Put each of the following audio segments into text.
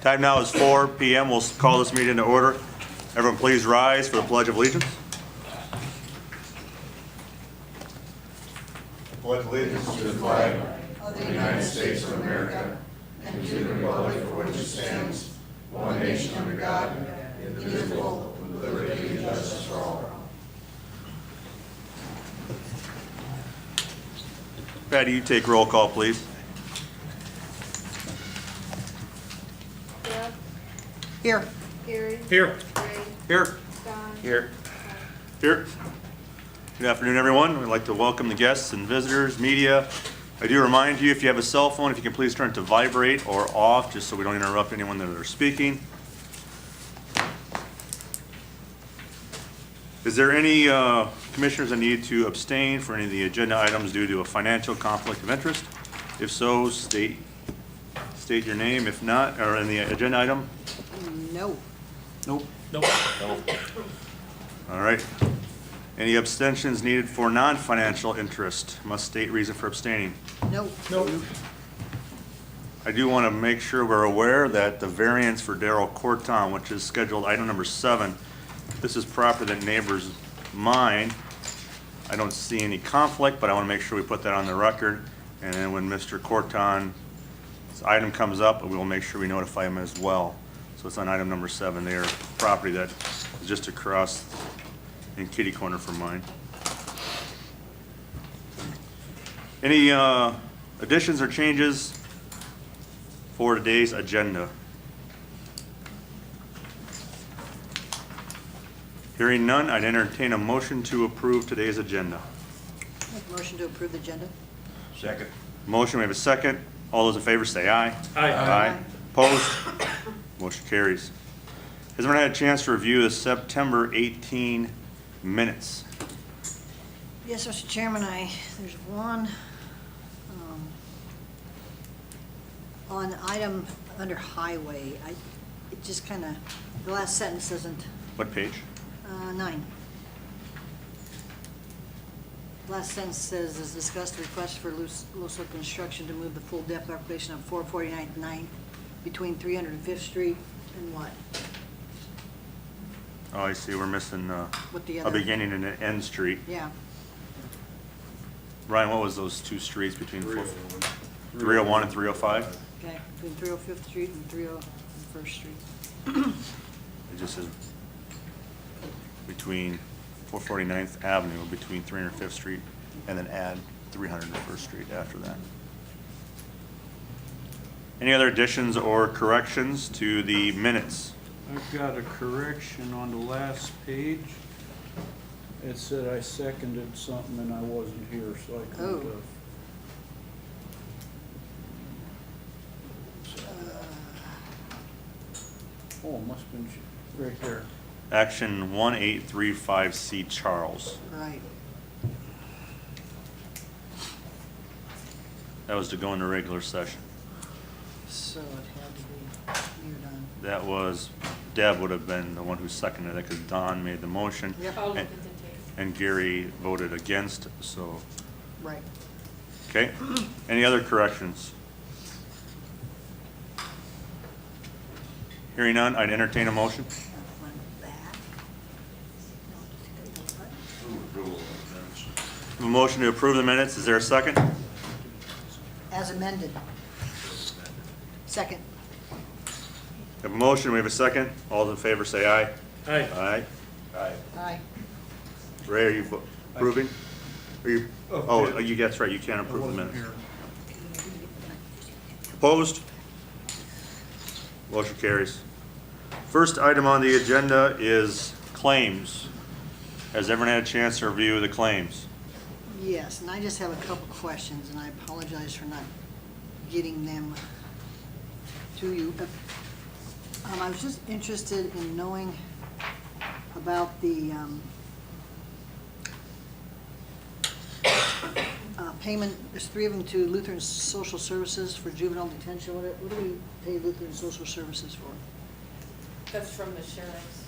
Time now is 4 p.m. We'll call this meeting to order. Everyone please rise for the Pledge of Allegiance. Pledge allegiance to the flag of the United States of America and to the republic for which it stands, one nation under God, indivisible, with liberty and justice for all. Patty, you take roll call, please. Jeff, Here. Gary, Here. Ray, Here. Don. Here. Here. Good afternoon, everyone. We'd like to welcome the guests and visitors, media. I do remind you, if you have a cell phone, if you can please turn it to vibrate or off, just so we don't interrupt anyone that are speaking. Is there any commissioners that need to abstain for any of the agenda items due to a financial conflict of interest? If so, state your name. If not, or in the agenda item? No. Nope. All right. Any abstentions needed for non-financial interest? Must state reason for abstaining. No. Nope. I do want to make sure we're aware that the variance for Darrell Corton, which is scheduled item number 7, this is property that neighbors mine. I don't see any conflict, but I want to make sure we put that on the record. And then when Mr. Corton's item comes up, we will make sure we notify him as well. So it's on item number 7 there, property that is just across in kitty corner from mine. Any additions or changes for today's agenda? Hearing none, I'd entertain a motion to approve today's agenda. Make a motion to approve the agenda. Second. Motion, we have a second. All those in favor say aye. Aye. Opposed? Motion carries. Has everyone had a chance to review the September 18 minutes? Yes, Mr. Chairman, there's one on item under highway. It just kind of, the last sentence doesn't, What page? 9. Last sentence says, as discussed, request for Luso Construction to move the full depth application of 449th 9 between 305th Street and what? Oh, I see, we're missing What the a other? beginning and an end street. Yeah. Ryan, what was those two streets between 301 and 305? Okay, between 305th Street and 301st Street. It just says between 449th Avenue, between 305th Street, and then add 301st Street after that. Any other additions or corrections to the minutes? I've got a correction on the last page. It said I seconded something and I wasn't here, so I couldn't have. Oh, it must have been right there. Action 1835C Charles. Right. That was to go into regular session. So it had to be moved on. That was, Deb would have been the one who seconded it because Don made the motion. Yep. I'll look and- at the tape. And Gary voted against, so, Right. okay. Any other corrections? Hearing none, I'd entertain a motion. Front, back. A motion to approve the minutes, is there a second? As amended. Second. We have a motion, we have a second. All those in favor say aye. Aye. Aye. Aye. Ray, are you approving? Are you, oh, that's right, you can't I approve the wasn't minutes. here. Opposed? Motion carries. First item on the agenda is claims. Has everyone had a chance to review the claims? Yes, and I just have a couple questions, and I apologize for not getting them to you. But I was just interested in knowing about the payment. There's 3 of them to Lutheran Social Services for juvenile detention. What do we pay Lutheran Social Services for? That's from the sheriff's.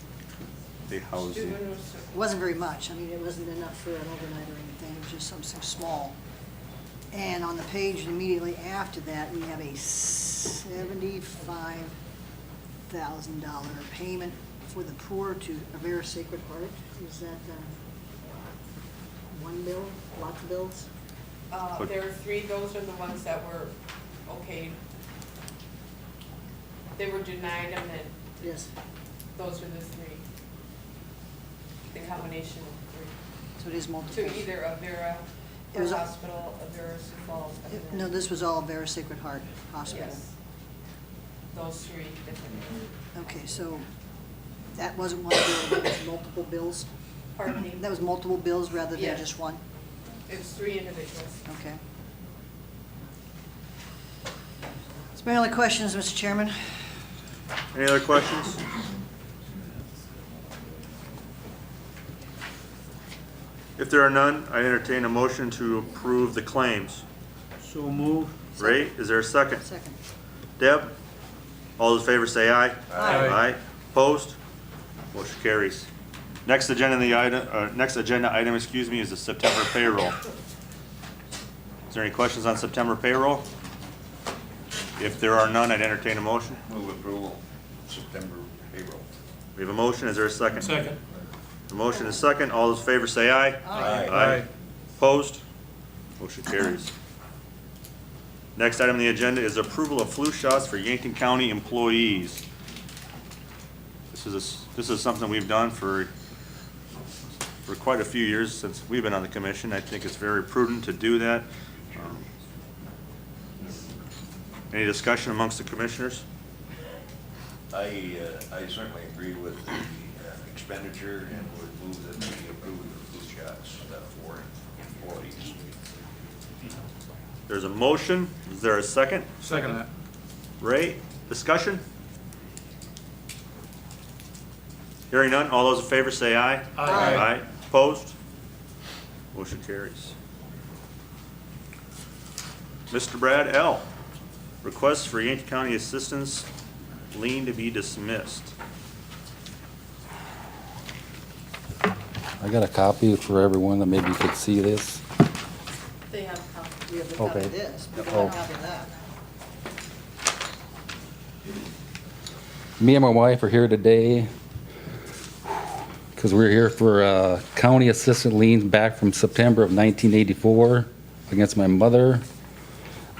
The housing. Juvenile It wasn't very much. I mean, it wasn't enough for an overnight or anything. It was just something small. And on the page immediately after that, we have a 75 $5,000 payment for the poor to Avera Sacred Heart. Is that one bill, lots of bills? There are three, those are the ones that were okayed. They were denied and then Yes. those are the three. The combination of three. So it is multiple. To either Avera It was- Hospital, Avera Sioux Falls. and then- No, this was all Avera Sacred Heart Hospital. Yes. Those three different. Okay, so that wasn't one bill, that was multiple bills? Pardon me? That was multiple bills rather than Yes. just one? It was three individuals. Okay. That's my only questions, Mr. Chairman. Any other questions? If there are none, I entertain a motion to approve the claims. So move. Ray, is there a second? Second. Deb? All those in favor say aye. Aye. Aye. Opposed? Motion carries. Next agenda item, excuse me, is the September payroll. Is there any questions on September payroll? If there are none, I'd entertain a motion. Move approval, September payroll. We have a motion, is there a second? Second. The motion is second, all those in favor say aye. Aye. Aye. Opposed? Motion carries. Next item on the agenda is approval of flu shots for Yankton County employees. This is something we've done for quite a few years since we've been on the commission. I think it's very prudent to do that. Any discussion amongst the commissioners? I certainly agree with the expenditure and would move that we approve the flu shots for employees. There's a motion. Is there a second? Second that. Ray, discussion? Hearing none, all those in favor say aye. Aye. Aye. Opposed? Motion carries. Mr. Brad L., request for Yankton County Assistance lien to be dismissed. I got a copy for everyone that maybe could see this. They have copies. We have the copy of Okay. this, we Oh. don't have a copy of that. Me and my wife are here today because we're here for a county assistant lien back from September of 1984 against my mother.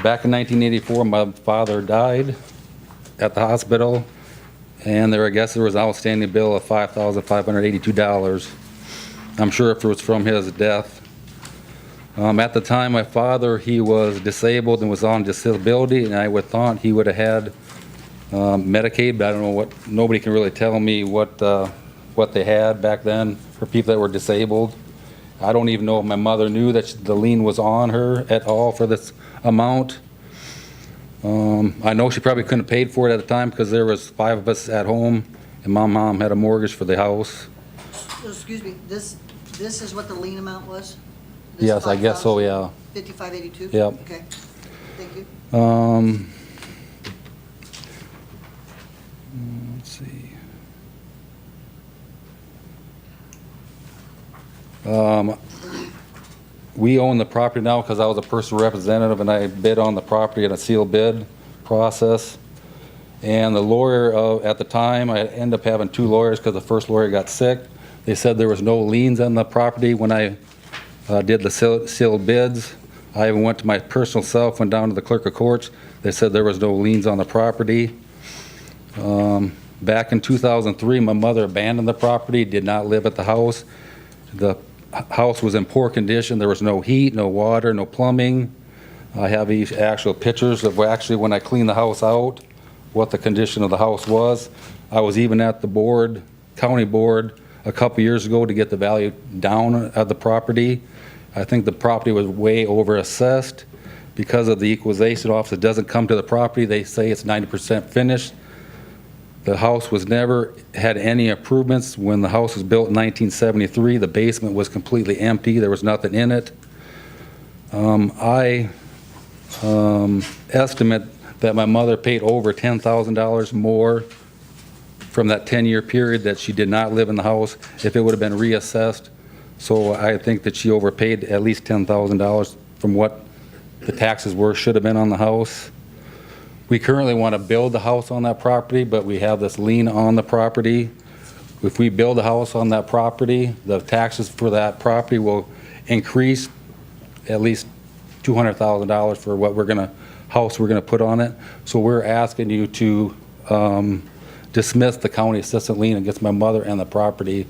Back in 1984, my father died at the hospital, and I guess there was an outstanding bill of $5,582. I'm sure if it was from his death. At the time, my father, he was disabled and was on disability, and I would thought he would have had Medicaid, but I don't know what, nobody can really tell me what they had back then for people that were disabled. I don't even know if my mother knew that the lien was on her at all for this amount. I know she probably couldn't have paid for it at the time because there was 5 of us at home, and my mom had a mortgage for the house. So, excuse me, this is what the lien amount was? This Yes, I guess so, yeah. 5582? Yep. Okay, thank you. Let's see. We own the property now because I was a personal representative and I bid on the property in a sealed bid process. And the lawyer at the time, I ended up having 2 lawyers because the first lawyer got sick. They said there was no liens on the property when I did the sealed bids. I even went to my personal self, went down to the clerk of courts. They said there was no liens on the property. Back in 2003, my mother abandoned the property, did not live at the house. The house was in poor condition. There was no heat, no water, no plumbing. I have these actual pictures of actually when I cleaned the house out, what the condition of the house was. I was even at the board, county board, a couple years ago to get the value down of the property. I think the property was way over-assessed because of the equalization office. It doesn't come to the property. They say it's 90% finished. The house was never had any improvements. When the house was built in 1973, the basement was completely empty. There was nothing in it. I estimate that my mother paid over $10,000 more from that 10-year period that she did not live in the house if it would have been reassessed. So I think that she overpaid at least $10,000 from what the taxes should have been on the house. we currently want to build the house on that property, but we have this lien on the property. If we build a house on that property, the taxes for that property will increase at least $200,000 for what house we're gonna put on it. So we're asking you to dismiss the county assistant lien against my mother and the property.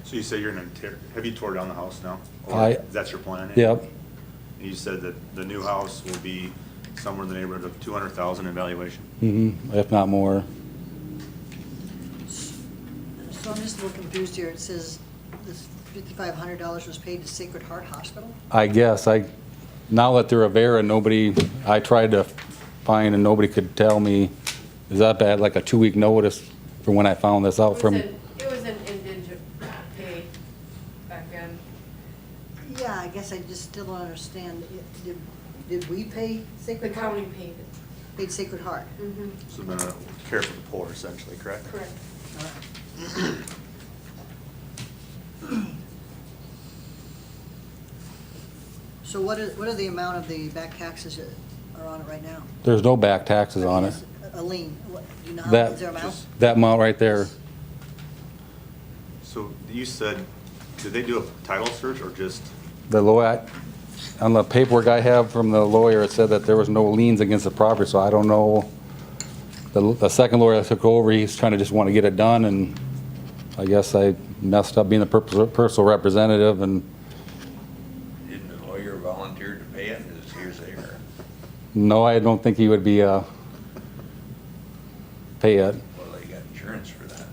So you say you're gonna have you tore down the house now? Or I- That's your plan? Yep, And you said that the new house will be somewhere in the neighborhood of 200,000 in valuation? if not more. So I'm just a little confused here. It says this $5,500 was paid to Sacred Heart Hospital? I guess, now that they're aware and I tried to find and nobody could tell me, is that bad, like a 2-week notice for when I found this out from? It was an indigent pay back then. Yeah, I guess I just still don't understand. Did we pay The Sacred Heart? county paid it. Paid Sacred Heart? Mm-hmm. So it's been a care for the poor essentially, correct? Correct. So what are the amount of the back taxes that are on it right now? There's no back taxes on it. A lien. Do you know how, That- is there amount? Just- That amount right there, So you said, did they do a title search or just, the lawyer, on the paperwork I have from the lawyer, it said that there was no liens against the property, so I don't know. The second lawyer that took over, he's trying to just want to get it done, and I guess I messed up being the personal representative, and Didn't the lawyer volunteer to pay it, is hearsay or? no, I don't think he would be, pay it. Well, they got insurance for that.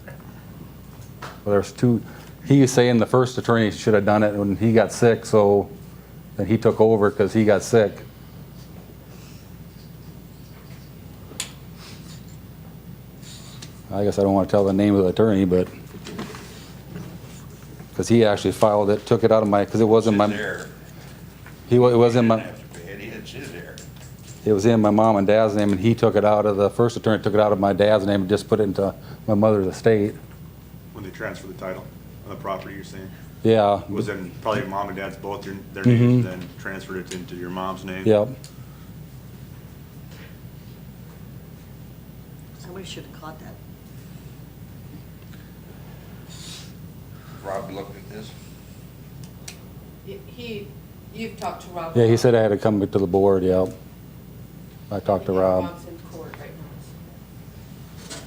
Well, there's two, he was saying the first attorney should have done it when he got sick, so then he took over because he got sick. I guess I don't want to tell the name of the attorney, but, because he actually filed it, took it out of my, because it wasn't my, It's there. it was in You my, didn't have to pay it, it's his there. it was in my mom and dad's name, and he took it out of, the first attorney took it out of my dad's name and just put it into my mother's estate. when they transfer the title on the property, you're saying? Yeah, Was then probably mom and dad's both their Mhm. names, then transferred it into your mom's name? yep. Somebody should have caught that. Rob looked at this. You've talked to Rob. Yeah, he said I had to come to the board, yep. I talked to Yeah, Rob. Rob's in court right now.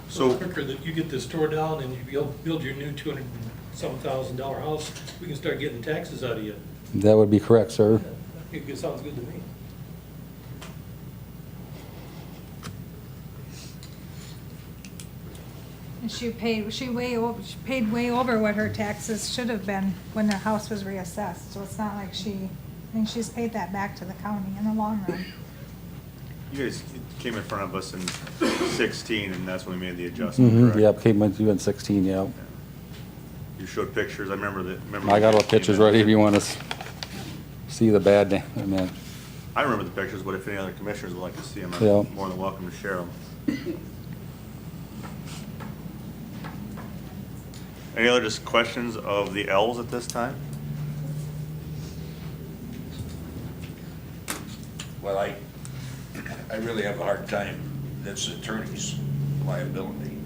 So, Quicker that you get this tore down and you build your new $200,000 house, we can start getting taxes out of you. That would be correct, sir. It sounds good to me. And she paid way over what her taxes should have been when the house was reassessed, so it's not like I think she's paid that back to the county in the long run. you guys came in front of us in 16, and that's when we made the adjustment, Mm-hmm, correct? yep, came in, you in 16, yep. You showed pictures, I remember that. I got all the pictures ready if you want to see the bad, I mean, I remember the pictures, but if any other commissioners would like to see them, Yeah. I'm more than welcome to share them. Any other just questions of the L's at this time? Well, I really have a hard time, that's the attorney's liability.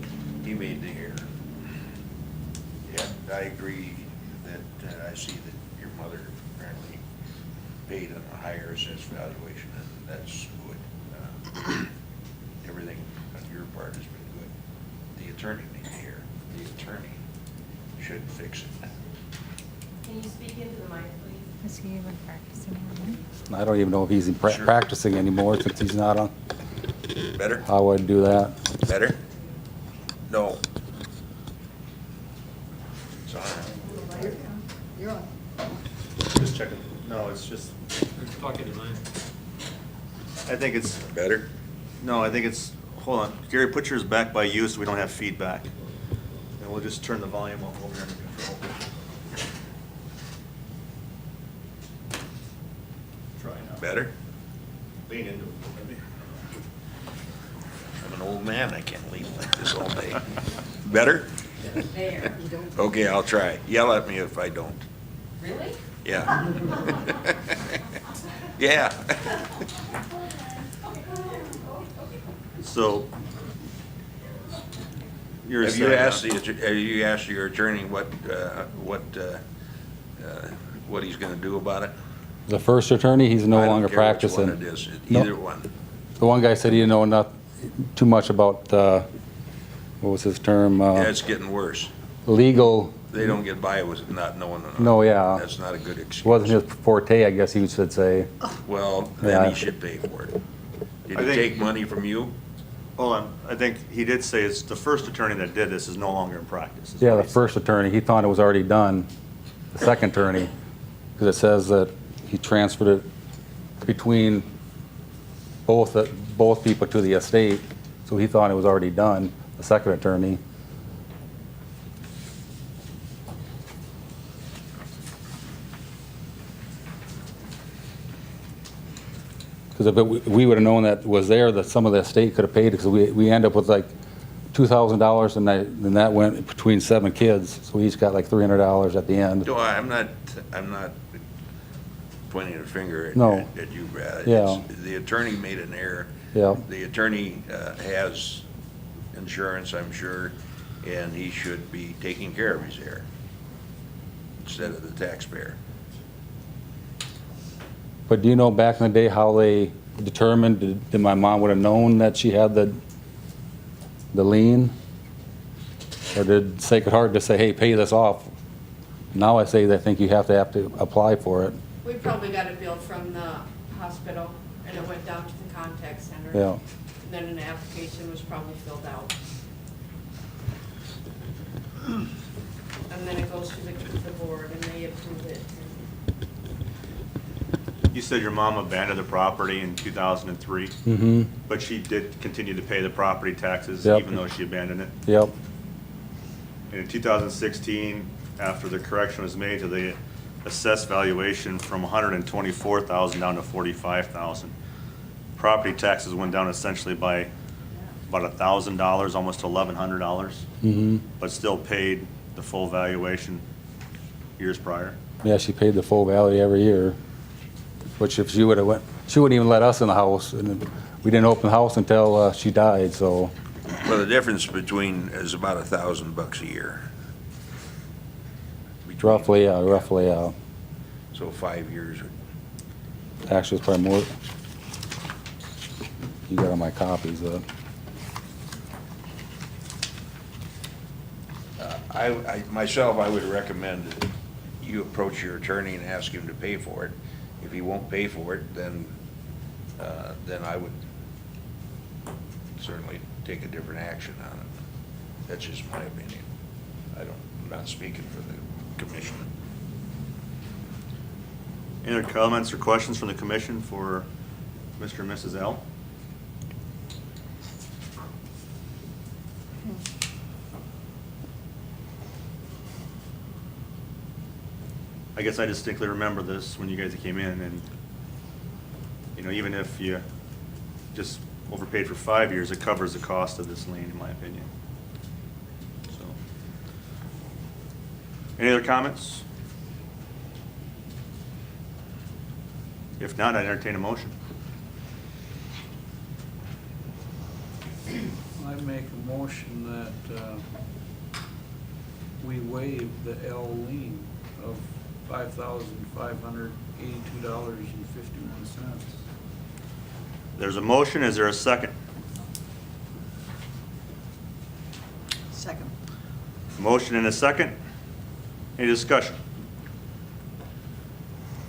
He made the error. Yeah, I agree that, I see that your mother apparently paid on a higher assessed valuation, and that's good. Everything on your part has been good. The attorney made the error. The attorney should fix it. Can you speak into the mic, please? Is he even practicing anymore? I don't even know if he's Sure. practicing anymore since he's not on. Better? I wouldn't do that. Better? No. It's on. You're on. Just checking, no, it's just, You're talking to mine. I think it's, Better? no, I think it's, hold on, Gary, put yours back by you so we don't have feedback. And we'll just turn the volume up over here in the control. Try now. Better? Lean into it, maybe. I'm an old man, I can't leave like this all day. Better? There. Okay, I'll try. Yell at me if I don't. Really? Yeah. Yeah. So you're Have you saying, asked have you asked your attorney what he's gonna do about it? The first attorney, he's no I don't longer care which one practicing. it is, No. either one. The one guy said he didn't know too much about, what was his term? Yeah, it's getting worse. Legal, They don't get by with not knowing enough. No, yeah. That's not a good excuse. wasn't his forte, I guess he should say. Well, Yeah. then he should pay for it. Did I he think- take money from you? hold on, I think he did say it's the first attorney that did this is no longer in practice. is Yeah, what the he said. first attorney, he thought it was already done. The second attorney, because it says that he transferred it between both people to the estate, so he thought it was already done, the second attorney. Because if we would have known that was there, that some of the estate could have paid, because we end up with like $2,000, and that went between 7 kids, so we each got like $300 at the end. No, I'm not pointing a finger No. at you, Brad. Yeah. The attorney made an error. Yeah, The attorney has insurance, I'm sure, and he should be taking care of his error instead of the taxpayer. but do you know back in the day how they determined, did my mom would have known that she had the lien? Or did Sacred Heart just say, hey, pay this off? Now I say they think you have to apply for it. We probably got a bill from the hospital, and it went down to the contact center. Yeah. And then an application was probably filled out. And then it goes to the board, and they approve it. You said your mom abandoned the property in 2003, Mm-hmm, but she did continue to pay the property taxes Yep. even though she abandoned it. yep, And in 2016, after the correction was made to the assessed valuation from 124,000 down to 45,000, property taxes went down essentially by about $1,000, almost $1,100, mm-hmm. but still paid the full valuation years prior. Yeah, she paid the full value every year, which if she would have she wouldn't even let us in the house, and we didn't open the house until she died, so. Well, the difference between is about $1,000 a year. Between- Roughly, So 5 years. actually it's probably more. You got all my copies, Myself, I would recommend that you approach your attorney and ask him to pay for it. If he won't pay for it, then I would certainly take a different action on it. That's just my opinion. I'm not speaking for the commission. Any other comments or questions from the commission for Mr. and Mrs. L? I guess I distinctly remember this when you guys came in, and, you know, even if you just overpaid for 5 years, it covers the cost of this lien, in my opinion. So, any other comments? If not, I'd entertain a motion. I make a motion that we waive the L lien of $5,582.51. There's a motion, is there a second? Second. Motion and a second. Any discussion?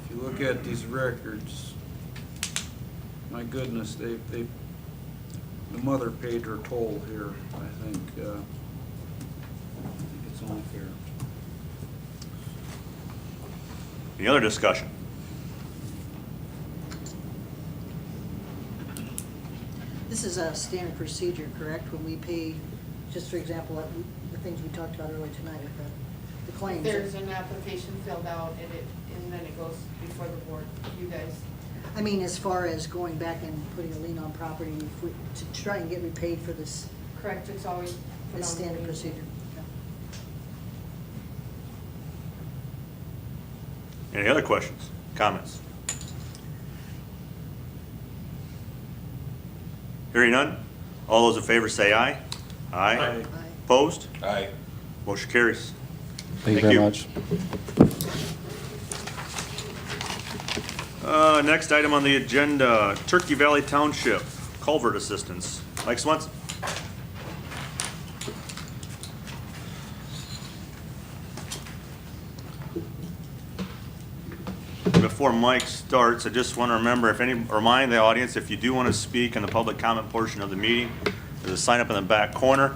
If you look at these records, my goodness, the mother paid her toll here. I think it's only fair. Any other discussion? This is a standard procedure, correct, when we pay, just for example, the things we talked about earlier tonight with the claims? There's an application filled out, and then it goes before the board, you guys. I mean, as far as going back and putting a lien on property, to try and get repaid for this, Correct, it's always put this on standard the- procedure. Any other questions, comments? Hearing none, all those in favor say aye. Aye. Aye. Opposed? Aye. Motion carries. Thank you Thank very you. much. Next item on the agenda, Turkey Valley Township culvert assistance. Mike Swenson. Before Mike starts, I just want to remind the audience, if you do want to speak in the public comment portion of the meeting, there's a sign up in the back corner.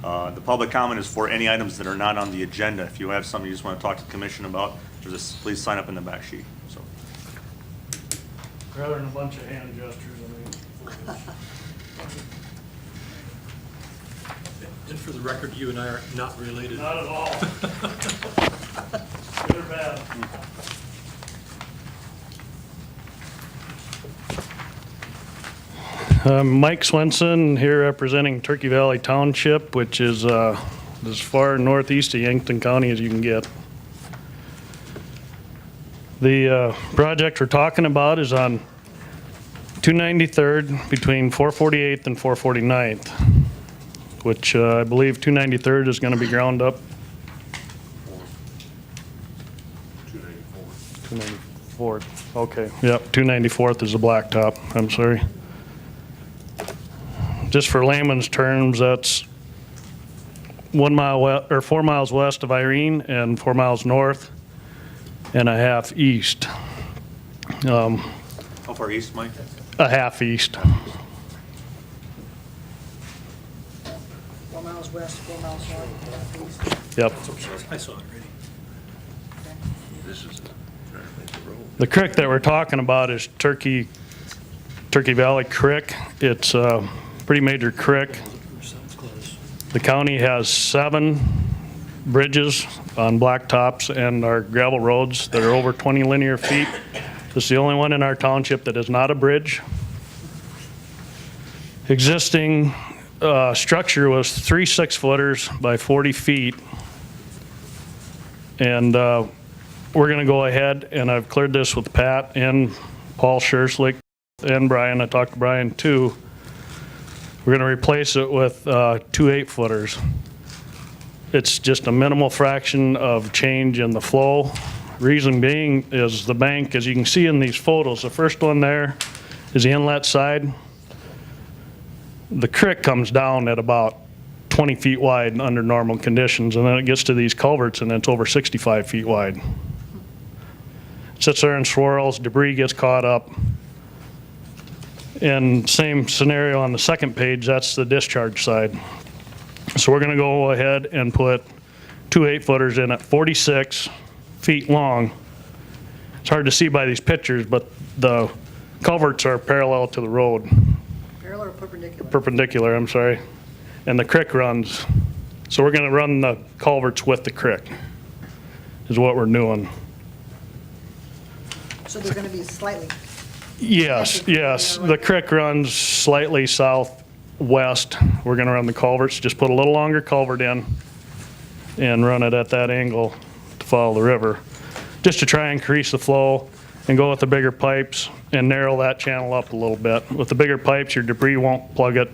The public comment is for any items that are not on the agenda. If you have something you just want to talk to the commission about, please sign up in the back sheet, so. Rather than a bunch of hand gestures, I mean. And for the record, you and I are not related. Not at all. Good or bad. Mike Swenson here representing Turkey Valley Township, which is as far northeast of Yankton County as you can get. The project we're talking about is on 293rd between 448th and 449th, which I believe 293rd is going to be ground up. 294th. Okay, yep, 294th is the blacktop. I'm sorry. Just for layman's terms, that's 1 mile or 4 miles west of Irene and 4 miles north and a half east. How far east, Mike? A half east. 4 miles west, 4 miles north, east. Yep. I saw it already. This is trying to think the road. The creek that we're talking about is Turkey Valley Creek. It's a pretty major creek. Sounds close. The county has 7 bridges on blacktops and our gravel roads that are over 20 linear feet. This is the only one in our township that is not a bridge. Existing structure was 3 6-footers by 40 feet. And we're going to go ahead, and I've cleared this with Pat and Paul Scherslick and Brian. I talked to Brian too. We're going to replace it with 2 8-footers. It's just a minimal fraction of change in the flow. Reason being is the bank, as you can see in these photos, the first one there is the inlet side. The creek comes down at about 20 feet wide under normal conditions, and then it gets to these culverts and it's over 65 feet wide. It sits there and swirls, debris gets caught up. And same scenario on the second page, that's the discharge side. So we're gonna go ahead and put 2 8-footers in at 46 feet long. It's hard to see by these pictures, but the culverts are parallel to the road. Parallel or perpendicular? Perpendicular, I'm sorry. And the creek runs. So we're gonna run the culverts with the creek, is what we're doing. So they're gonna be slightly, Yes, yes, the creek runs slightly southwest. We're gonna run the culverts, just put a little longer culvert in and run it at that angle to follow the river, just to try and increase the flow and go with the bigger pipes and narrow that channel up a little bit. With the bigger pipes, your debris won't plug it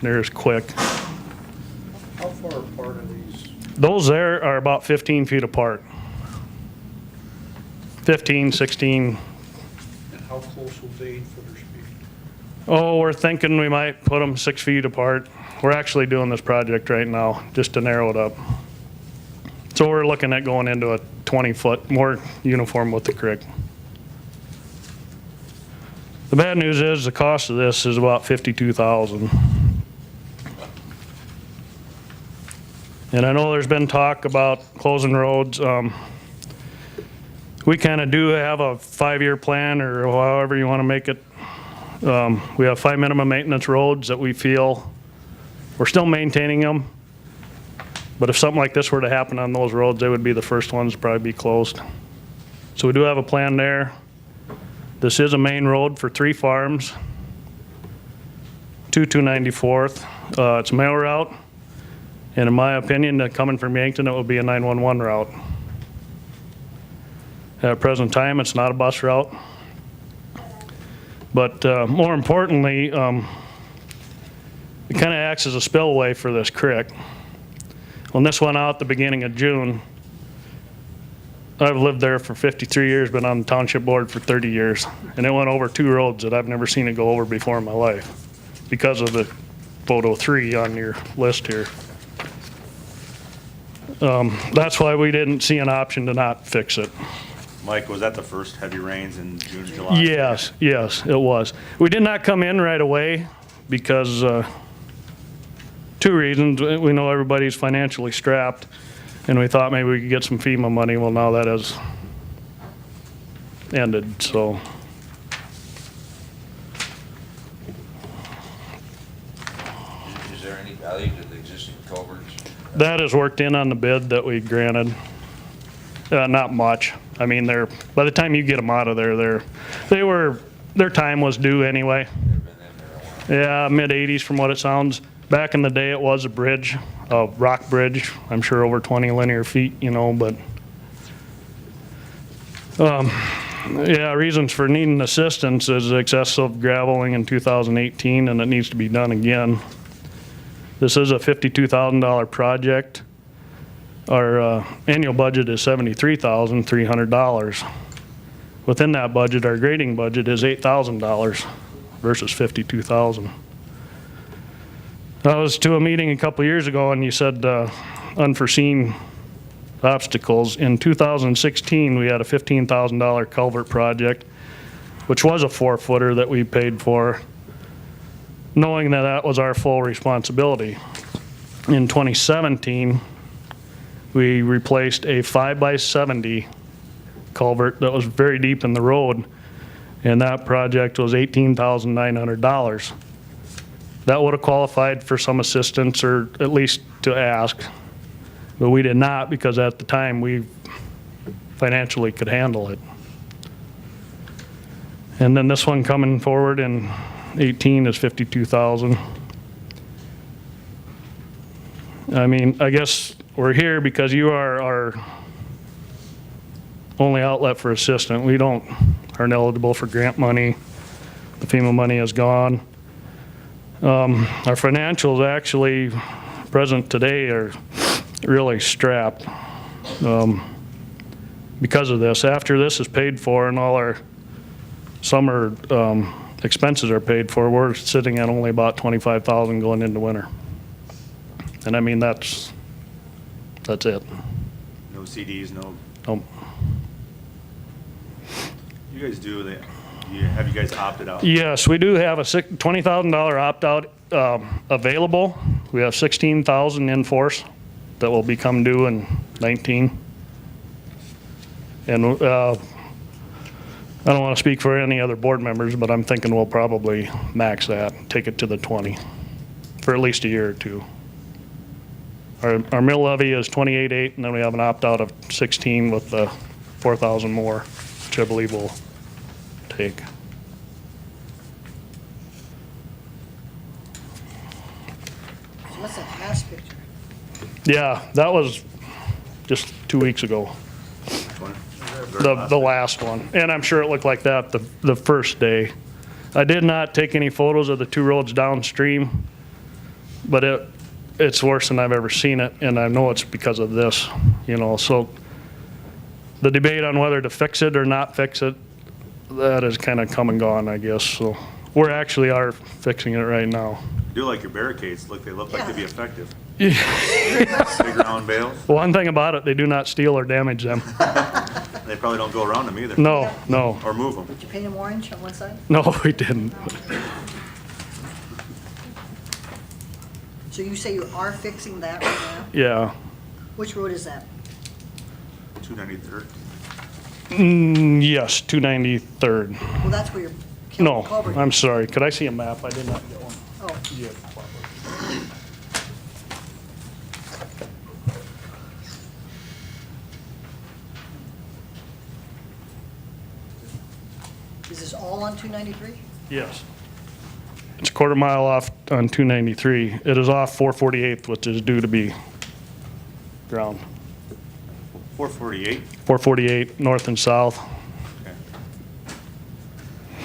near as quick. How far apart are these? Those there are about 15 feet apart. 15, 16. And how close will the 8-footers be? Oh, we're thinking we might put them 6 feet apart. We're actually doing this project right now, just to narrow it up. So we're looking at going into a 20-foot, more uniform with the creek. The bad news is the cost of this is about $52,000. And I know there's been talk about closing roads. We kind of do have a 5-year plan, or however you want to make it. We have 5 minimum maintenance roads that we feel we're still maintaining them. But if something like this were to happen on those roads, they would be the first ones to probably be closed. So we do have a plan there. This is a main road for 3 farms to 294th. It's a mail route. And in my opinion, coming from Yankton, it will be a 911 route. At present time, it's not a bus route. But more importantly, it kind of acts as a spillway for this creek. When this went out the beginning of June, I've lived there for 53 years, been on the township board for 30 years, and it went over 2 roads that I've never seen it go over before in my life because of the photo 3 on your list here. That's why we didn't see an option to not fix it. Mike, was that the first heavy rains in June, July? Yes, it was. We did not come in right away because 2 reasons. We know everybody's financially strapped, and we thought maybe we could get some FEMA money. Well, now that has ended, so. Is there any value to the existing culverts? That is worked in on the bid that we granted. Not much. I mean, by the time you get them out of there, their time was due anyway. They've been in there a while. Yeah, mid-'80s from what it sounds. Back in the day, it was a bridge, a rock bridge. I'm sure over 20 linear feet, but yeah, reasons for needing assistance is excessive graveling in 2018, and it needs to be done again. This is a $52,000 project. Our annual budget is $73,300. Within that budget, our grading budget is $8,000 versus $52,000. I was to a meeting a couple years ago, and you said unforeseen obstacles. In 2016, we had a $15,000 culvert project, which was a 4-footer that we paid for, knowing that that was our full responsibility. In 2017, we replaced a 5x70 culvert that was very deep in the road, and that project was $18,900. That would have qualified for some assistance, or at least to ask, but we did not because at the time we financially could handle it. And then this one coming forward in 18 is $52,000. I mean, I guess we're here because you are our only outlet for assistance. We aren't eligible for grant money. The FEMA money is gone. Our financials actually present today are really strapped because of this. After this is paid for and all our summer expenses are paid for, we're sitting at only about $25,000 going into winter. And I mean, that's it. No CDs, no, Nope. you guys have you guys opted out? Yes, we do have a $20,000 opt-out available. We have $16,000 in force that will become due in 19. And I don't want to speak for any other board members, but I'm thinking we'll probably max that, take it to the 20 for at least a year or two. Our mill levy is 28.8, and then we have an opt-out of 16 with the 4,000 more, which I believe we'll take. So what's that last picture? Yeah, that was just 2 weeks ago, the last one. And I'm sure it looked like that the first day. I did not take any photos of the 2 roads downstream, but it's worse than I've ever seen it, and I know it's because of this, so the debate on whether to fix it or not fix it, that is kind of come and gone, I guess. So we actually are fixing it right now. I do like your barricades, they look like they'd be Yeah. effective. Yeah. Big round bales, One thing about it, they do not steal or damage them. they probably don't go around them either. No. Or move them. Did you paint them orange on one side? No, we didn't. So you say you are fixing that right now? Yeah. Which road is that? 293rd. Yes, 293rd. Well, that's where your No, culvert. I'm sorry. Could I see a map? I did not get one. Oh, Yeah. is this all on 293? Yes. It's a quarter mile off on 293. It is off 448th, which is due to be ground. 448? 448 north and south. Okay.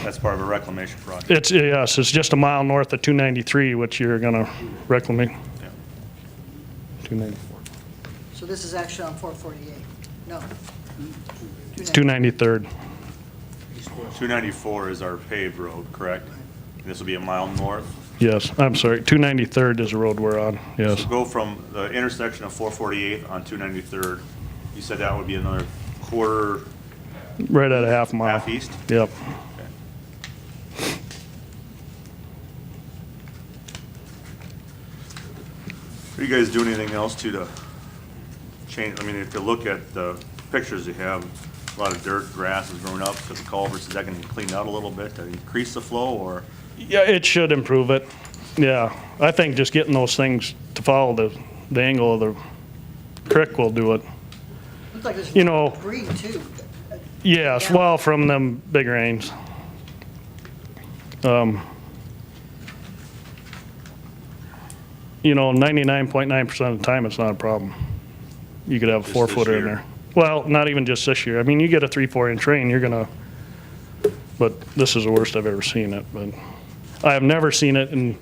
That's part of a reclamation project. It's, yes, it's just a mile north of 293, which you're gonna reclaim. Yeah. 294. So this is actually on 448? No. It's 293rd. 294 is our paved road, correct? This will be a mile north. Yes, I'm sorry, 293rd is the road we're on, yes. So go from the intersection of 448 on 293rd. You said that would be another quarter, Right at a half mile. half east? Yep. Are you guys doing anything else to change, I mean, if you look at the pictures you have, a lot of dirt, grass is growing up to the culverts, is that gonna be cleaned out a little bit to increase the flow, or? Yeah, it should improve it. Yeah, I think just getting those things to follow the angle of the creek will do it. Looks like there's You know- debris too. Yes, well, from them big rains. You know, 99.9% of the time, it's not a problem. You could have a Just 4 this footer in year? there. Well, not even just this year. I mean, you get a 3-4 inch rain, you're gonna, but this is the worst I've ever seen it, but I have never seen it, and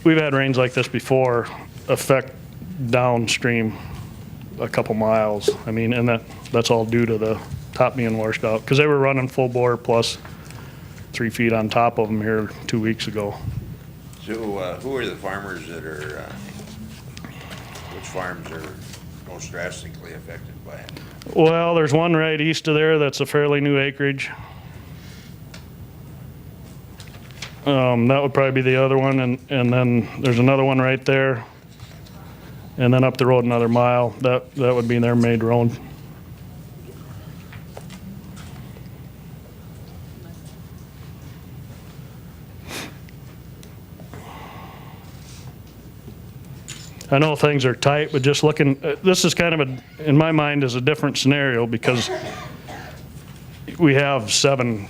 we've had rains like this before affect downstream a couple miles. I mean, and that's all due to the top being washed out, because they were running full bore plus 3 feet on top of them here 2 weeks ago. So, who are the farmers that are, which farms are most drastically affected by it? Well, there's one right east of there that's a fairly new acreage. That would probably be the other one, and then there's another one right there. And then up the road another mile, that would be their main road. I know things are tight, but just looking, this is kind of a, in my mind, is a different scenario because we have 7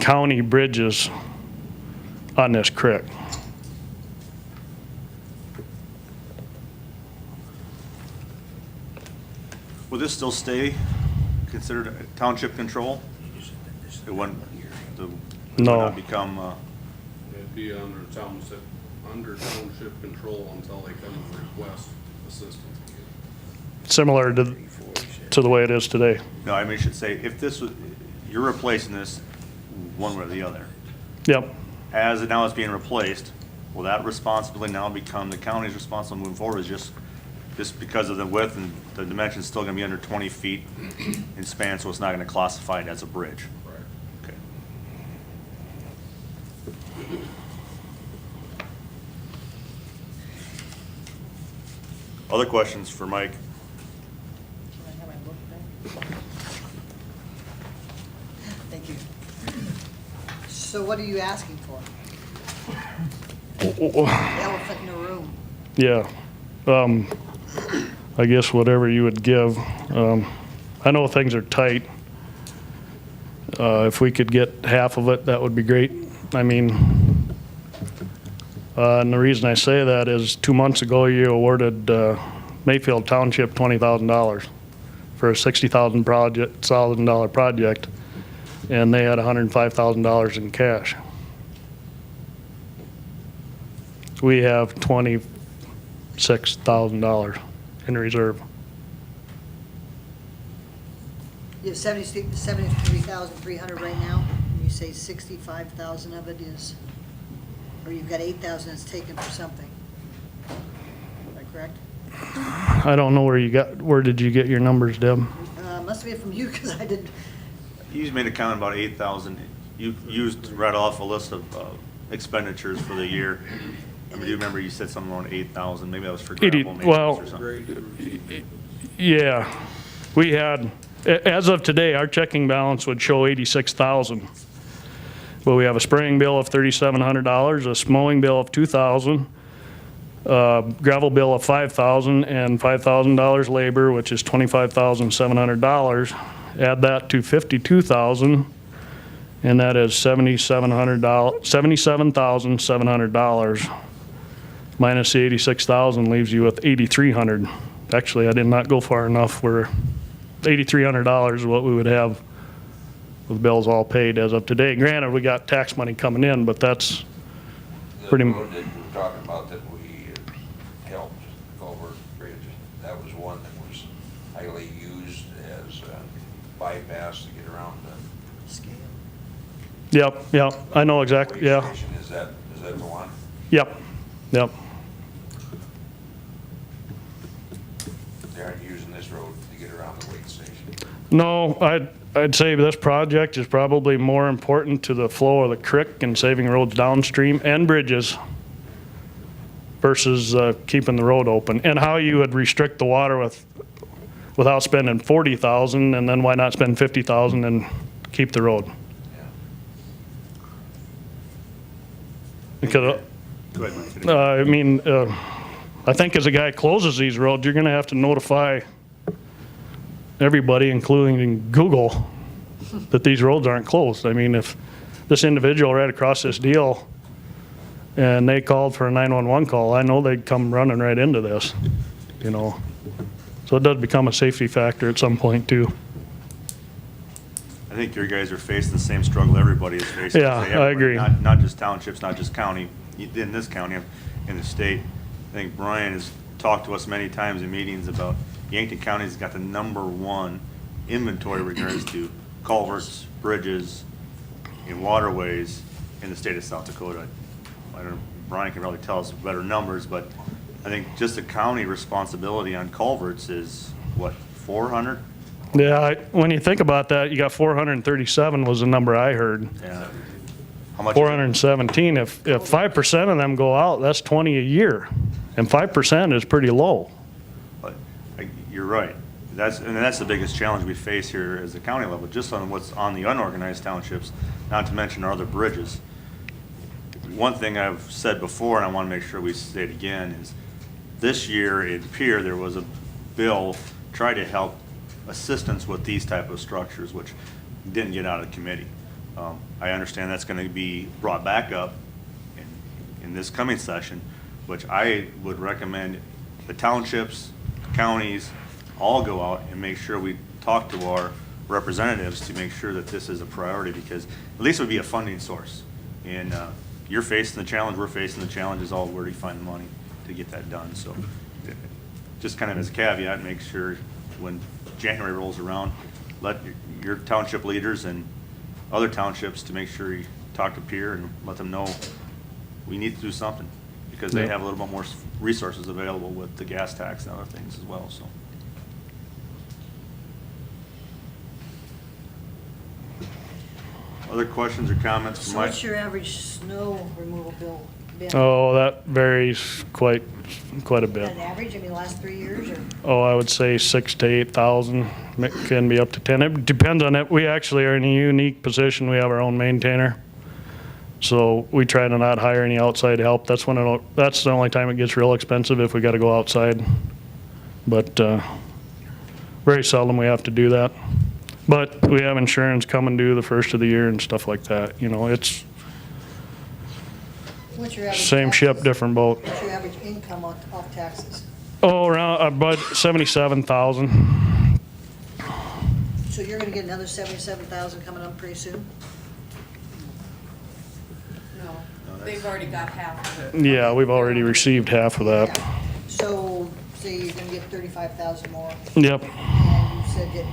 county bridges on this creek. Will this still stay considered township control? It wouldn't, it would No. not become, It'd be under township control until they come and request assistance again. Similar to the way it is today. no, I mean, I should say, if this was, you're replacing this one way or the other. Yep. As it now is being replaced, will that responsibility now become the county's responsibility moving forward, is just because of the width and the dimension's still gonna be under 20 feet in span, so it's not gonna classify it as a bridge? Right. Okay. Other questions for Mike? Can I have my book back? Thank you. So what are you asking for? The elephant in the room. Yeah. I guess whatever you would give. I know things are tight. If we could get half of it, that would be great. I mean, and the reason I say that is 2 months ago, you awarded Mayfield Township $20,000 for a $60,000 project, and they had $105,000 in cash. We have $26,000 in reserve. You have 73,300 right now, and you say 65,000 of it is, or you've got 8,000 that's taken for something. Is that correct? I don't know where did you get your numbers, Deb? Must be from you, because I did, You made a comment about 8,000. You used right off a list of expenditures for the year. Do you remember you said something around 8,000? Maybe that was for gravel well, maintenance or something. Yeah, we had, as of today, our checking balance would show 86,000. But we have a spraying bill of $3,700, a mowing bill of $2,000, gravel bill of $5,000, and $5,000 labor, which is $25,700. Add that to $52,000, and that is $77,700. Minus the 86,000 leaves you with 8,300. Actually, I did not go far enough. We're $8,300 is what we would have with bills all paid as of today. Granted, we got tax money coming in, but that's The pretty. road that we're talking about that we helped, Culvert Bridge, that was one that was highly used as a bypass to get around the Scale. Yep, I know exactly, weigh yeah, station. Is that the one? yep. They aren't using this road to get around the weight station. No, I'd say this project is probably more important to the flow of the creek and saving roads downstream and bridges versus keeping the road open. And how you would restrict the water without spending $40,000, and then why not spend $50,000 and keep the road? Yeah. Because, Go ahead, Mike. I think as a guy closes these roads, you're gonna have to notify everybody, including Google, that these roads aren't closed. I mean, if this individual right across this deal and they called for a 911 call, I know they'd come running right into this, you know. So it does become a safety factor at some point too. I think your guys are facing the same struggle everybody is facing. Yeah, Say I everybody, agree. Not just townships, not just county, in this county, in the state. I think Brian has talked to us many times in meetings about Yankton County's got the #1 inventory in regards to culverts, bridges, and waterways in the state of South Dakota. I don't know, Brian can probably tell us better numbers, but I think just the county responsibility on culverts is, what, 400? Yeah, when you think about that, you got 437 was the number I heard. Yeah. How much? is it? 417, if 5% of them go out, that's 20 a year. And 5% is pretty low. But you're right. That's the biggest challenge we face here as a county level, just on what's on the unorganized townships, not to mention our other bridges. One thing I've said before, and I want to make sure we say it again, is this year in Pier, there was a bill try to help assistance with these type of structures, which didn't get out of committee. I understand that's going to be brought back up in this coming session, which I would recommend the townships, counties, all go out and make sure we talk to our representatives to make sure that this is a priority, because at least it would be a funding source. And you're facing the challenge, we're facing the challenge, is all where do you find the money to get that done. So just kind of as a caveat, make sure when January rolls around, let your township leaders and other townships to make sure you talk to Pier and let them know we need to do something, because they Yep. have a little bit more resources available with the gas tax and other things as well, so. Other questions or comments So from Mike? what's your average snow removal bill been? Oh, that varies quite a bit. An average, I mean, the last 3 years, or? Oh, I would say 6,000 to 8,000, it can be up to 10. It depends on it. We actually are in a unique position. We have our own maintainer. So we try to not hire any outside help. That's the only time it gets real expensive, if we gotta go outside. But, very seldom we have to do that. But we have insurance coming due the first of the year and stuff like that. You know, it's What's your average? same ship, taxes? different boat. What's your average income off taxes? Oh, around, about 77,000. So you're gonna get another 77,000 coming up pretty soon? No, they've already got half of it. Yeah, we've already received half of that. Yeah. So, say you're gonna get 35,000 more, Yep. and you said that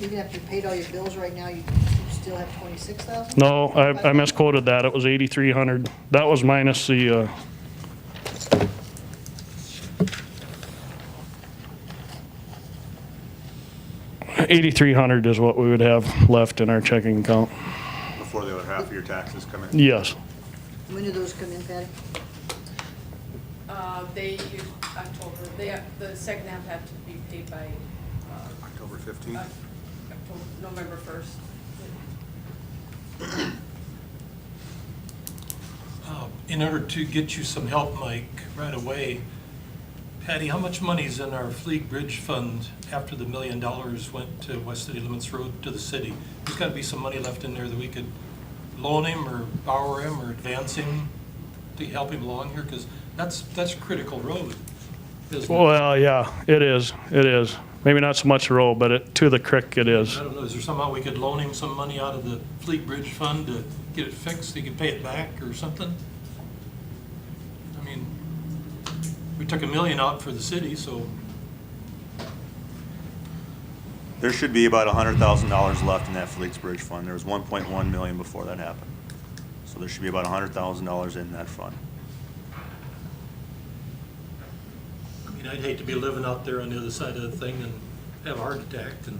even after you paid all your bills right now, you still have 26,000? No, I misquoted that. It was 8,300. That was minus the, 8,300 is what we would have left in our checking account. Before the other half of your taxes come in? Yes. When do those come in, Patty? They use October, the second half have to be paid by, October 15th? November 1st. In order to get you some help, Mike, right away, Patty, how much money is in our Fleet Bridge Fund after the $1 million went to West City Limits Road to the city? There's got to be some money left in there that we could loan him or borrow him or advance him to help him along here, because that's a critical road, isn't it? Well, yeah, it is. maybe not so much the road, but to the creek it is. I don't know, is there somehow we could loan him some money out of the Fleet Bridge Fund to get it fixed, he could pay it back or something? I mean, we took $1 million out for the city, so There should be about $100,000 left in that Fleets Bridge Fund. There was 1.1 million before that happened. So there should be about $100,000 in that fund. I mean, I'd hate to be living out there on the other side of the thing and have a heart attack and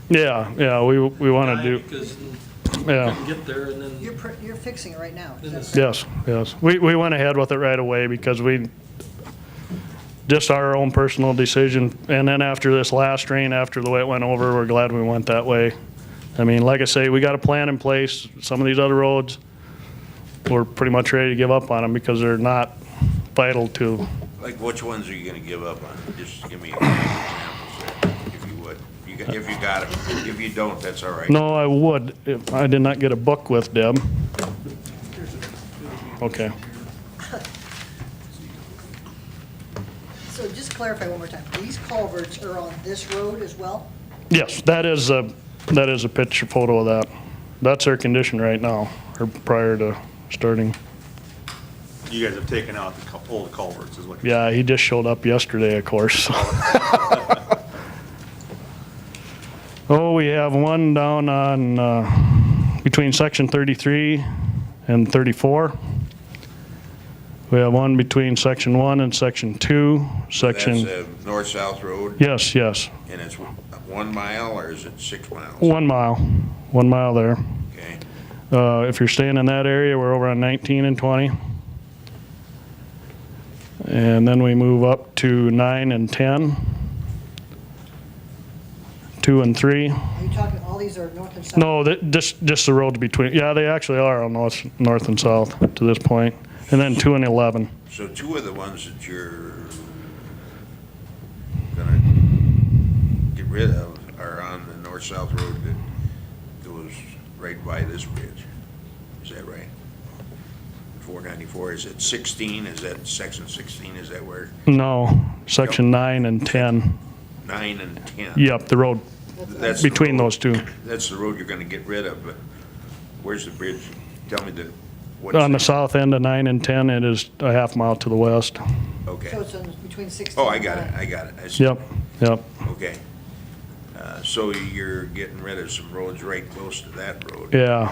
Yeah, we want die to do, because yeah. couldn't get there and then. You're fixing it right now. Is that Yes. correct? Yes, yes. We went ahead with it right away because just our own personal decision. And then after this last rain, after the way it went over, we're glad we went that way. I mean, like I say, we got a plan in place. Some of these other roads, we're pretty much ready to give up on them because they're not vital to. Like, which ones are you gonna give up on? Just give me a couple examples there, if you would. If you got them. If you don't, that's all right. No, I would, if I did not get a book with Deb. Okay. So just clarify one more time, these culverts are on this road as well? Yes, that is a picture photo of that. That's their condition right now, or prior to starting. You guys have taken out the old culverts is what you're Yeah, he just showed up yesterday, of course. Oh, we have one down on, between section 33 and 34. We have one between section 1 and section 2, section, That's a north-south road, yes, yes, and it's 1 mile, or is it 6 miles? 1 mile there. Okay. If you're staying in that area, we're over on 19 and 20. And then we move up to 9 and 10, 2 and 3. Are you talking, all these are north and south? No, just the roads between, yeah, they actually are on north and south to this point. And then 2 and 11. So 2 of the ones that you're gonna get rid of are on the north-south road that goes right by this bridge. Is that right? 494, is it 16? Is that section 16? Is that where No, section 9 and 10. 9 and 10? Yep, the road That's the between road- those two. That's the road you're gonna get rid of, but where's the bridge? Tell me what's On the south end of 9 and 10, it is a half mile to the west. Okay. So it's on between 16 Oh, I and got it, 9. I got it. I see. Yep, yep. Okay. So you're getting rid of some roads right close to that road? Yeah,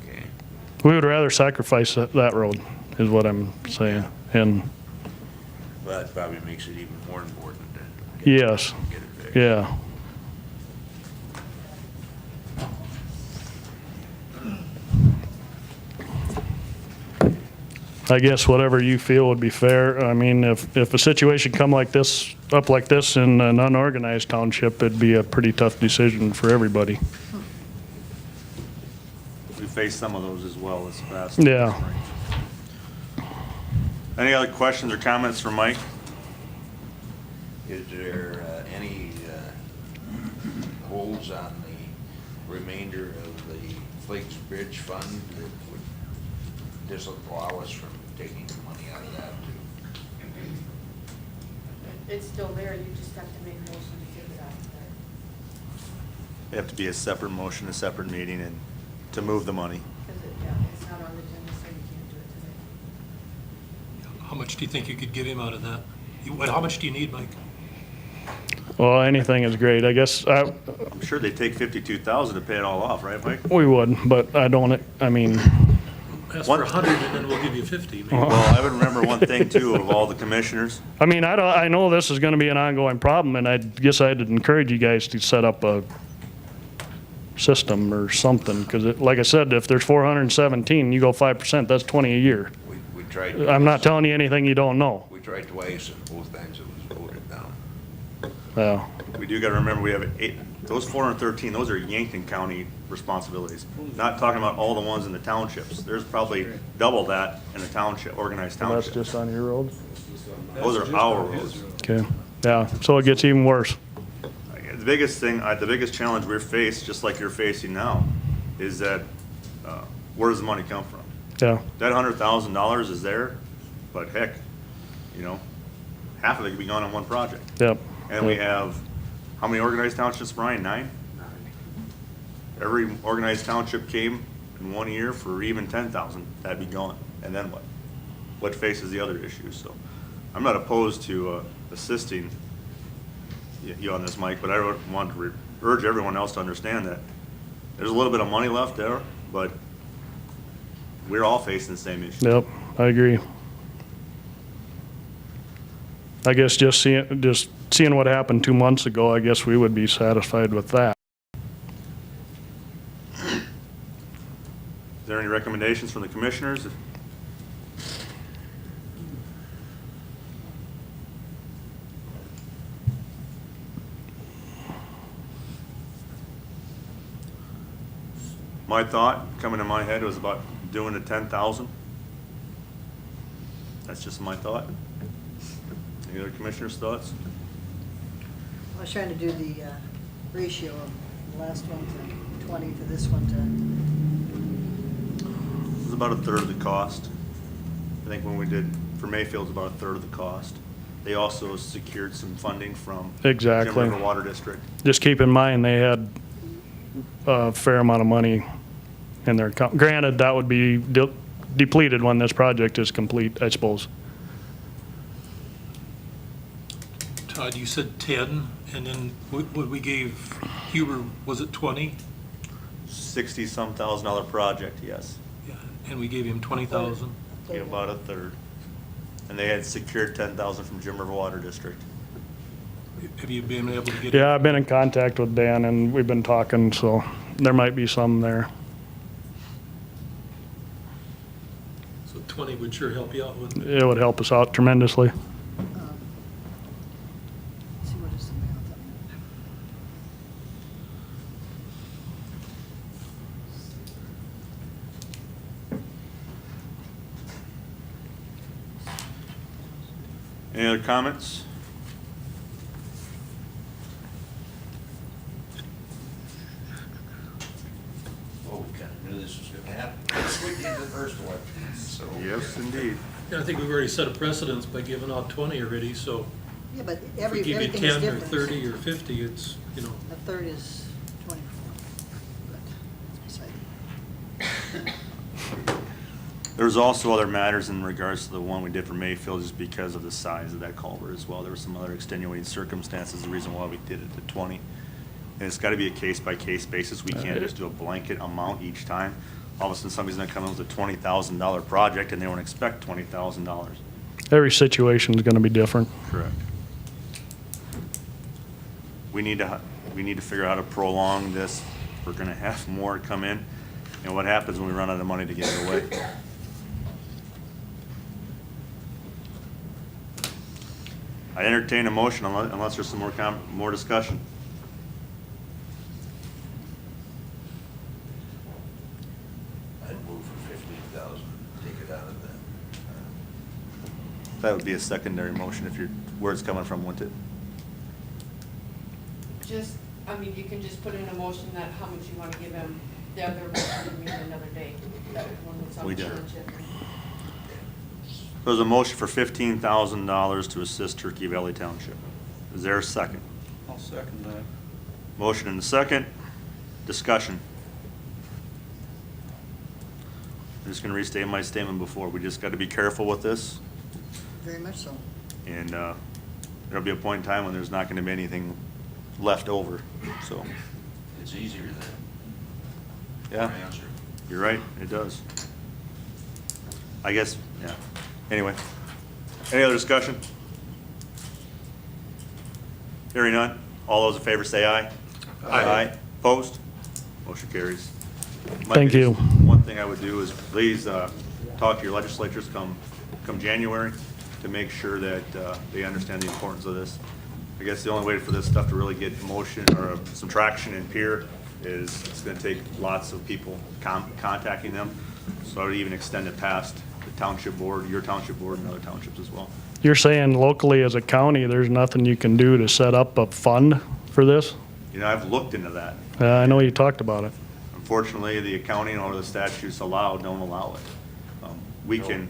Okay. we would rather sacrifice that road, is what I'm saying. And, Well, that probably makes it even more important to yes, get it fixed. yeah. I guess whatever you feel would be fair. I mean, if a situation come like this, up like this in an unorganized township, it'd be a pretty tough decision for everybody. We faced some of those as well this past. Yeah. spring. Any other questions or comments for Mike? Is there any holds on the remainder of the Flakes Bridge Fund that would disallow us from taking the money out of that too? It's still there, you just have to make a motion to take it out of there. It have to be a separate motion, a separate meeting, and to move the money. Because it's not on the agenda, so you can't do it today. How much do you think you could give him out of that? How much do you need, Mike? Well, anything is great. I guess I'm sure they take 52,000 to pay it all off, right, Mike? we would, but I mean, Ask for 100 and then we'll give you 50. maybe. Well, I would remember one thing too, of all the commissioners, I know this is gonna be an ongoing problem, and I guess I'd encourage you guys to set up a system or something, because like I said, if there's 417, you go 5%, that's 20 a year. We tried. I'm not telling you anything you don't know. We tried twice and both times it was voted down. Yeah, we do gotta remember, we have those 413, those are Yankton County responsibilities. Not talking about all the ones in the townships. There's probably double that in the township, organized and that's township. just on your road? Those are our roads. Okay, yeah, so it gets even worse. The biggest thing, the biggest challenge we're faced, just like you're facing now, is that, where does the money come from? Yeah, That $100,000 is there, but heck, half of it could be gone on one project. yep. And we have How many organized townships, Brian? 9? Every organized township came in 1 year for even 10,000, that'd be gone. And then what? What faces the other issues? So I'm not opposed to assisting you on this, Mike, but I want to urge everyone else to understand that there's a little bit of money left there, but we're all facing the same issue. Yep, I agree. I guess just seeing what happened 2 months ago, I guess we would be satisfied with that. Is there any recommendations from the commissioners? My thought coming to my head was about doing the 10,000. That's just my thought. Any other commissioners' thoughts? I was trying to do the ratio of the last one to 20 to this one It was about a third of the cost. I think when we did for Mayfield, it was about a third of the cost. They also secured some funding from Exactly. Jim River Water District. Just keep in mind, they had a fair amount of money in their account. Granted, that would be depleted when this project is complete, I suppose. Todd, you said 10, and then what we gave Huber, was it 20? 60-some $1,000 project, yes. Yeah, and we gave him 20,000. Yeah, about a third. And they had secured 10,000 from Jim River Water District. Have you been able to get? Yeah, I've been in contact with Dan and we've been talking, so there might be some there. So 20 would sure help you out, wouldn't it? It would help us out tremendously. to, see what is the amount of Any other comments? Well, we kind of knew this was gonna happen. We did the first one, so. Yes, indeed. Yeah, I think we've already set a precedence by giving out 20 already, so Yeah, but if we give you everything is 10 or different. 30 or 50, it's, you know, A third is 24, but that's beside the There's also other matters in regards to the one we did for Mayfield, just because of the size of that culvert as well. There were some other extenuating circumstances, the reason why we did it at 20. And it's gotta be a case-by-case basis. We can't just do a blanket amount each time. All of a sudden, somebody's gonna come in with a $20,000 project and they won't expect $20,000. Every situation is gonna be different. Correct. We need to figure out how to prolong this. We're gonna have more come in. And what happens when we run out of money to give it away? I entertain a motion unless there's some more discussion. I'd move for 15,000, take it out of that. That would be a secondary motion if where it's coming from, wouldn't it? Just, I mean, you can just put in a motion that how much you want to give him, the other, maybe another day. When it's on We did. township. There's a motion for $15,000 to assist Turkey Valley Township. Is there a second? I'll second that. Motion and a second. Discussion. I'm just gonna restate my statement before. We just gotta be careful with this. Very much so. And there'll be a point in time when there's not gonna be anything left over, so. It's easier than Yeah, answer. you're right, it does. I guess, yeah. Anyway, any other discussion? Hearing none, all those in favor say aye. Aye. Opposed? Motion carries. Might Thank be you. just One thing I would do is please talk to your legislatures come January to make sure that they understand the importance of this. I guess the only way for this stuff to really get motion or some traction in Pier is it's gonna take lots of people contacting them. So I would even extend it past the township board, your township board, and other townships as well. You're saying locally as a county, there's nothing you can do to set up a fund for this? You know, I've looked into that. I know you talked about it. Unfortunately, the accounting or the statutes don't allow it. We can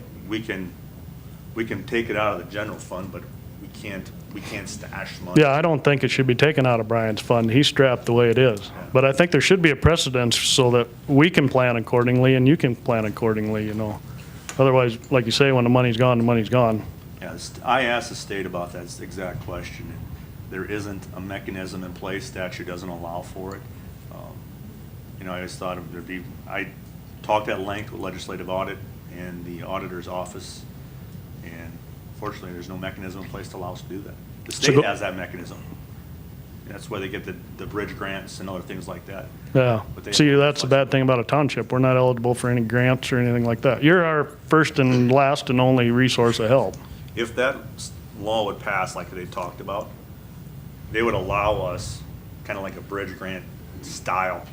take it out of the general fund, but we can't we can't stash money. Yeah, I don't think it should be taken out of Brian's fund. He's strapped the way it is. But I think there should be a precedence so that we can plan accordingly and you can plan accordingly, you know. Otherwise, like you say, when the money's gone, the money's gone. Yeah, I asked the state about that exact question. There isn't a mechanism in place, statute doesn't allow for it. You know, I just thought there'd be, I talked at length with legislative audit and the auditor's office, and fortunately, there's no mechanism in place to allow us to do that. The So state go- has that mechanism. That's why they get the bridge grants and other things like that. Yeah. But they- See, that's the bad thing about a township. We're not eligible for any grants or anything like that. You're our first and last and only resource of help. If that law would pass like they talked about, they would allow us, kind of like a bridge grant style,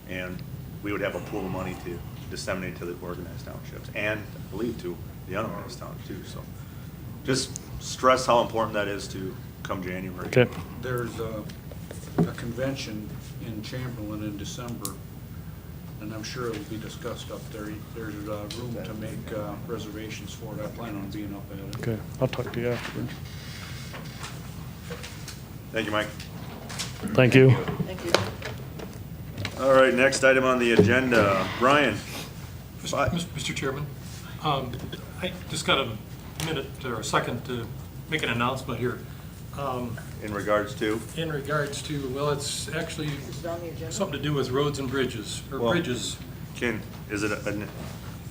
and we would have a pool of money to disseminate to the organized townships, and I believe to the unorganized towns too, so. Just stress how important that is to come January. Okay. There's a convention in Chamberlain in December, and I'm sure it'll be discussed up there. There's room to make reservations for it. I plan on being up at it. Okay, I'll talk to you afterwards. Thank you, Mike. Thank you. Thank you. All right, next item on the agenda, Brian. Mr. Chairman, I just got a minute or a second to make an announcement here. In regards to, In regards to, well, it's actually Is it on the agenda? something to do with roads and bridges, or Well- bridges. is it,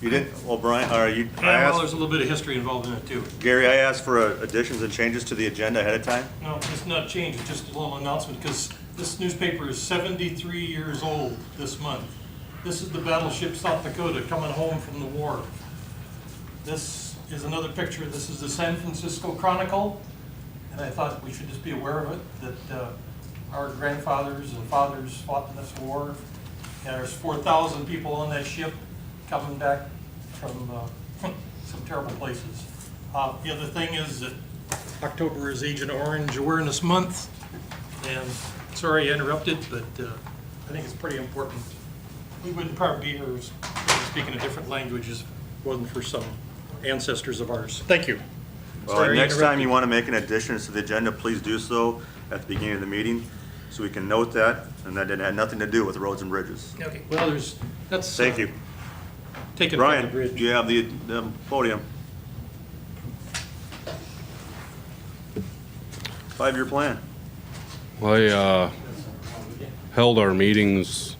you didn't, well, Brian, I Yeah, well, asked, there's a little bit of history involved in it too. Gary, I asked for additions and changes to the agenda ahead of time. No, it's not changed, it's just a little announcement, because this newspaper is 73 years old this month. This is the battleship South Dakota coming home from the war. This is another picture, this is the San Francisco Chronicle, and I thought we should just be aware of it, that our grandfathers and fathers fought in this war. And there's 4,000 people on that ship coming back from some terrible places. The other thing is that October is Agent Orange Awareness Month, and sorry I interrupted, but I think it's pretty important. We wouldn't probably be here speaking a different languages, wasn't for some ancestors of ours. Thank you. Well, Sorry I next time interrupted. you want to make an addition to the agenda, please do so at the beginning of the meeting, so we can note that, and that it had nothing to do with roads and bridges. Okay, well, that's. Thank you. Taken from the Brian, bridge. you have the podium. 5-year plan. I held our meetings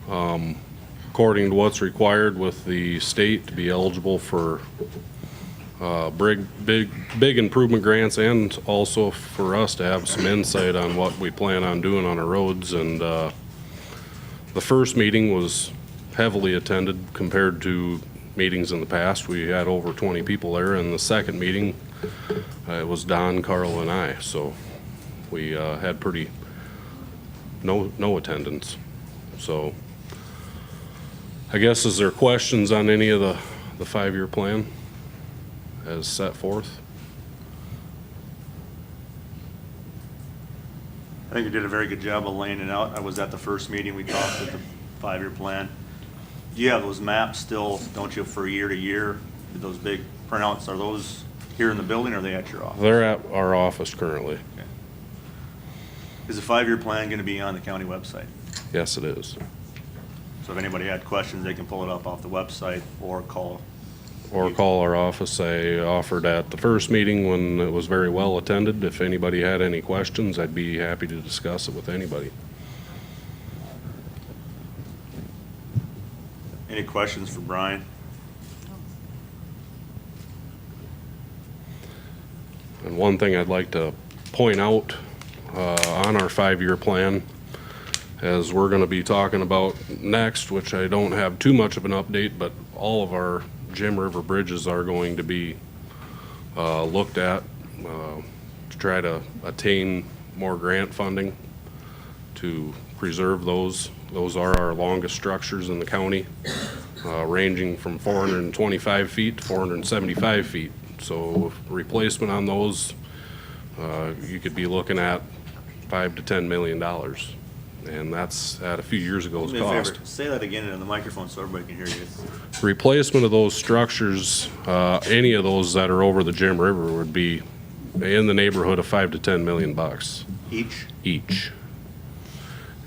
according to what's required with the state to be eligible for big improvement grants, and also for us to have some insight on what we plan on doing on our roads. And the first meeting was heavily attended compared to meetings in the past. We had over 20 people there, and the second meeting, it was Don, Carl, and I, so we had no attendance. So I guess, is there questions on any of the 5-year plan as set forth? I think you did a very good job of laying it out. I was at the first meeting, we talked with the 5-year plan. You have those maps still, don't you, for year to year? Those big printouts, are those here in the building or are they at your office? They're at our office currently. Okay. Is the 5-year plan going to be on the county website? Yes, it is. So if anybody had questions, they can pull it up off the website or call. Or call our office. I offered at the first meeting when it was very well attended. If anybody had any questions, I'd be happy to discuss it with anybody. Any questions for Brian? And one thing I'd like to point out on our 5-year plan, as we're going to be talking about next, which I don't have too much of an update, but all of our Jim River bridges are going to be looked at to try to attain more grant funding to preserve those. Those are our longest structures in the county, ranging from 425 feet to 475 feet. So replacement on those, you could be looking at $5 to $10 million. And that's at a few years ago's Do me a favor, cost. say that again into the microphone so everybody can hear you. Replacement of those structures, any of those that are over the Jim River would be in the neighborhood of 5 to 10 million bucks Each?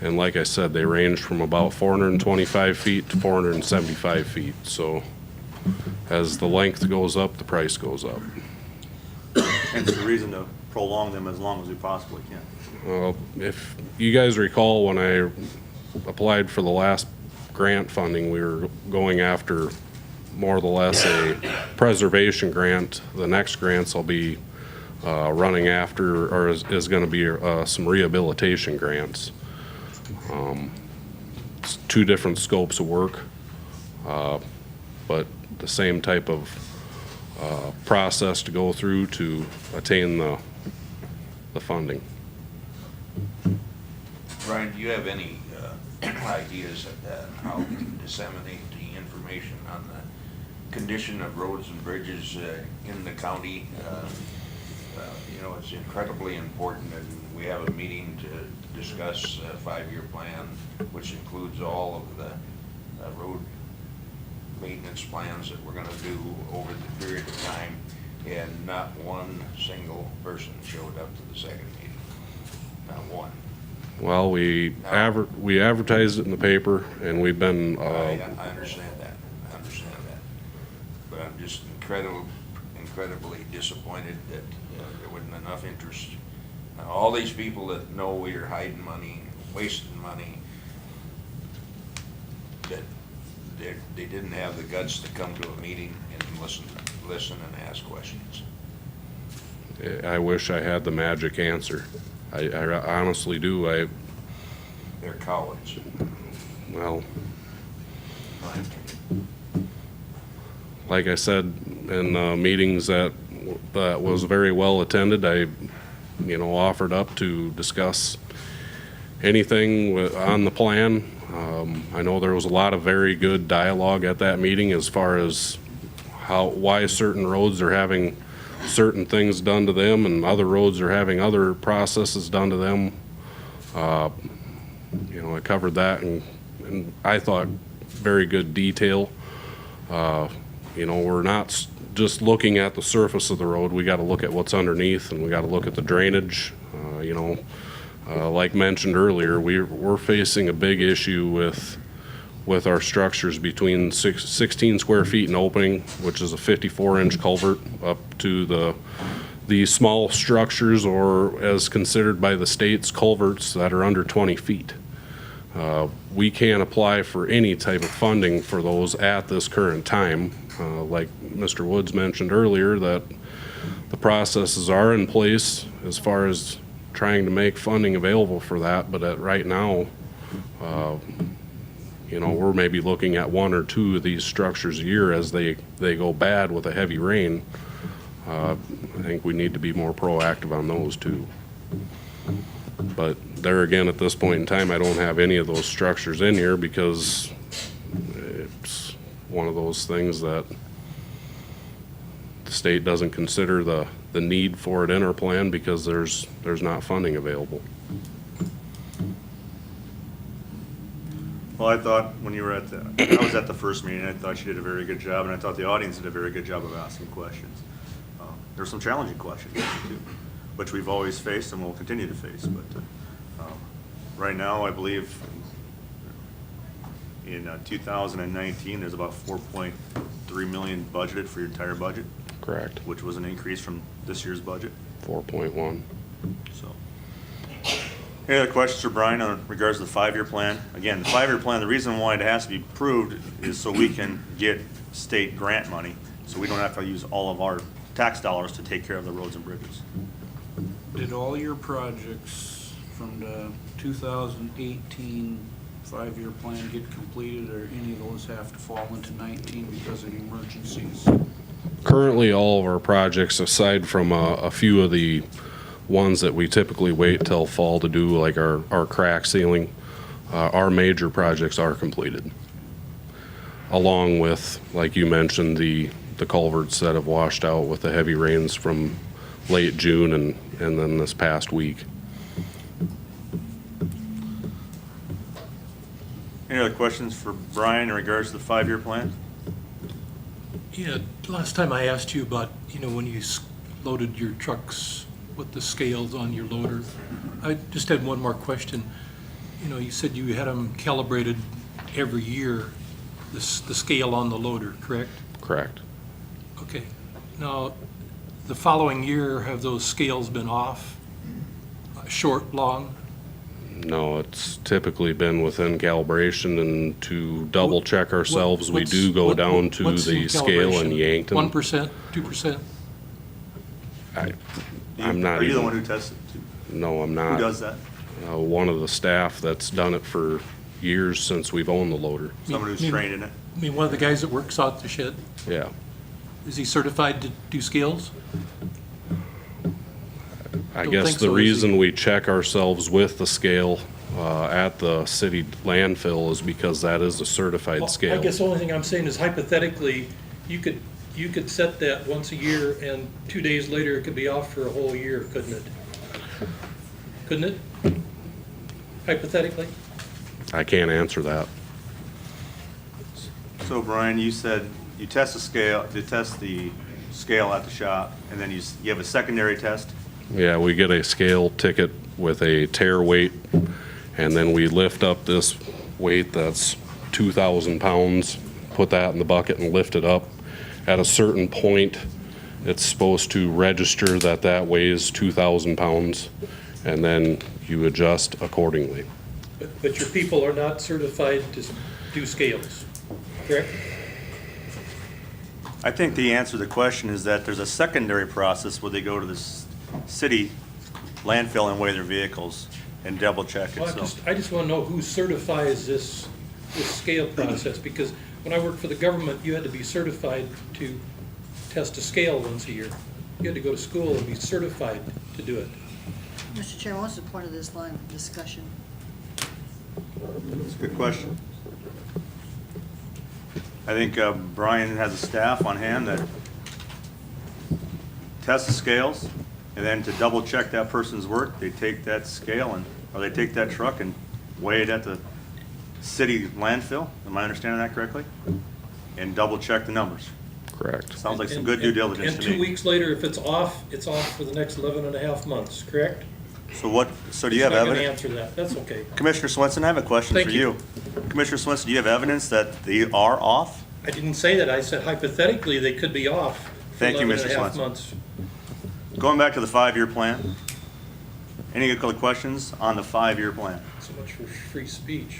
And like I said, they range from about 425 feet to 475 feet. So as the length goes up, the price goes up. Hence the reason to prolong them as long as we possibly can. Well, if you guys recall, when I applied for the last grant funding, we were going after more or less a preservation grant. The next grants I'll be running after is going to be some rehabilitation grants. It's two different scopes of work, but the same type of process to go through to attain the funding. Brian, do you have any ideas of how we can disseminate the information on the condition of roads and bridges in the county? You know, it's incredibly important, and we have a meeting to discuss a 5-year plan, which includes all of the road maintenance plans that we're gonna do over the period of time, and not one single person showed up to the second meeting. Not one. Well, we advertised it in the paper, and we've been, I understand that, but I'm just incredibly disappointed that there wasn't enough interest. All these people that know we are hiding money, wasting money, that they didn't have the guts to come to a meeting and listen and ask questions. I wish I had the magic answer. I honestly do. They're cowards. Well, like I said in meetings that was very well attended, I offered up to discuss anything on the plan. I know there was a lot of very good dialogue at that meeting as far as why certain roads are having certain things done to them and other roads are having other processes done to them. I covered that and I thought very good detail. We're not just looking at the surface of the road. We got to look at what's underneath, and we got to look at the drainage. Like mentioned earlier, we're facing a big issue with our structures between 16 square feet in opening, which is a 54-inch culvert, up to the small structures, or as considered by the state's culverts that are under 20 feet. We can't apply for any type of funding for those at this current time. Like Mr. Woods mentioned earlier, that the processes are in place as far as trying to make funding available for that, but right now, we're maybe looking at 1 or 2 of these structures a year as they go bad with a heavy rain. I think we need to be more proactive on those too. But there again, at this point in time, I don't have any of those structures in here because it's one of those things that the state doesn't consider the need for it in our plan because there's not funding available. Well, I thought when you were I was at the first meeting, I thought you did a very good job, and I thought the audience did a very good job of asking questions. There's some challenging questions too, which we've always faced and will continue to face, but right now, I believe in 2019, there's about 4.3 million budgeted for your entire budget. Correct. Which was an increase from this year's budget. 4.1. So, any other questions for Brian in regards to the 5-year plan? Again, the 5-year plan, the reason why it has to be approved is so we can get state grant money, so we don't have to use all of our tax dollars to take care of the roads and bridges. Did all your projects from the 2018 5-year plan get completed, or any of those have to fall into 19 because of emergencies? Currently, all of our projects, aside from a few of the ones that we typically wait till fall to do, like our crack sealing, our major projects are completed. Along with, like you mentioned, the culverts that have washed out with the heavy rains from late June and then this past week. Any other questions for Brian in regards to the 5-year plan? Yeah, last time I asked you about, when you loaded your trucks with the scales on your loader. I just had one more question. You know, you said you had them calibrated every year, the scale on the loader, correct? Correct. Okay. Now, the following year, have those scales been off? Short, long? No, it's typically been within calibration, and to double check ourselves, we do go down to the scale in Yankton. 1%, 2%? I'm not Are you the even- one who tests it? No, I'm Who not. does that? One of the staff that's done it for years since we've owned the loader. Someone who's Me- trained in it? I mean, one of the guys that works out the shed, Yeah. is he certified to do scales? I Don't guess think the so, is reason he? we check ourselves with the scale at the city landfill is because that is a certified Well, scale. I guess the only thing I'm saying is hypothetically, you could set that once a year, and 2 days later, it could be off for a whole year, couldn't it? Couldn't it? Hypothetically? I can't answer that. So Brian, you said you test the scale at the shop, and then you have a secondary test? Yeah, we get a scale ticket with a tear weight, and then we lift up this weight that's 2,000 pounds, put that in the bucket and lift it up. At a certain point, it's supposed to register that that weighs 2,000 pounds, and then you adjust accordingly. But your people are not certified to do scales, correct? I think the answer to the question is that there's a secondary process where they go to the city landfill and weigh their vehicles and double check it, Well, so. I just want to know who certifies this scale process, because when I worked for the government, you had to be certified to test a scale once a year. You had to go to school and be certified to do it. Mr. Chairman, what's the point of this line of discussion? It's a good question. I think Brian has a staff on hand that tests the scales, and then to double check that person's work, they take that scale or they take that truck and weigh it at the city landfill. Am I understanding that correctly? And double check the numbers. Correct. Sounds like some good due diligence And to 2 me. weeks later, if it's off for the next 11 and a half months, correct? So do you have I'm not evidence? going to answer that, that's okay. Commissioner Swenson, I have a question Thank for you. you. Commissioner Swenson, do you have evidence that they are off? I didn't say that, I said hypothetically, they could be off for Thank you, 11 and a Mr. half Swenson. months. Going back to the 5-year plan, any other questions on the 5-year plan? So much for free speech.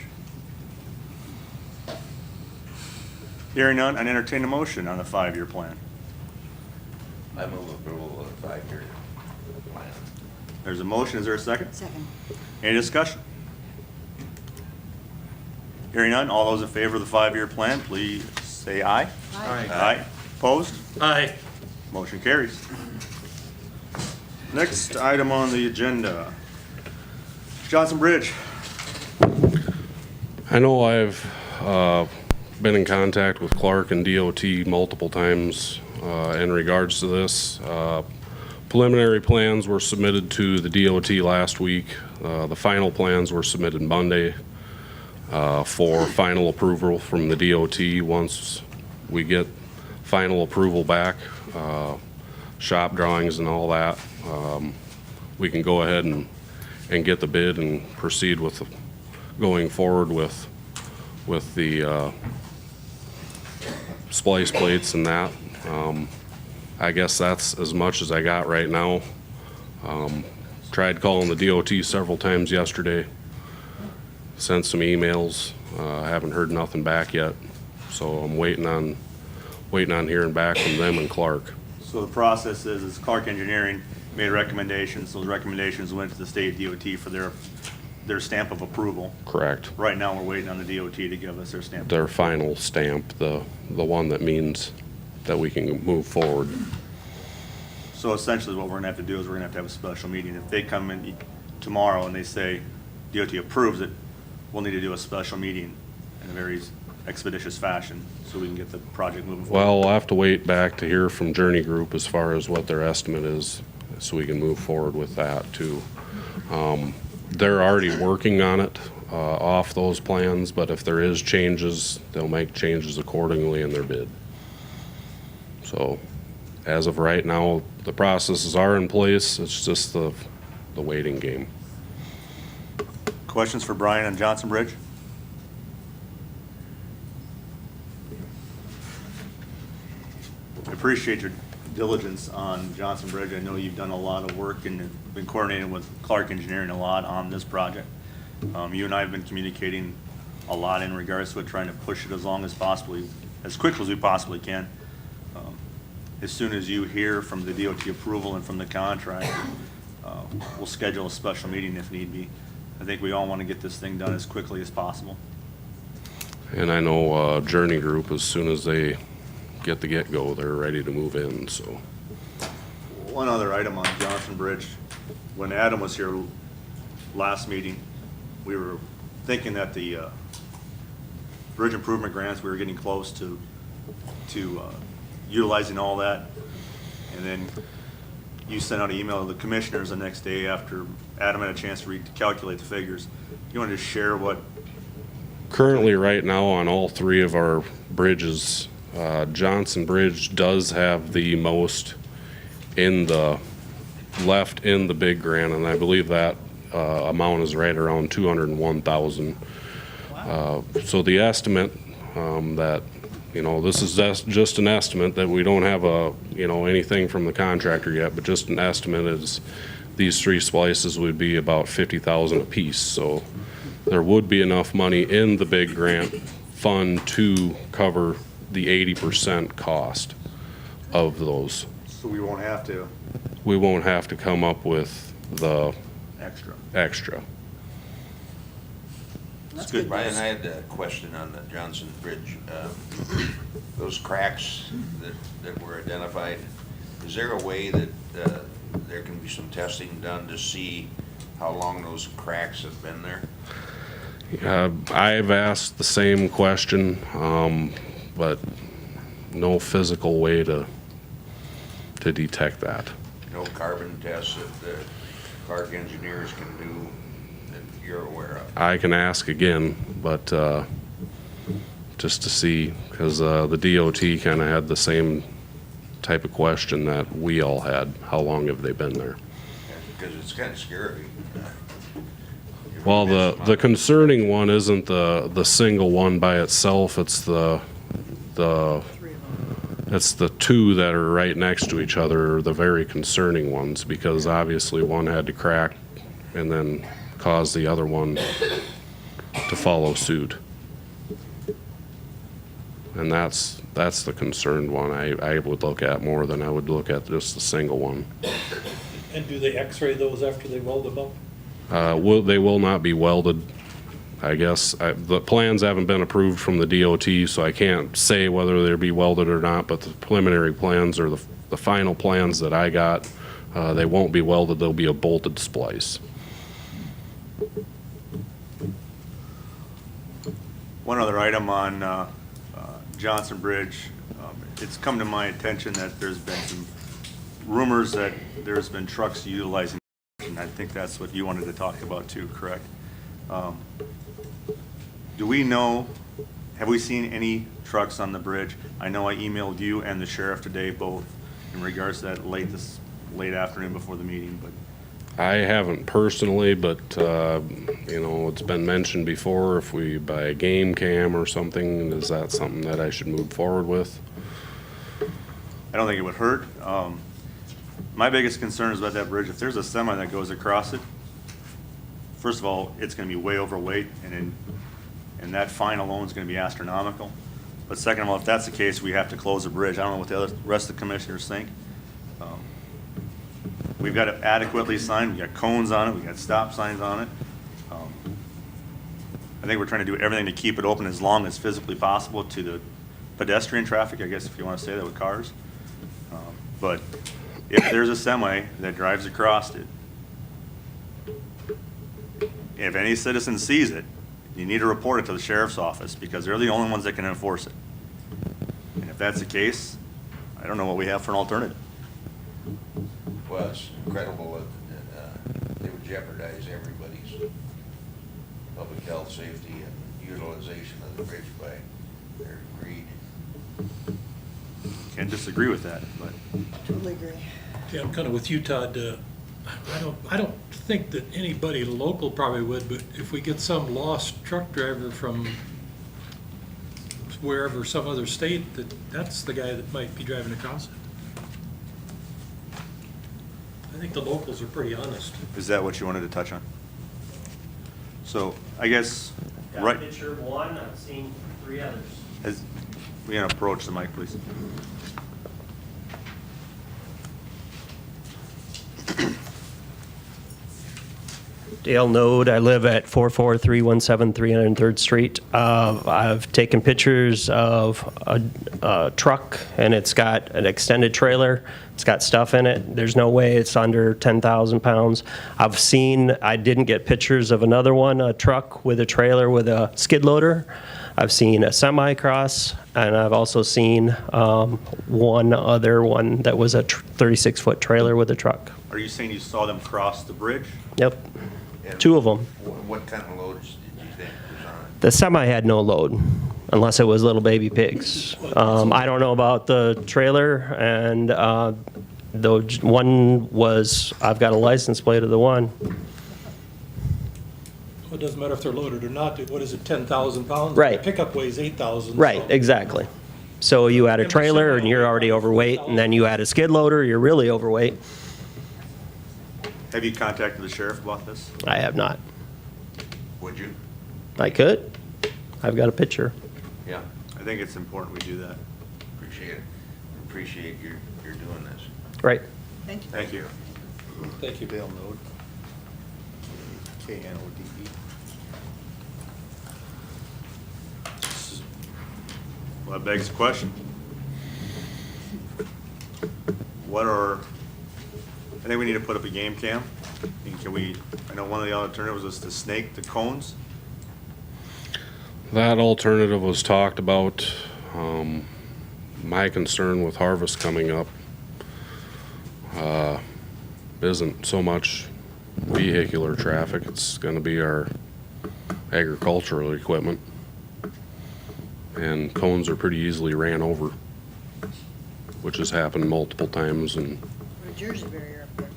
Hearing none, I entertain a motion on the 5-year plan. I move approval of the 5-year plan. There's a motion, is there a second? Second. Any discussion? Hearing none, all those in favor of the 5-year plan, please say aye. Aye. Aye. Opposed? Aye. Motion carries. Next item on the agenda, Johnson Bridge. I know I've been in contact with Clark and DOT multiple times in regards to this. Preliminary plans were submitted to the DOT last week. The final plans were submitted Monday for final approval from the DOT. Once we get final approval back, shop drawings and all that, we can go ahead and get the bid and proceed with going forward with the splice plates and that. I guess that's as much as I got right now. Tried calling the DOT several times yesterday, sent some emails, haven't heard nothing back yet. So I'm waiting on hearing back from them and Clark. So the process is Clark Engineering made recommendations. Those recommendations went to the state DOT for their stamp of approval. Correct. Right now, we're waiting on the DOT to give us their stamp. Their final stamp, the one that means that we can move forward. So essentially, what we're gonna have to do is we're gonna have to have a special meeting. If they come in tomorrow and they say DOT approves it, we'll need to do a special meeting in a very expeditious fashion so we can get the project moving forward. Well, we'll have to wait back to hear from Journey Group as far as what their estimate is, so we can move forward with that too. They're already working on it, off those plans, but if there is changes, they'll make changes accordingly in their bid. So, as of right now, the processes are in place. It's just the waiting game. Questions for Brian on Johnson Bridge? I appreciate your diligence on Johnson Bridge. I know you've done a lot of work and been coordinating with Clark Engineering a lot on this project. You and I have been communicating a lot in regards to it, trying to push it as long as possibly, as quick as we possibly can. As soon as you hear from the DOT approval and from the contract, we'll schedule a special meeting if need be. I think we all want to get this thing done as quickly as possible. And I know Journey Group, as soon as they get the get-go, they're ready to move in, so. One other item on Johnson Bridge. When Adam was here last meeting, we were thinking that the bridge improvement grants, we were getting close to utilizing all that. And then you sent out an email to the commissioners the next day after Adam had a chance to recalculate the figures. You want to just share what? Currently, right now, on all three of our bridges, Johnson Bridge does have the most in the left in the big grant, and I believe that amount is right around 201,000. So the estimate that, you know, this is just an estimate, that we don't have anything from the contractor yet, but just an estimate is these three splices would be about 50,000 apiece. So there would be enough money in the big grant fund to cover the 80% cost of those. So we won't have to We won't have to come up with the extra. That's good. Brian, I had a question on the Johnson Bridge. Those cracks that were identified, is there a way that there can be some testing done to see how long those cracks have been there? I've asked the same question, but no physical way to detect that. No carbon tests that the Clark engineers can do that you're aware of? I can ask again, but just to see, because the DOT kind of had the same type of question that we all had. How long have they been there? Because it's kind of scary. Well, the concerning one isn't the single one by itself. It's the two that are right next to each other are the very concerning ones, because obviously one had to crack and then cause the other one to follow suit. And that's the concerned one I would look at more than I would look at just the single one. And do they x-ray those after they weld them up? They will not be welded, I guess. The plans haven't been approved from the DOT, so I can't say whether they'll be welded or not, but the preliminary plans, or the final plans that I got, they won't be welded, they'll be a bolted splice. One other item on Johnson Bridge. It's come to my attention that there's been some rumors that there's been trucks utilizing, and I think that's what you wanted to talk about too, correct? Do we know, have we seen any trucks on the bridge? I know I emailed you and the sheriff today, both in regards to that late afternoon before the meeting, but I haven't personally, but, it's been mentioned before, if we buy a game cam or something, is that something that I should move forward with? I don't think it would hurt. My biggest concern is about that bridge. If there's a semi that goes across it, first of all, it's gonna be way overweight, and that fine alone is gonna be astronomical. But second of all, if that's the case, we have to close the bridge. I don't know what the rest of the commissioners think. We've got it adequately signed, we got cones on it, we got stop signs on it. I think we're trying to do everything to keep it open as long as physically possible to the pedestrian traffic, I guess if you want to say that with cars. But if there's a semi that drives across it, if any citizen sees it, you need to report it to the sheriff's office, because they're the only ones that can enforce it. And if that's the case, I don't know what we have for an alternative. Well, it's incredible that they would jeopardize everybody's public health, safety, and utilization of the bridge by their greed. Can't disagree with that, but Totally agree. Yeah, I'm kind of with you, Todd. I don't think that anybody local probably would, but if we get some lost truck driver from wherever, some other state, that's the guy that might be driving across it. I think the locals are pretty honest. is that what you wanted to touch on? So, I guess, Got right, a picture of one, I've seen 3 others. as, we can approach the mic, please. Dale Node, I live at 44317 303rd Street. I've taken pictures of a truck, and it's got an extended trailer. It's got stuff in it. There's no way it's under 10,000 pounds. I didn't get pictures of another one, a truck with a trailer with a skid loader. I've seen a semi-cross, and I've also seen one other one that was a 36-foot trailer with a truck. Are you saying you saw them cross the bridge? Yep, And 2 of them. What kind of loads did you think was on it? The semi had no load, unless it was little baby pigs. I don't know about the trailer, and the one was, I've got a license plate of the one. It doesn't matter if they're loaded or not. What is it, 10,000 pounds? Right. The pickup weighs 8,000. Right, so- exactly. So you add a trailer, and you're already overweight, and then you add a skid loader, you're really overweight. Have you contacted the sheriff about this? I have not. Would you? I could. I've got a picture. Yeah, I think it's important we do that. appreciate it. Appreciate your doing this. Right. Thank you. Thank you. Thank you. Dale Node. Knode. Well, that begs the question. I think we need to put up a game cam. And I know one of the alternatives was to snake the cones. That alternative was talked about. My concern with harvest coming up isn't so much vehicular traffic, it's gonna be our agricultural equipment. And cones are pretty easily ran over, which has happened multiple times, and Put a Jersey barrier up there.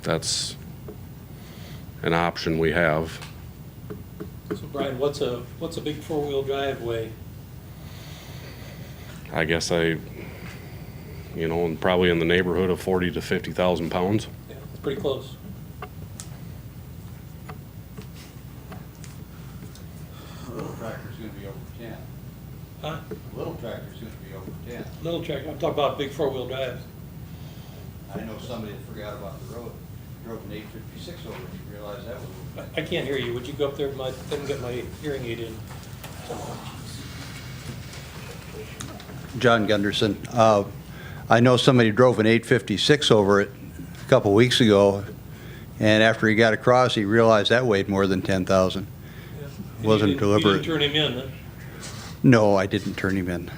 that's an option we have. So Brian, what's a big 4-wheel drive weigh? I guess probably in the neighborhood of 40 to 50,000 pounds. Yeah, it's pretty close. Little tractor's gonna be over 10. Huh? Little tractor's gonna be over 10. Little tractor, I'm talking about big 4-wheel drives. I know somebody that forgot about the road, drove an 856 over, and you realize that was. I can't hear you. Would you go up there? I didn't get my hearing aid in. John Gunderson. I know somebody drove an 856 over it a couple weeks ago, and after he got across, he realized that weighed more than 10,000. Yeah. Wasn't You deliberate. didn't turn him in, huh? No, I didn't turn him in.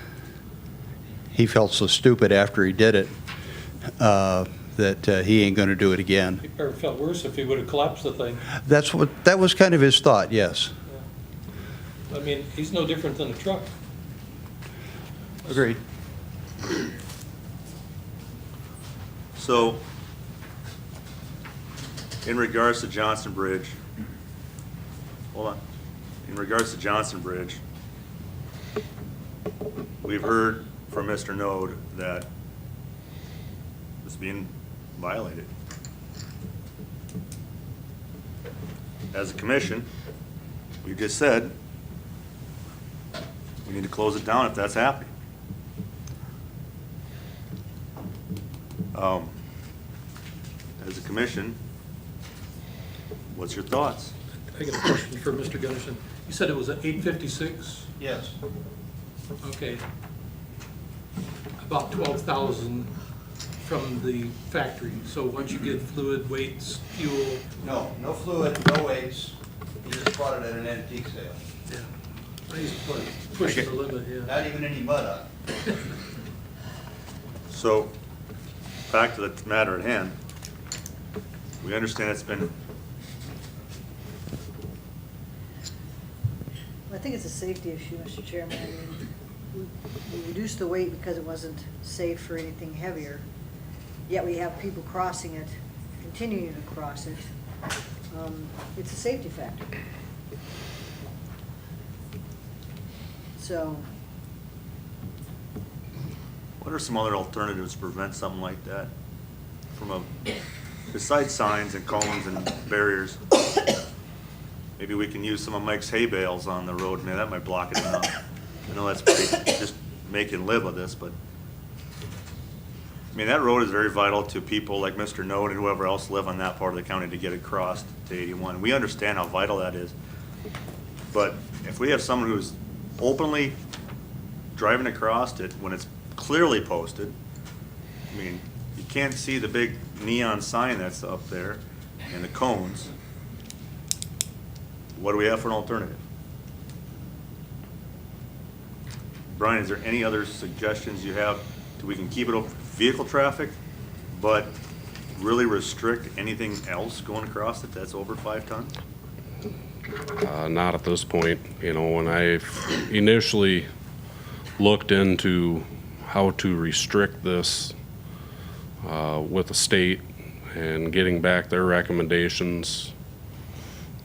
He felt so stupid after he did it that he ain't going to do it again. He probably felt worse if he would have collapsed the thing. That was kind of his thought, yes. I mean, he's no different than a truck. Agreed. So, in regards to Johnson Bridge, hold on. In regards to Johnson Bridge, we've heard from Mr. Node that it's being violated. As a commission, we just said we need to close it down if that's happening. As a commission, what's your thoughts? I got a question for Mr. Gunderson. You said it was an 856? Yes. Okay. About 12,000 from the factory. So once you get fluid, weights, fuel. No fluid, no weights. He just bought it at an antique sale. Yeah. I used to push the limit, yeah. Not even any mud on it. So, back to the matter at hand. We understand it's been, I think it's a safety issue, Mr. Chairman. I mean, we reduced the weight because it wasn't safe for anything heavier, yet we have people crossing it, continuing to cross it. It's a safety factor. So, What are some other alternatives to prevent something like that? Besides signs and cones and barriers, maybe we can use some of Mike's hay bales on the road, man, that might block it enough. I know that's pretty, just make and live with this, but, I mean, that road is very vital to people like Mr. Node and whoever else live on that part of the county to get across to 81. We understand how vital that is. But if we have someone who's openly driving across it when it's clearly posted, I mean, you can't see the big neon sign that's up there and the cones. What do we have for an alternative? Brian, is there any other suggestions you have that we can keep it open for vehicle traffic, but really restrict anything else going across it that's over 5 tons? Not at this point. You know, when I initially looked into how to restrict this with the state and getting back their recommendations,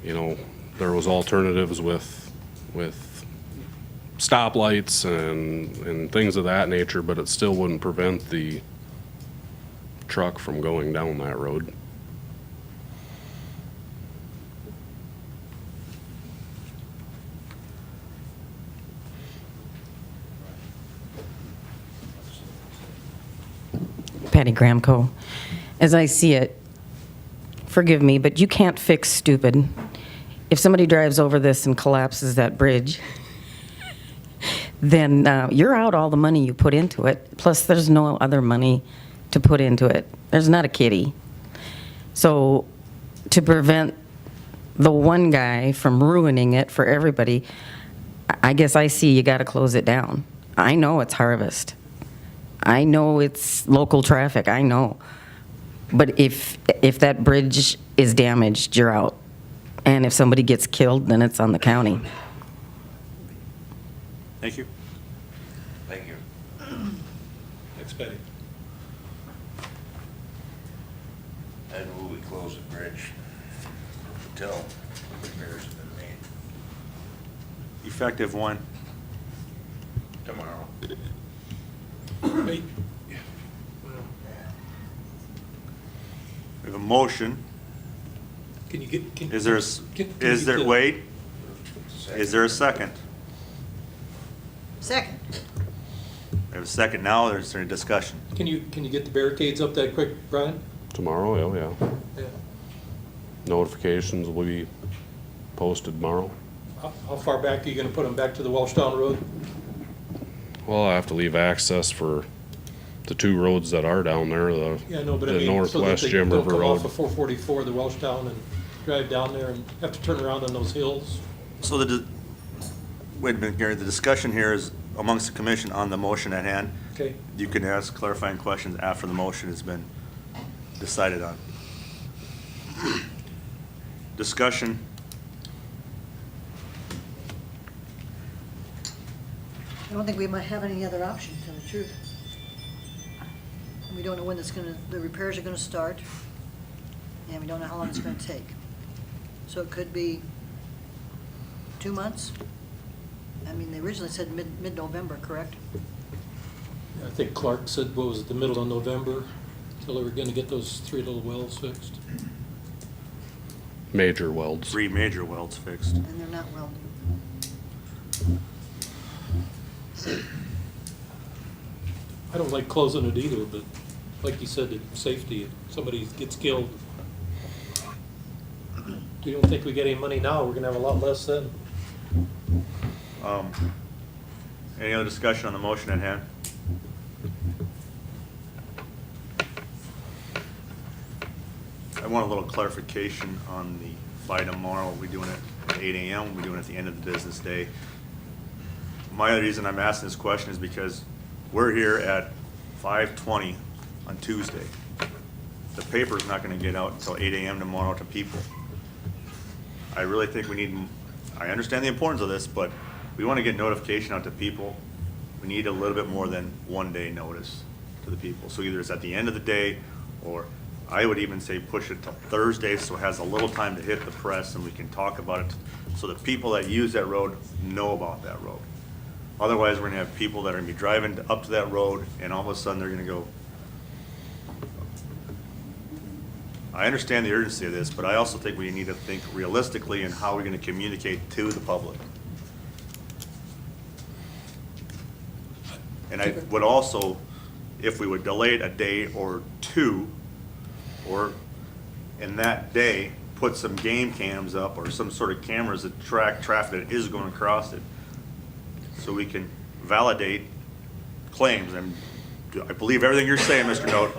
you know, there was alternatives with stoplights and things of that nature, but it still wouldn't prevent the truck from going down that road. Patty Gramco. As I see it, forgive me, but you can't fix stupid. If somebody drives over this and collapses that bridge, then you're out all the money you put into it. Plus, there's no other money to put into it. There's not a kitty. So to prevent the one guy from ruining it for everybody, I guess I see you got to close it down. I know it's harvest. I know it's local traffic, I know. But if that bridge is damaged, you're out. And if somebody gets killed, then it's on the county. Thank you. Thank you. Thanks, Betty. And will we close the bridge until repairs have been made Effective one. tomorrow? Wait. We have a motion. Can you get? Is there, wait, is there a second? second, We have a second now, or is there any discussion? Can you get the barricades up that quick, Brian? Tomorrow, yeah. Yeah. Notifications will be posted tomorrow. How far back are you gonna put them? Back to the Welchtown Road? Well, I have to leave access for the 2 roads that are down there, Yeah, no, but I the mean, so that Northwest they Jim don't River come off Road. of 444, the Welchtown, and drive down there and have to turn around on those hills. So wait a minute, Gary, the discussion here is amongst the commission on the motion at hand. Okay. You can ask clarifying questions after the motion has been decided on. Discussion. I don't think we might have any other option, to tell the truth. We don't know when the repairs are gonna start, and we don't know how long it's gonna take. So it could be 2 months? I mean, they originally said mid-November, correct? I think Clark said, what was it, the middle of November, till they were gonna get those 3 little wells fixed. Major welds. 3 major welds fixed. And they're not welded. I don't like closing it either, but like you said, it's safety, if somebody gets killed. We don't think we get any money now, we're gonna have a lot less then. Any other discussion on the motion at hand? I want a little clarification on the fight tomorrow. Are we doing it at 8 a.m.? Are we doing it at the end of the business day? My other reason I'm asking this question is because we're here at 5:20 on Tuesday. The paper's not gonna get out until 8 a.m. tomorrow to people. I really think we need, I understand the importance of this, but we want to get notification out to people we need a little bit more than 1 day notice to the people. So either it's at the end of the day, or I would even say push it till Thursday, so it has a little time to hit the press and we can talk about it, so the people that use that road know about that road. Otherwise, we're gonna have people that are gonna be driving up to that road, and all of a sudden, they're gonna go, I understand the urgency of this, but I also think we need to think realistically in how we're gonna communicate to the public. And I would also, if we would delay it a day or two, or in that day, put some game cams up or some sort of cameras that track traffic that is going across it, so we can validate claims. And I believe everything you're saying, Mr. Note.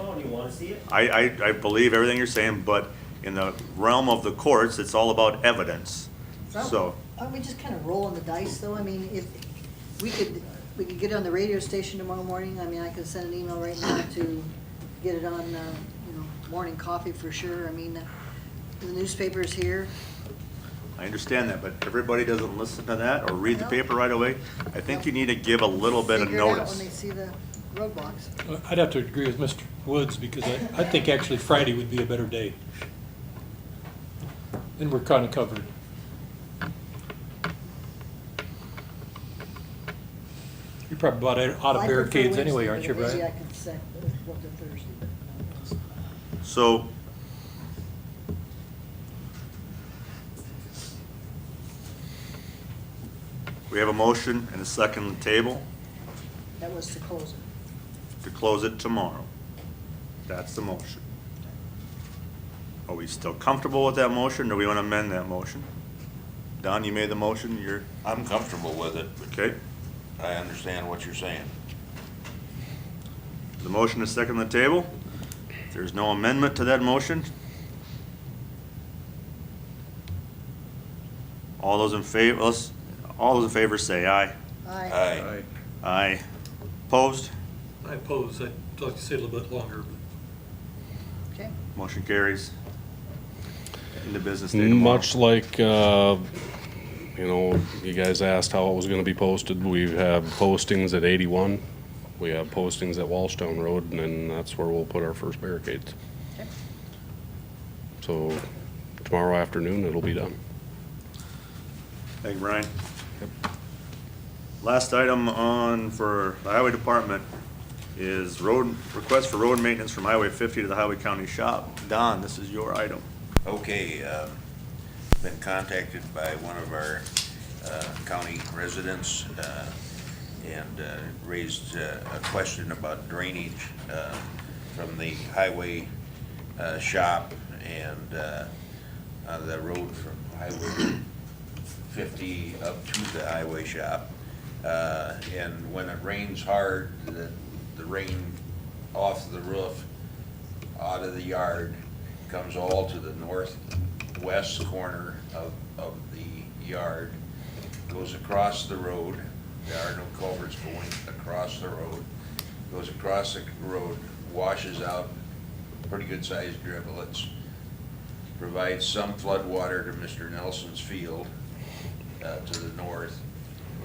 I believe everything you're saying, but in the realm of the courts, it's all about evidence. So, Aren't we just kind of rolling the dice, though? I mean, if we could get it on the radio station tomorrow morning. I mean, I could send an email right now to get it on, morning coffee for sure. I mean, the newspaper's here. I understand that, but everybody doesn't listen to that or read the paper right away. I think you need to give a little bit of Figure it out when notice. they see the roadblocks. I'd have to agree with Mr. Woods, because I think actually Friday would be a better day. Then we're kind of covered. You're probably about out of I prefer barricades anyway, Wednesday, aren't you, but maybe Brian? I could set, go to Thursday, but So, we have a motion and a second on the table that was to close it. to close it tomorrow. That's the motion. Are we still comfortable with that motion, or do we want to amend that motion? Don, you made the motion, you're, I'm comfortable with it. okay? I understand what you're saying. The motion is second on the table. If there's no amendment to that motion, all those in favor say aye. Aye. Aye. Aye. Opposed? I oppose. I'd like to stay a little bit longer. Okay. Motion carries. Into business day tomorrow. Much like, you guys asked how it was gonna be posted, we have postings at 81. We have postings at Walshtown Road, and then that's where we'll put our first barricades. Okay. So tomorrow afternoon, it'll be done. Thank you, Brian. Last item on for the highway department is request for road maintenance from Highway 50 to the Highway County Shop. Don, this is your item. Okay, been contacted by one of our county residents and raised a question about drainage from the highway shop and the road from Highway 50 up to the highway shop. And when it rains hard, the rain off the roof, out of the yard, comes all to the northwest corner of the yard, goes across the road. There are no culverts going across the road. Goes across the road, washes out pretty good sized driblets, provides some flood water to Mr. Nelson's field to the north.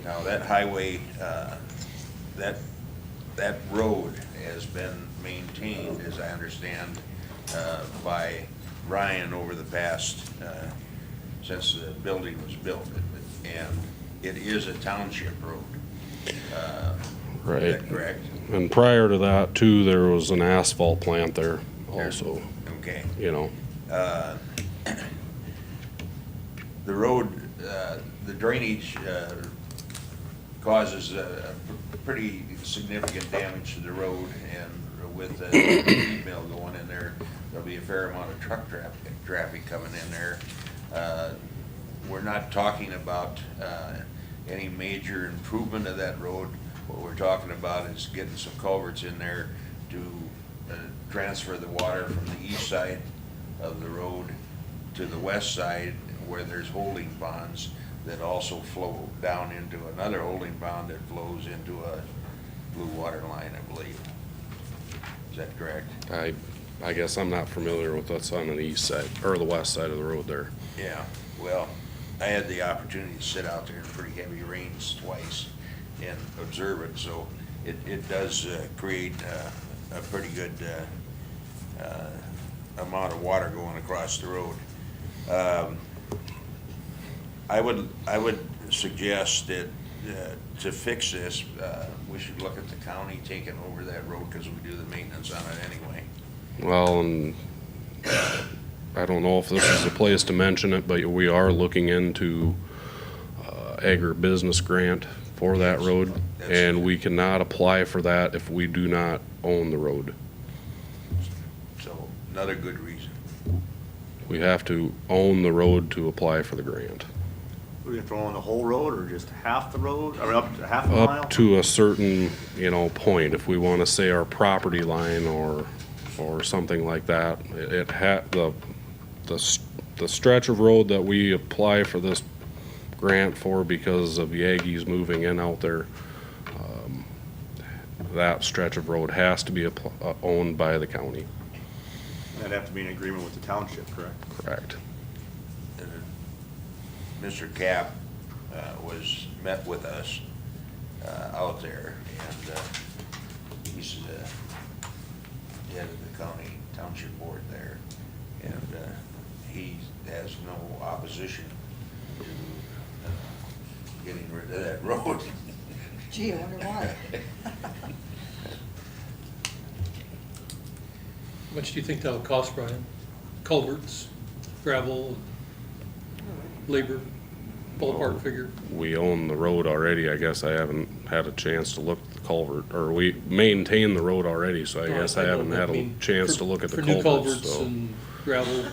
Now that highway, that road has been maintained, as I understand, by Ryan over the past, since the building was built. And it is a township road. Right. Is that correct? And prior to that too, there was an asphalt plant there also, Okay. The road, the drainage causes pretty significant damage to the road, and with the feed mill going in there, there'll be a fair amount of truck traffic coming in there. We're not talking about any major improvement of that road. What we're talking about is getting some culverts in there to transfer the water from the east side of the road to the west side, where there's holding ponds that also flow down into another holding pond that flows into a blue water line, I believe. Is that correct? I guess I'm not familiar with what's on the east side, or the west side of the road there. Yeah, well, I had the opportunity to sit out there in pretty heavy rains twice, and observe it, so it does create a pretty good amount of water going across the road. I would suggest that to fix this, we should look at the county taking over that road, because we do the maintenance on it anyway. Well, and I don't know if this is the place to mention it, but we are looking into agribusiness grant for that road, and we cannot apply for that if we do not own the road. So, another good reason. We have to own the road to apply for the grant. We have to own the whole road, or just half the road, or up to half a mile? Up to a certain, point, if we want to say our property line or something like that. The stretch of road that we apply for this grant for because of Yaggies moving in out there, that stretch of road has to be owned by the county. That'd have to be in agreement with the township, correct? Correct. Mr. Cap met with us out there, and he's the head of the county township board there, and he has no opposition to getting rid of that road. Gee, I wonder why. How much do you think that'll cost, Brian? Culverts, gravel, labor, ballpark figure? We own the road already. I guess I haven't had a chance to look at the culvert, or we maintain the road already, so I guess I haven't had a chance to look at the For new culverts. culverts So and gravel,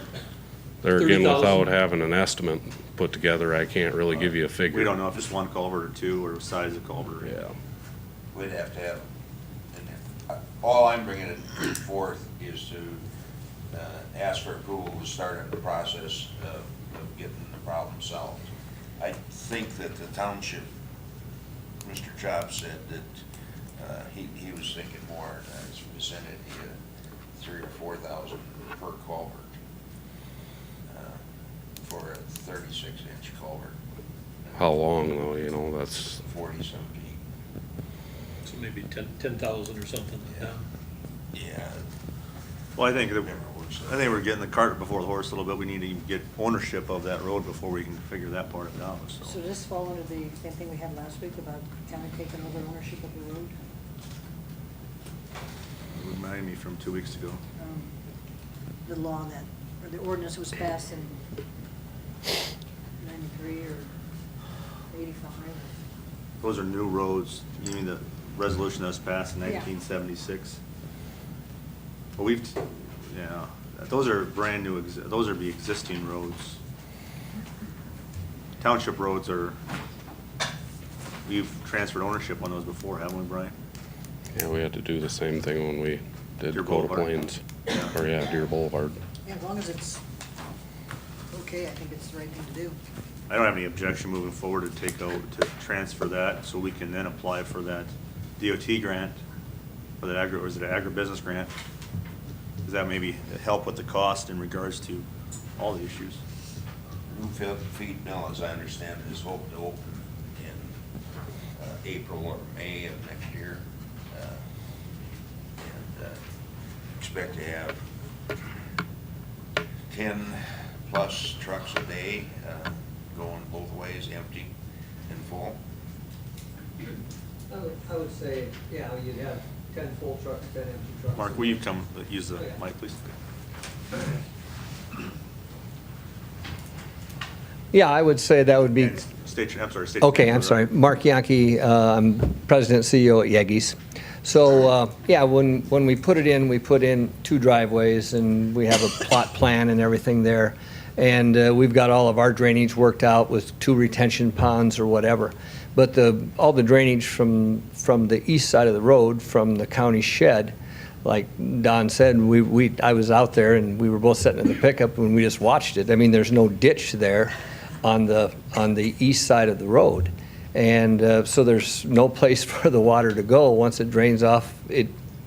there again, 30,000. without having an estimate put together, I can't really give you a figure. We don't know if it's one culvert or two, or size of culvert. Yeah. We'd have to have, and all I'm bringing it forth is to ask for approval to start on the process of getting the problem solved. I think that the township, Mr. Chop said that he was thinking more in his vicinity of 3,000 or 4,000 per culvert for a 36-inch culvert. How long though, that's, 40-some feet. so maybe 10,000 or something like that. Yeah. Well, I think Never works out. we're getting the cart before the horse a little bit. We need to get ownership of that road before we can figure that part of it out, So so. does this fall under the same thing we had last week about county taking over ownership of the road? Remind me from 2 weeks ago. The law that, or the ordinance was passed in 93 or 85. Those are new roads. You mean the resolution that was passed in Yeah. 1976? Well, those are brand new, those are the existing roads. Township roads we've transferred ownership on those before, haven't we, Brian? yeah, we had to do the same thing when we did Deer Dakota Boulevard. Plains. Or yeah, Deer Boulevard. Yeah, as long as it's okay, I think it's the right thing to do. I don't have any objection moving forward to transfer that, so we can then apply for that DOT grant, or that or is it an agribusiness grant? Does that maybe help with the cost in regards to all the issues? New feed mill, as I understand it, is hoped to open in April or May of next year. And expect to have 10+ trucks a day going both ways, empty and full. I would say, yeah, you'd have 10 full trucks, 10 empty trucks. Mark, will you come use the mic, please? Yeah, I would say that would be, And state your name for okay, the I'm sorry. record. Mark Yankee, I'm President and CEO at Yeggies. So, yeah, when we put it in, we put in 2 driveways, and we have a plot plan and everything there. And we've got all of our drainage worked out with 2 retention ponds or whatever. But all the drainage from the east side of the road, from the county shed, like Don said, I was out there and we were both sitting in the pickup and we just watched it. I mean, there's no ditch there on the east side of the road. And so there's no place for the water to go. Once it drains off,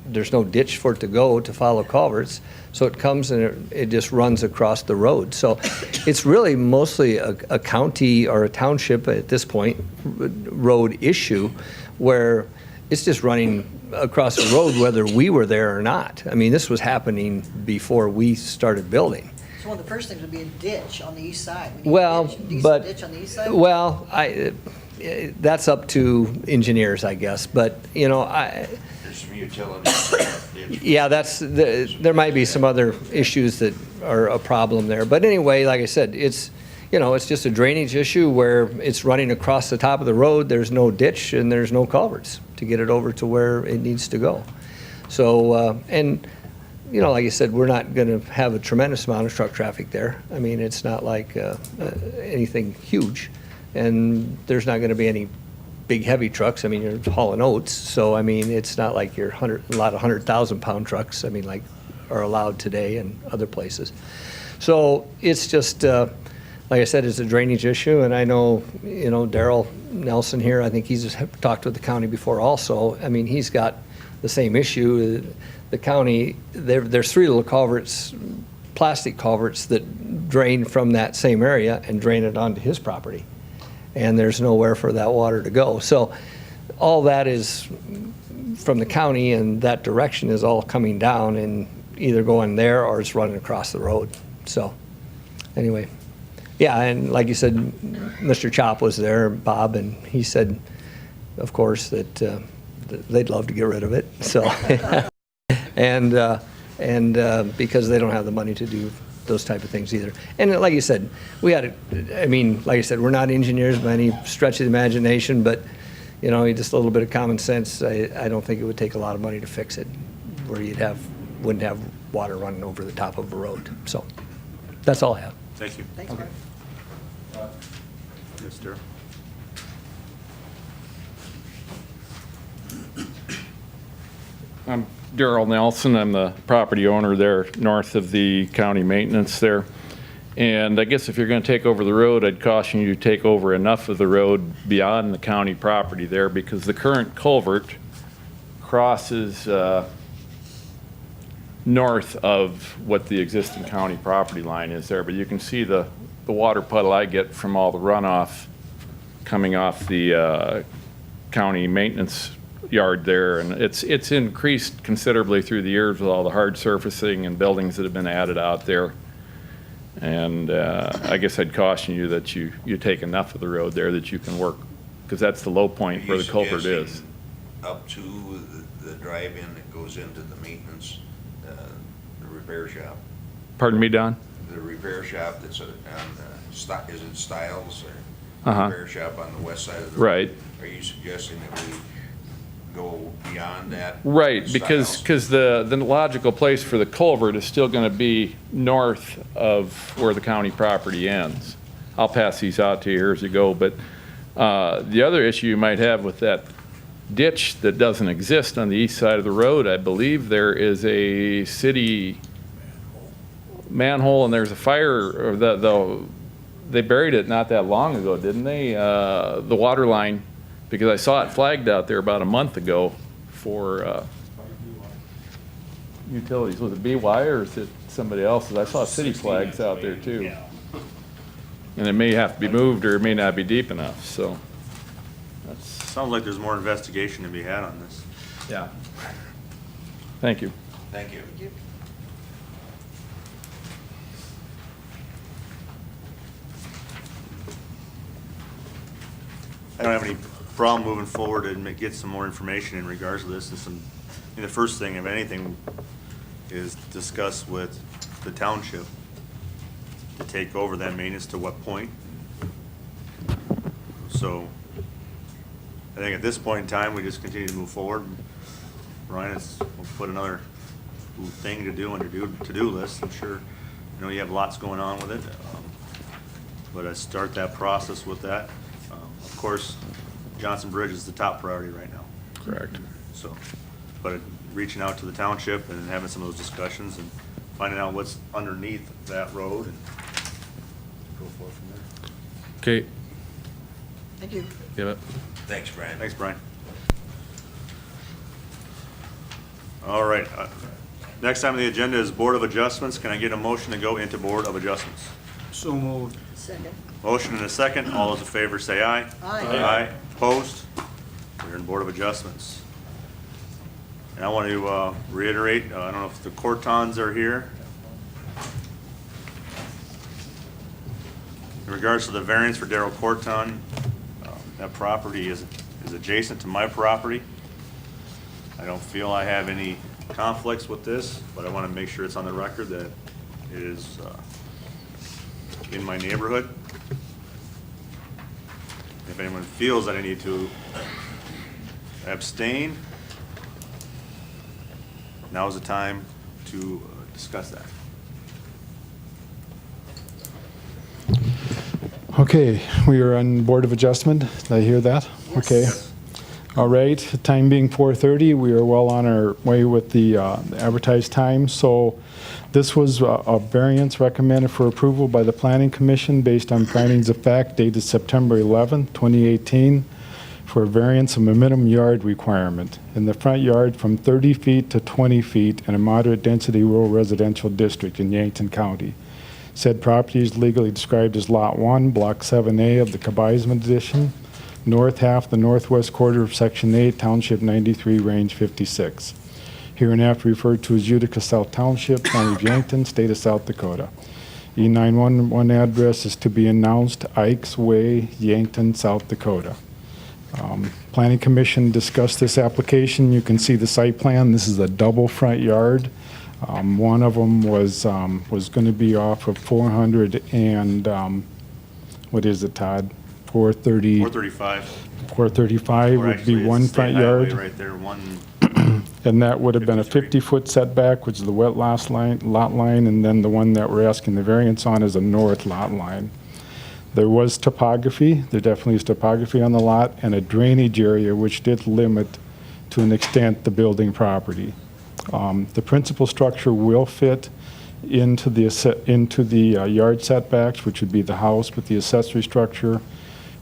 there's no ditch for it to go to follow culverts. So it comes and it just runs across the road. So it's really mostly a county or a township at this point road issue where it's just running across the road whether we were there or not. I mean, this was happening before we started building. So one of the first things would be a ditch on the east side. We need a Well, ditch, a decent but, ditch on the east side? well, that's up to engineers, I guess, but, you know, There's some utilities. yeah, there might be some other issues that are a problem there, but anyway, like I said, it's, you know, it's just a drainage issue where it's running across the top of the road, there's no ditch and there's no culverts to get it over to where it needs to go. So, and, you know, like I said, we're not gonna have a tremendous amount of truck traffic there. I mean, it's not like anything huge, and there's not gonna be any big heavy trucks. I mean, you're hauling oats, so I mean, it's not like a lot of 100,000-pound trucks, I mean, like are allowed today in other places. So it's just, like I said, it's a drainage issue, and I know, you know, Darrell Nelson here, I think he's talked with the county before also. I mean, he's got the same issue. The county, there's 3 little culverts, plastic culverts that drain from that same area and drain it onto his property. And there's nowhere for that water to go. So all that is from the county, and that direction is all coming down and either going there or it's running across the road. So anyway, yeah, and like you said, Mr. Chop was there, Bob, and he said, of course, that they'd love to get rid of it. So, and because they don't have the money to do those type of things either. And like you said, I mean, like I said, we're not engineers by any stretch of the imagination, but, you know, just a little bit of common sense, I don't think it would take a lot of money to fix it, where wouldn't have water running over the top of a road. So, that's all I have. Thank you. Thanks, Mark. Yes, Darrell. I'm Darrell Nelson. I'm the property owner there north of the county maintenance there. And I guess if you're going to take over the road, I'd caution you to take over enough of the road beyond the county property there, because the current culvert crosses north of what the existing county property line is there. But you can see the water puddle I get from all the runoff coming off the county maintenance yard there, and it's increased considerably through the years with all the hard surfacing and buildings that have been added out there. And I guess I'd caution you that you take enough of the road there that you can work, because that's the low point where the culvert is. Up to the drive-in that goes into the maintenance, the repair shop. Pardon me, Don? The repair shop that's on, is it Stiles or Uh-huh. repair shop on the west side of the road? Right. Are you suggesting that we go beyond that? Right, because Stiles? the logical place for the culvert is still going to be north of where the county property ends. I'll pass these out to you here as you go, but the other issue you might have with that ditch that doesn't exist on the east side of the road, I believe there is a city manhole and there's a fire, or they buried it not that long ago, didn't they? The water line, because I saw it flagged out there about a month ago for utilities. Was it BY or is it somebody else's? I saw city flags out there too. And it may have to be moved or it may not be deep enough, so. Sounds like there's more investigation to be had on this. Yeah. Thank you. Thank you. I don't have any problem moving forward and get some more information in regards to this. And the first thing, if anything, is discuss with the township to take over that maintenance, to what point. So I think at this point in time, we just continue to move forward. Ryan, we'll put another thing to do on your to-do list. I'm sure, you know, you have lots going on with it. But I start that process with that. Of course, Johnson Bridge is the top priority right now. Correct. So, but reaching out to the township and having some of those discussions and finding out what's underneath that road and go forward from there. Okay. Thank you. Give it. Thanks, Brian. Thanks, Brian. All right. Next time on the agenda is Board of Adjustments. Can I get a motion to go into Board of Adjustments? So moved. Second. Motion and a second. All those in favor say aye. Aye. Aye. Opposed? We're in Board of Adjustments. And I want to reiterate, I don't know if the Cortons are here. In regards to the variance for Darrell Corton, that property is adjacent to my property. I don't feel I have any conflicts with this, but I want to make sure it's on the record that it is in my neighborhood. If anyone feels that I need to abstain, now is the time to discuss that. Okay, we are on Board of Adjustment. Did I hear that? Okay. All right, time being 4:30, we are well on our way with the advertised time. So this was a variance recommended for approval by the Planning Commission based on findings of fact dated September 11, 2018, for a variance of a minimum yard requirement in the front yard from 30 feet to 20 feet in a moderate density rural residential district in Yankton County. Said property is legally described as Lot 1, Block 7A of the Kabizman Edition, north half, the northwest quarter of Section 8, Township 93, Range 56. Hereinafter referred to as Utica South Township, County of Yankton, State of South Dakota. E911 address is to be announced Ikes Way, Yankton, South Dakota. Planning Commission discussed this application. You can see the site plan. This is a double front yard. One of them was going to be off of 400 and, what is it, Todd? 435. 435 Or would actually, be it's one the state front highway yard. right there, one. And that would have been a 53. 50-foot setback, which is the wet lot line, and then the one that we're asking the variance on is a north lot line. There was topography, there definitely is topography on the lot, and a drainage area which did limit to an extent the building property. The principal structure will fit into the yard setbacks, which would be the house, but the accessory structure,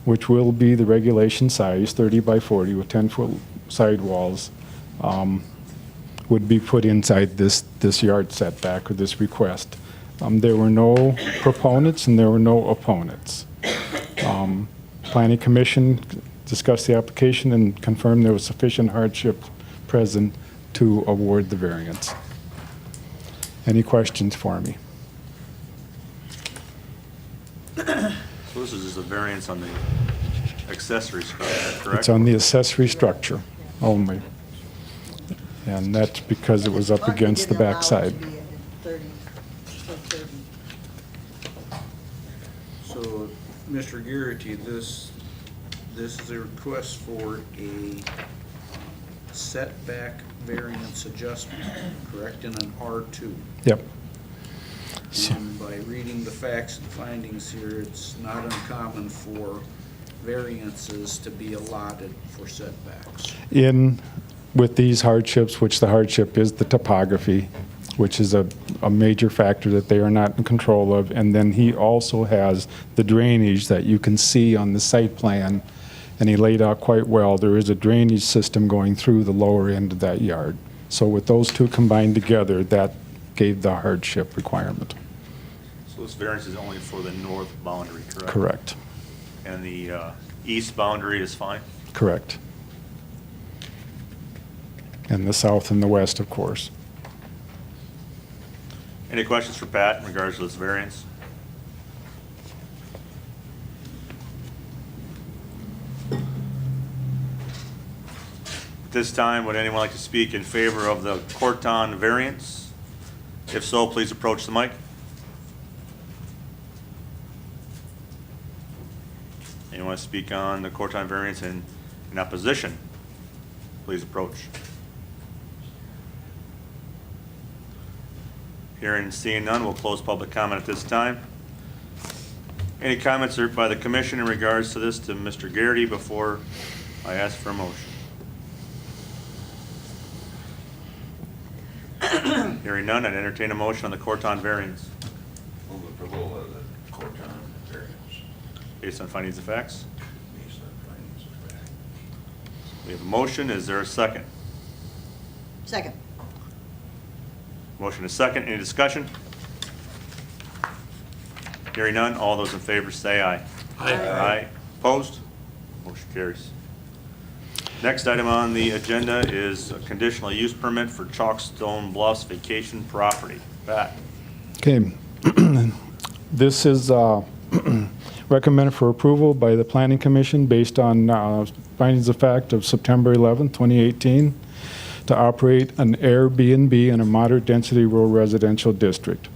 which will be the regulation size, 30 by 40 with 10-foot sidewalls, would be put inside this yard setback or this request. There were no proponents and there were no opponents. Planning Commission discussed the application and confirmed there was sufficient hardship present to award the variance. Any questions for me? So this is just a variance on the accessory structure, correct? It's on the accessory structure only. And that's because it was up against the backside. So, Mr. Garrity, this is a request for a setback variance adjustment, correct, in an R2? Yep. And by reading the facts and findings here, it's not uncommon for variances to be allotted for setbacks. With these hardships, which the hardship is the topography, which is a major factor that they are not in control of, and then he also has the drainage that you can see on the site plan, and he laid out quite well. There is a drainage system going through the lower end of that yard. So with those two combined together, that gave the hardship requirement. So this variance is only for the north boundary, correct? Correct. And the east boundary is fine? Correct. And the south and the west, of course. Any questions for Pat in regards to this variance? At this time, would anyone like to speak in favor of the Corton variance? If so, please approach the mic. Anyone want to speak on the Corton variance in opposition? Please approach. Hearing and seeing none, we'll close public comment at this time. Any comments by the commission in regards to this to Mr. Garrity before I ask for a motion? Hearing none, I'd entertain a motion on the Corton variance. Move approval of the Corton variance Based on findings of facts? based on findings of fact. We have a motion. Is there a second? Second. Motion is second. Any discussion? Hearing none. All those in favor say aye. Aye. Aye. Opposed? Motion carries. Next item on the agenda is a conditional use permit for Chalkstone Bluffs vacation property. Pat? Okay. This is recommended for approval by the Planning Commission based on findings of fact of September 11, 2018, to operate an Airbnb in a moderate-density rural residential district.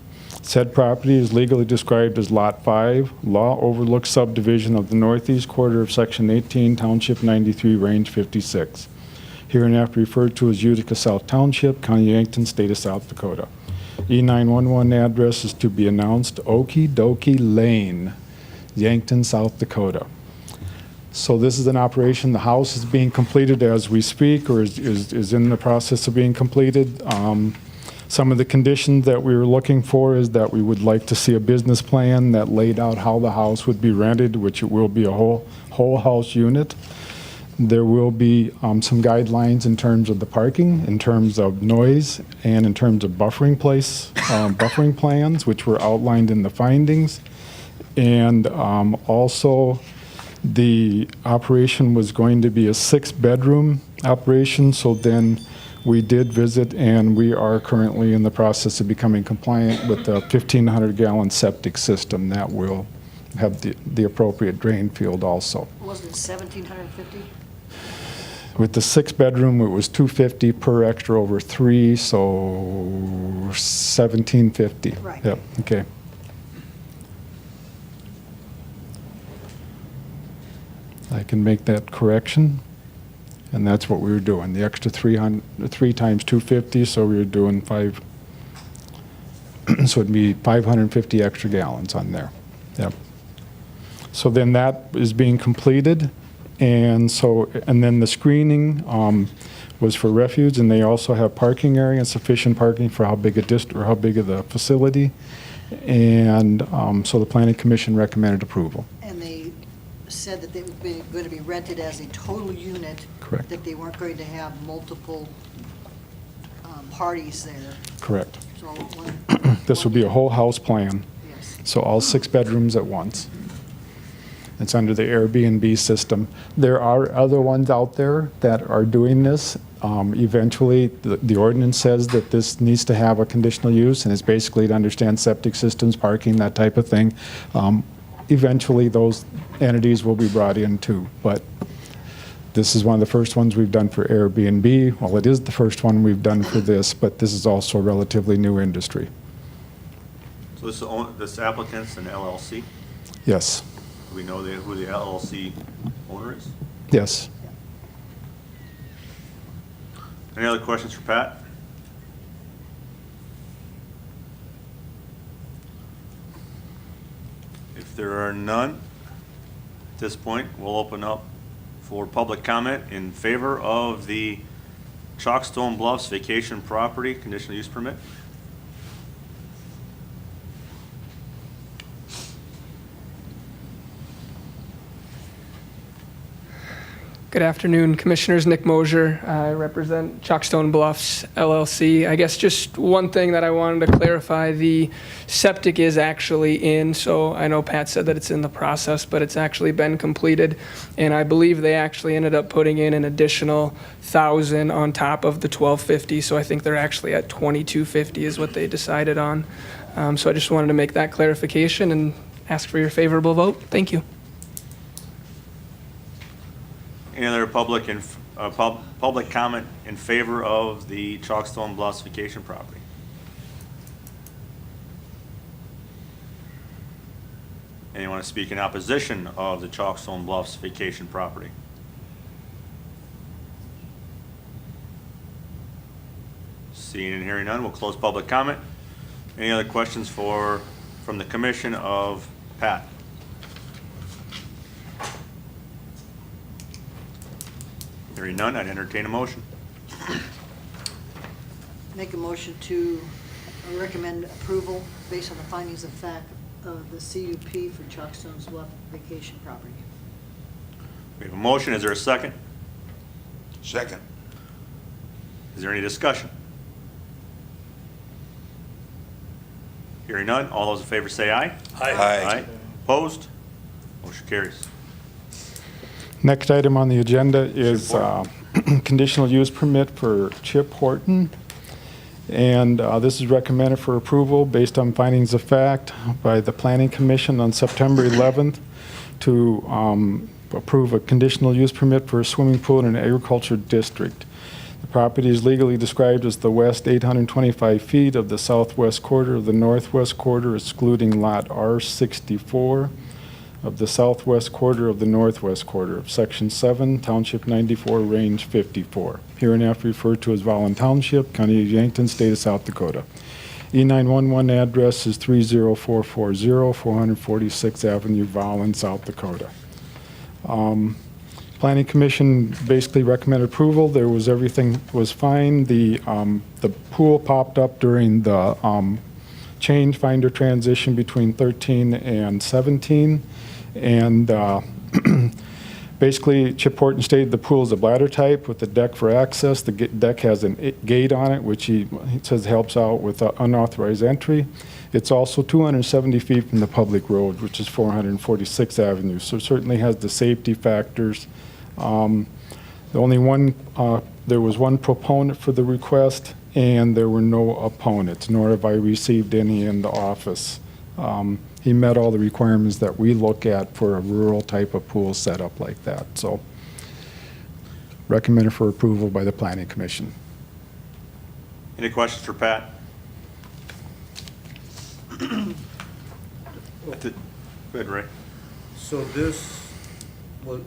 Said property is legally described as Lot 5, Law Overlook subdivision of the northeast quarter of Section 18, Township 93, Range 56. Hereinafter referred to as Utica South Township, County Yankton, State of South Dakota. E911 address is to be announced Okie Dokie Lane, Yankton, South Dakota. So this is an operation. The house is being completed as we speak, or is in the process of being completed. Some of the conditions that we were looking for is that we would like to see a business plan that laid out how the house would be rented, which it will be a whole house unit. There will be some guidelines in terms of the parking, in terms of noise, and in terms of buffering plans, which were outlined in the findings. And also, the operation was going to be a 6-bedroom operation, so then we did visit, and we are currently in the process of becoming compliant with the 1,500-gallon septic system that will have the appropriate drain field also. Wasn't it 1,750? With the 6-bedroom, it was $250 per extra over 3, so $1,750. Right. Yep, okay. I can make that correction. And that's what we were doing. The extra 3 times 250, so we were doing 5. So it'd be 550 extra gallons on there. Yep. So then that is being completed, and then the screening was for refuse, and they also have parking area and sufficient parking for how big how big of the facility, and so the Planning Commission recommended approval. And they said that they were going to be rented as a total unit. Correct. That they weren't going to have multiple parties there. Correct. So one, This will be a whole house plan. yes. So all 6 bedrooms at once. It's under the Airbnb system. There are other ones out there that are doing this. Eventually, the ordinance says that this needs to have a conditional use, and it's basically to understand septic systems, parking, that type of thing. Eventually, those entities will be brought in too, but this is one of the first ones we've done for Airbnb. Well, it is the first one we've done for this, but this is also a relatively new industry. So this applicant's an LLC? Yes, Do we know who the LLC owner is? yes. Any other questions for Pat? If there are none, at this point, we'll open up for public comment in favor of the Chalkstone Bluffs Vacation Property Conditional Use Permit. Good afternoon, Commissioners. Nick Mosier. I represent Chalkstone Bluffs LLC. I guess just one thing that I wanted to clarify, the septic is actually in, so I know Pat said that it's in the process, but it's actually been completed. And I believe they actually ended up putting in an additional 1,000 on top of the 1,250, so I think they're actually at 2,250 is what they decided on. So I just wanted to make that clarification and ask for your favorable vote. Thank you. Any other public comment in favor of the Chalkstone Bluffs Vacation Property? Anyone to speak in opposition of the Chalkstone Bluffs Vacation Property? Seeing and hearing none, we'll close public comment. Any other questions from the commission of Pat? Hearing none, I'd entertain a motion. Make a motion to recommend approval based on the findings of fact of the CUP for Chalkstone's Bluff Vacation Property. We have a motion. Is there a second? Second. Is there any discussion? Hearing none, all those in favor say aye. Aye. Opposed? Motion carries. Next item on the agenda is conditional use permit for Chip Horton. And this is recommended for approval based on findings of fact by the Planning Commission on September 11th to approve a conditional use permit for a swimming pool in an agriculture district. The property is legally described as the west 825 feet of the southwest quarter of the northwest quarter, excluding lot R64 of the southwest quarter of the northwest quarter of Section 7, Township 94, Range 54. Hereinafter referred to as Vollen Township, County of Yankton, State of South Dakota. E911 address is 30440 446th Avenue, Vollen, South Dakota. Planning Commission basically recommended approval. There was, everything was fine. The pool popped up during the change finder transition between 13 and 17. And basically, Chip Horton stated the pool is a bladder type with a deck for access. The deck has a gate on it, which he says helps out with unauthorized entry. It's also 270 feet from the public road, which is 446th Avenue. So it certainly has the safety factors. The only one, there was one proponent for the request, and there were no opponents, nor have I received any in the office. He met all the requirements that we look at for a rural type of pool setup like that. So recommended for approval by the Planning Commission. Any questions for Pat? Go ahead, Ray. So this, was,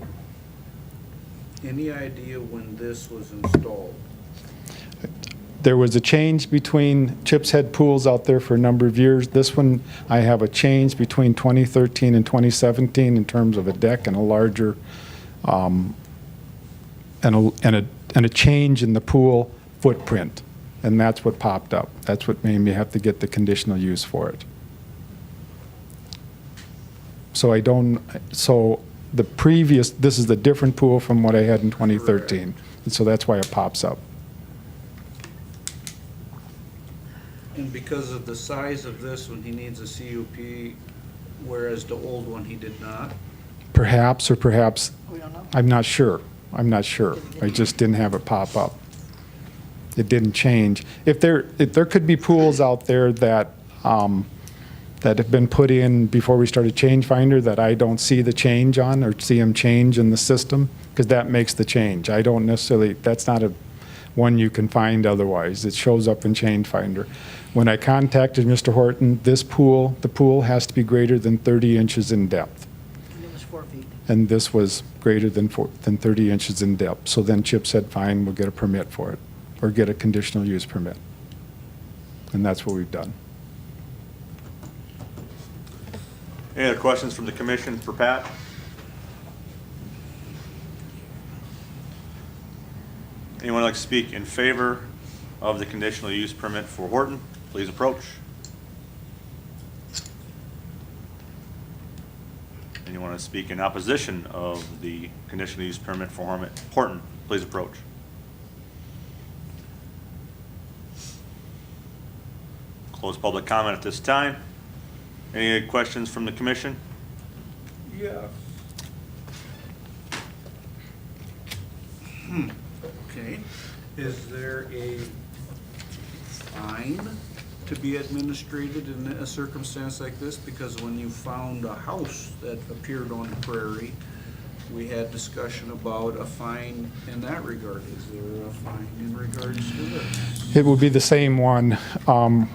any idea when this was installed? There was a change between Chip's had pools out there for a number of years. This one, I have a change between 2013 and 2017 in terms of a deck and a larger, and a change in the pool footprint. And that's what popped up. That's what made me have to get the conditional use for it. So the previous, this is a different pool from what I had in 2013. And so that's why it pops up. And because of the size of this one, he needs a CUP, whereas the old one, he did not? Perhaps, or perhaps, We don't know. I'm not sure. I'm not sure. I just didn't have it pop up. It didn't change. If there could be pools out there that that have been put in before we started Change Finder that I don't see the change on or see them change in the system, because that makes the change. I don't necessarily, that's not a one you can find otherwise. It shows up in Change Finder. When I contacted Mr. Horton, the pool has to be greater than 30 inches in depth. And it was 4 feet. And this was greater than 30 inches in depth. So then Chip said, fine, we'll get a permit for it, or get a conditional use permit. And that's what we've done. Any other questions from the commission for Pat? Anyone like to speak in favor of the conditional use permit for Horton? Please approach. Anyone want to speak in opposition of the conditional use permit for Horton? Please approach. Close public comment at this time. Any questions from the commission? Yeah. Okay. Is there a fine to be administrated in a circumstance like this? Because when you found a house that appeared on the prairie, we had discussion about a fine in that regard. Is there a fine in regards to this? It will be the same one.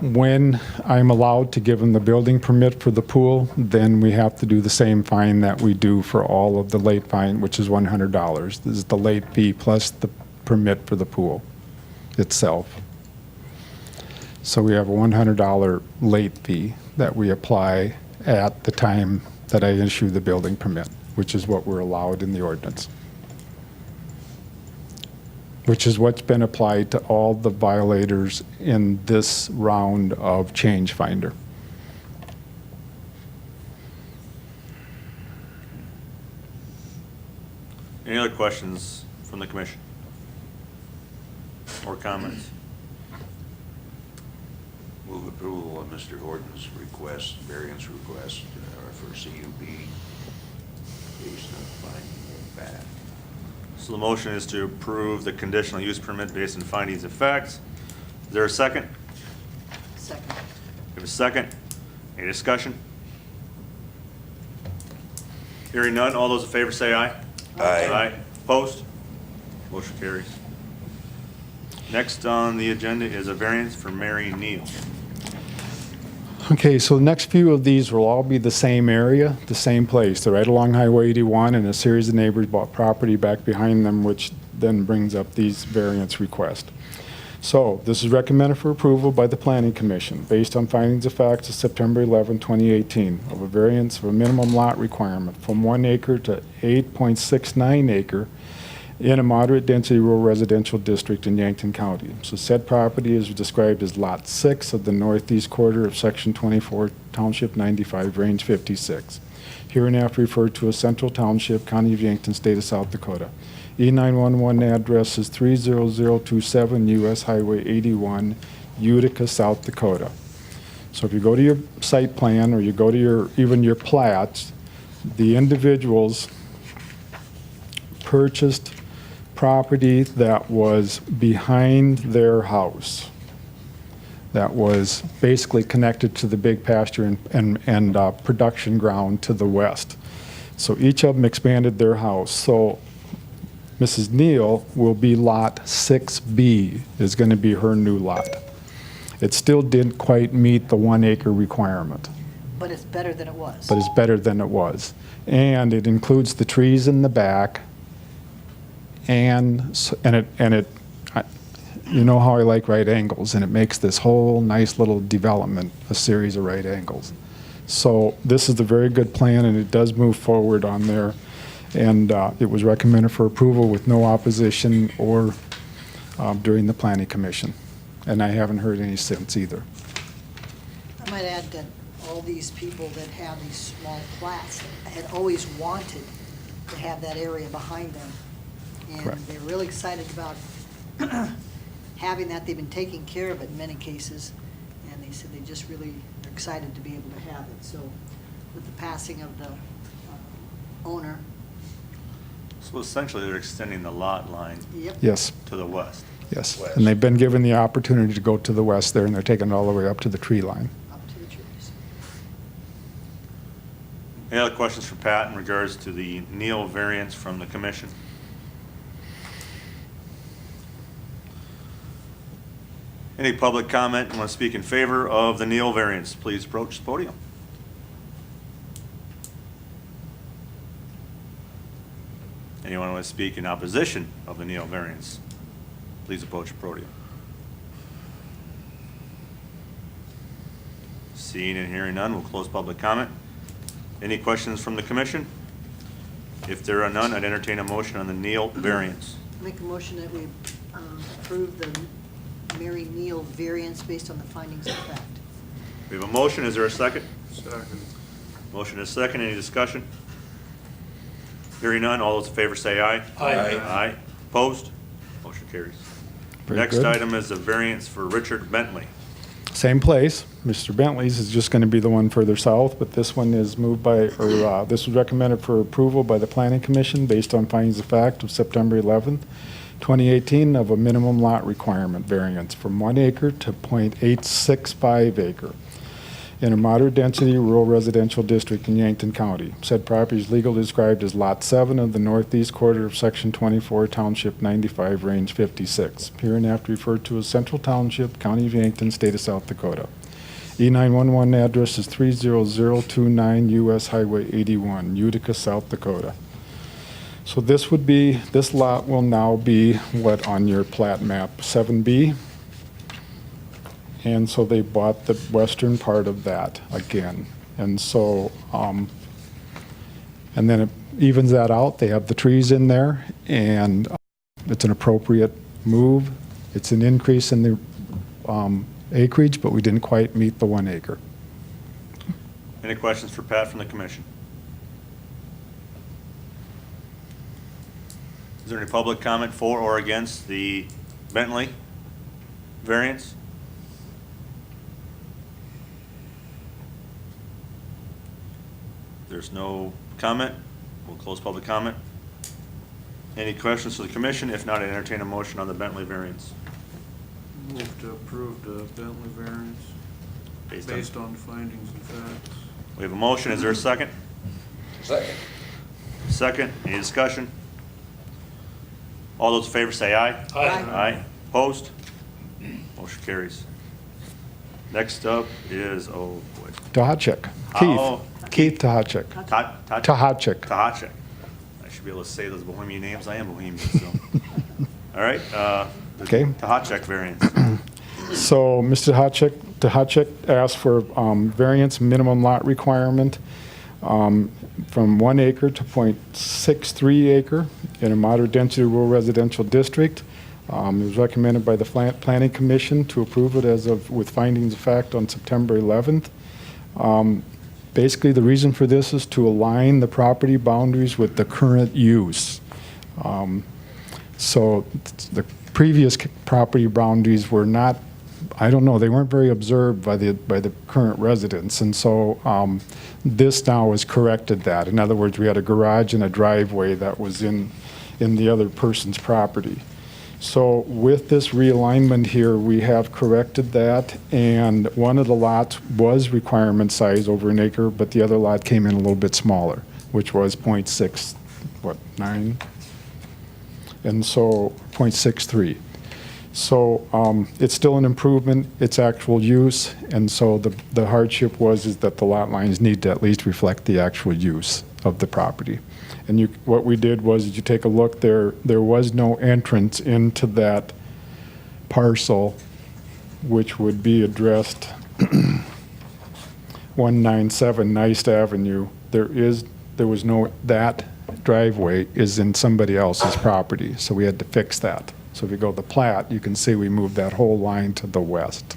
When I'm allowed to give them the building permit for the pool, then we have to do the same fine that we do for all of the late fine, which is $100. This is the late fee plus the permit for the pool itself. So we have a $100 late fee that we apply at the time that I issue the building permit, which is what we're allowed in the ordinance, which is what's been applied to all the violators in this round of Change Finder. Any other questions from the commission or comments? Move approval of Mr. Horton's request, variance request for CUP based on finding of fact. So the motion is to approve the conditional use permit based on findings of facts. Is there a second? Second. We have a second. Any discussion? Hearing none, all those in favor say aye. Aye. Opposed? Motion carries. Next on the agenda is a variance for Mary Neal. Okay, so the next few of these will all be the same area, the same place. They're right along Highway 81, and a series of neighbors bought property back behind them, which then brings up these variance requests. So this is recommended for approval by the Planning Commission based on findings of facts of September 11, 2018, of a variance of a minimum lot requirement from 1 acre to 8.69 acre in a moderate density rural residential district in Yankton County. So said property is described as Lot 6 of the northeast quarter of Section 24, Township 95, Range 56. Hereinafter referred to as Central Township, County of Yankton, State of South Dakota. E911 address is 30027 US Highway 81, Utica, South Dakota. So if you go to your site plan or you go to even your plats, the individuals purchased property that was behind their house, that was basically connected to the big pasture and production ground to the west. So each of them expanded their house. So Mrs. Neal will be Lot 6B, is going to be her new lot. It still didn't quite meet the 1 acre requirement, But it's better than it was. but it's better than it was. And it includes the trees in the back, and you know how I like right angles, and it makes this whole nice little development a series of right angles. So this is a very good plan, and it does move forward on there. And it was recommended for approval with no opposition or during the Planning Commission. And I haven't heard any since either. I might add that all these people that have these small flats had always wanted to have that area behind them. And Correct. they're really excited about having that. They've been taking care of it in many cases. And they said they just really are excited to be able to have it. So with the passing of the owner. So essentially, they're extending the lot line Yep. Yes, to the west. yes. West. And they've been given the opportunity to go to the west there, and they're taking it all the way up to the tree line. Up to the trees. Any other questions for Pat in regards to the Neal variance from the commission? Any public comment want to speak in favor of the Neal variance, please approach the podium. Anyone want to speak in opposition of the Neal variance, please approach the podium. Seeing and hearing none, we'll close public comment. Any questions from the commission? If there are none, I'd entertain a motion on the Neal variance. Make a motion that we approve the Mary Neal variance based on the findings of fact. We have a motion, is there a second? Second. Motion is second, any discussion? Hearing none, all those in favor say aye. Aye. Aye. Opposed? Motion carries. Very Next good. item is a variance for Richard Bentley. Same place. Mr. Bentley's is just going to be the one further south, but this one is moved by, or this was recommended for approval by the Planning Commission based on findings of fact of September 11th, 2018, of a minimum lot requirement variance from 1 acre to .865 acre in a moderate density rural residential district in Yankton County. Said property is legally described as Lot 7 of the northeast quarter of Section 24, Township 95, Range 56. Hereinafter referred to as Central Township, County of Yankton, State of South Dakota. E911 address is 30029 US Highway 81, Utica, South Dakota. So this lot will now be what on your plat map, 7B? And so they bought the western part of that again. And so, and then it evens that out. They have the trees in there, and it's an appropriate move. It's an increase in the acreage, but we didn't quite meet the 1 acre. Any questions for Pat from the commission? Is there any public comment for or against the Bentley variance? there's no comment, we'll close public comment. Any questions for the commission? If not, I entertain a motion on the Bentley variance. Move to approve the Bentley variance based on findings and facts. We have a motion, is there a second? Second. Second, any discussion? All those in favor say aye. Aye. Aye, opposed? Motion carries. Next up is, oh boy. Tahachik. Oh, Keith Tahachik. Tahachik. Tahachik. I should be able to say those Bohemian names, I am Bohemian, so. All right, the Okay. Tahachik variance. So Mr. Tahachik asked for variance minimum lot requirement from 1 acre to .63 acre in a moderate density rural residential district. It was recommended by the Planning Commission to approve it with findings of fact on September 11th. Basically, the reason for this is to align the property boundaries with the current use. So the previous property boundaries were not, I don't know, they weren't very observed by the current residents, and so this now has corrected that. In other words, we had a garage and a driveway that was in the other person's property. So with this realignment here, we have corrected that, and one of the lots was requirement size over an acre, but the other lot came in a little bit smaller, which was .9, and so .63. So it's still an improvement, it's actual use, and so the hardship is that the lot lines need to at least reflect the actual use of the property. And what we did was, you take a look, there was no entrance into that parcel, which would be addressed 197 Nice Avenue. That driveway is in somebody else's property, so we had to fix that. So if you go to the plat, you can see we moved that whole line to the west.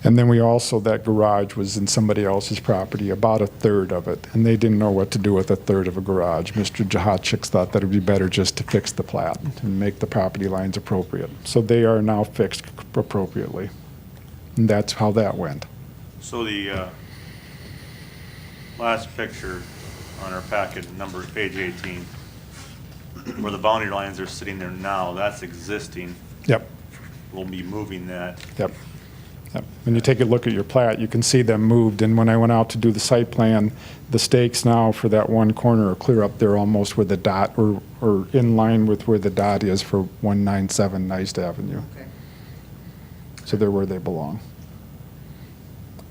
And then that garage was in somebody else's property, about a third of it, and they didn't know what to do with a third of a garage. Mr. Tahachik thought that it would be better just to fix the plat and make the property lines appropriate. So they are now fixed appropriately. And that's how that went. So the last picture on our packet, page 18, where the boundary lines are sitting there now, that's existing. Yep. We'll be moving that. Yep. When you take a look at your plat, you can see them moved, and when I went out to do the site plan, the stakes now for that one corner are clear up there almost where the dot, or in line with where the dot is for 197 Nice Avenue. Okay. So they're where they belong.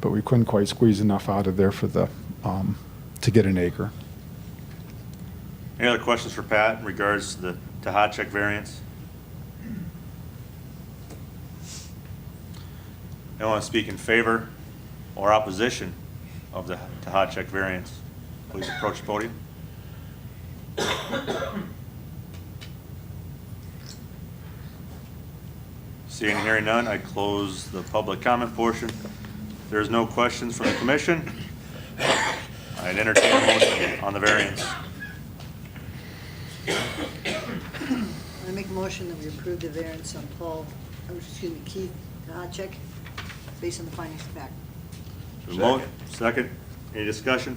But we couldn't quite squeeze enough out of there for to get an acre. Any other questions for Pat in regards to the Tahachik variance? Anyone want to speak in favor or opposition of the Tahachik variance? Please approach the podium. Seeing and hearing none, I close the public comment portion. If there's no questions from the commission, I'd entertain a motion on the variance. I make a motion that we approve the variance on Keith Tahachik, based on the findings of fact. Second. Any discussion?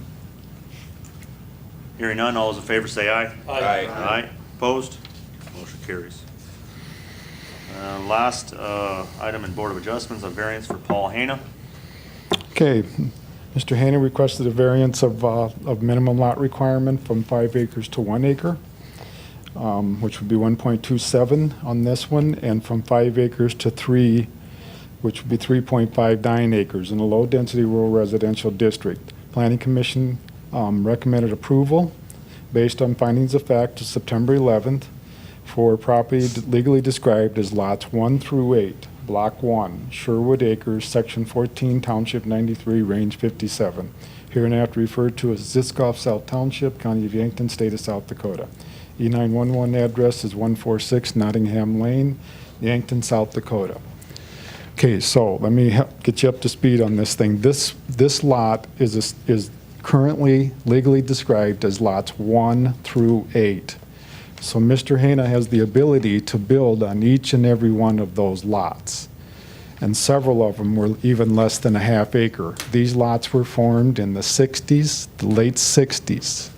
Hearing none, all those in favor say aye. Aye. Aye. Opposed? Motion carries. Last item in Board of Adjustments, a variance for Paul Hana. Okay, Mr. Haney requested a variance of minimum lot requirement from 5 acres to 1 acre, which would be 1.27 on this one, and from 5 acres to 3, which would be 3.59 acres in a low-density rural residential district. Planning Commission recommended approval based on findings of fact to September 11th for property legally described as lots 1 through 8, Block 1, Sherwood Acres, Section 14, Township 93, Range 57, hereinafter referred to as Ziskoff South Township, County of Yankton, State of South Dakota. E911 address is 146 Nottingham Lane, Yankton, South Dakota. Okay, so let me get you up to speed on this thing. This lot is currently legally described as lots 1 through 8. So Mr. Hana has the ability to build on each and every one of those lots. and several of them were even less than a half acre. These lots were formed in the 60s, the late 60s.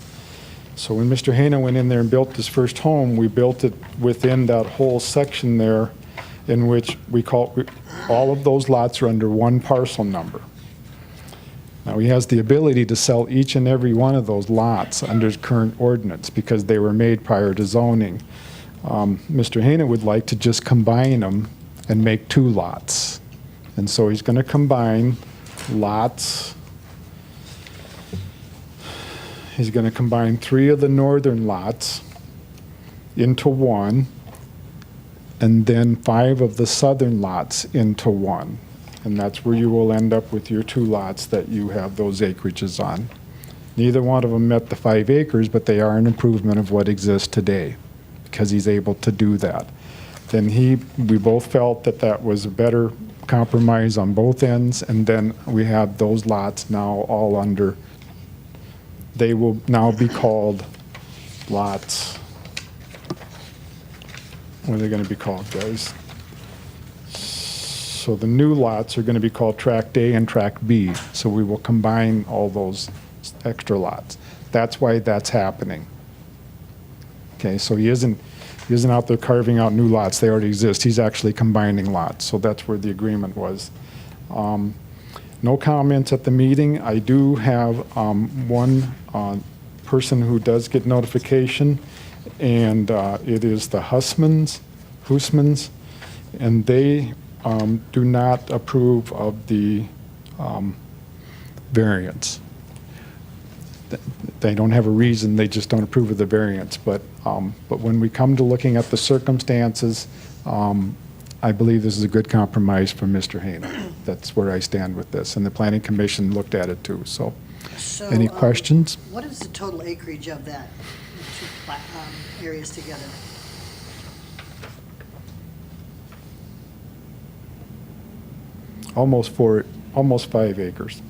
So when Mr. Hana went in there and built his first home, we built it within that whole section there, in which all of those lots are under one parcel number. Now, he has the ability to sell each and every one of those lots under current ordinance because they were made prior to zoning. Mr. Hana would like to just combine them and make 2 lots. And so he's going to combine lots. He's going to combine 3 of the northern lots into 1, and then 5 of the southern lots into 1. And that's where you will end up with your 2 lots that you have those acreages on. Neither one of them met the 5 acres, but they are an improvement of what exists today because he's able to do that. Then we both felt that that was a better compromise on both ends, and then we have those lots now all under. They will now be called lots. What are they going to be called, guys? So the new lots are going to be called Tract A and Tract B. So we will combine all those extra lots. That's why that's happening. Okay, so he isn't out there carving out new lots. They already exist. He's actually combining lots. So that's where the agreement was. No comments at the meeting. I do have one person who does get notification, and it is the Hussmans, and they do not approve of the variance. They don't have a reason, they just don't approve of the variance. But when we come to looking at the circumstances, I believe this is a good compromise for Mr. Hana. That's where I stand with this, and the Planning Commission looked at it too. So, any questions? What is the total acreage of that, the 2 areas together? Almost 5 acres.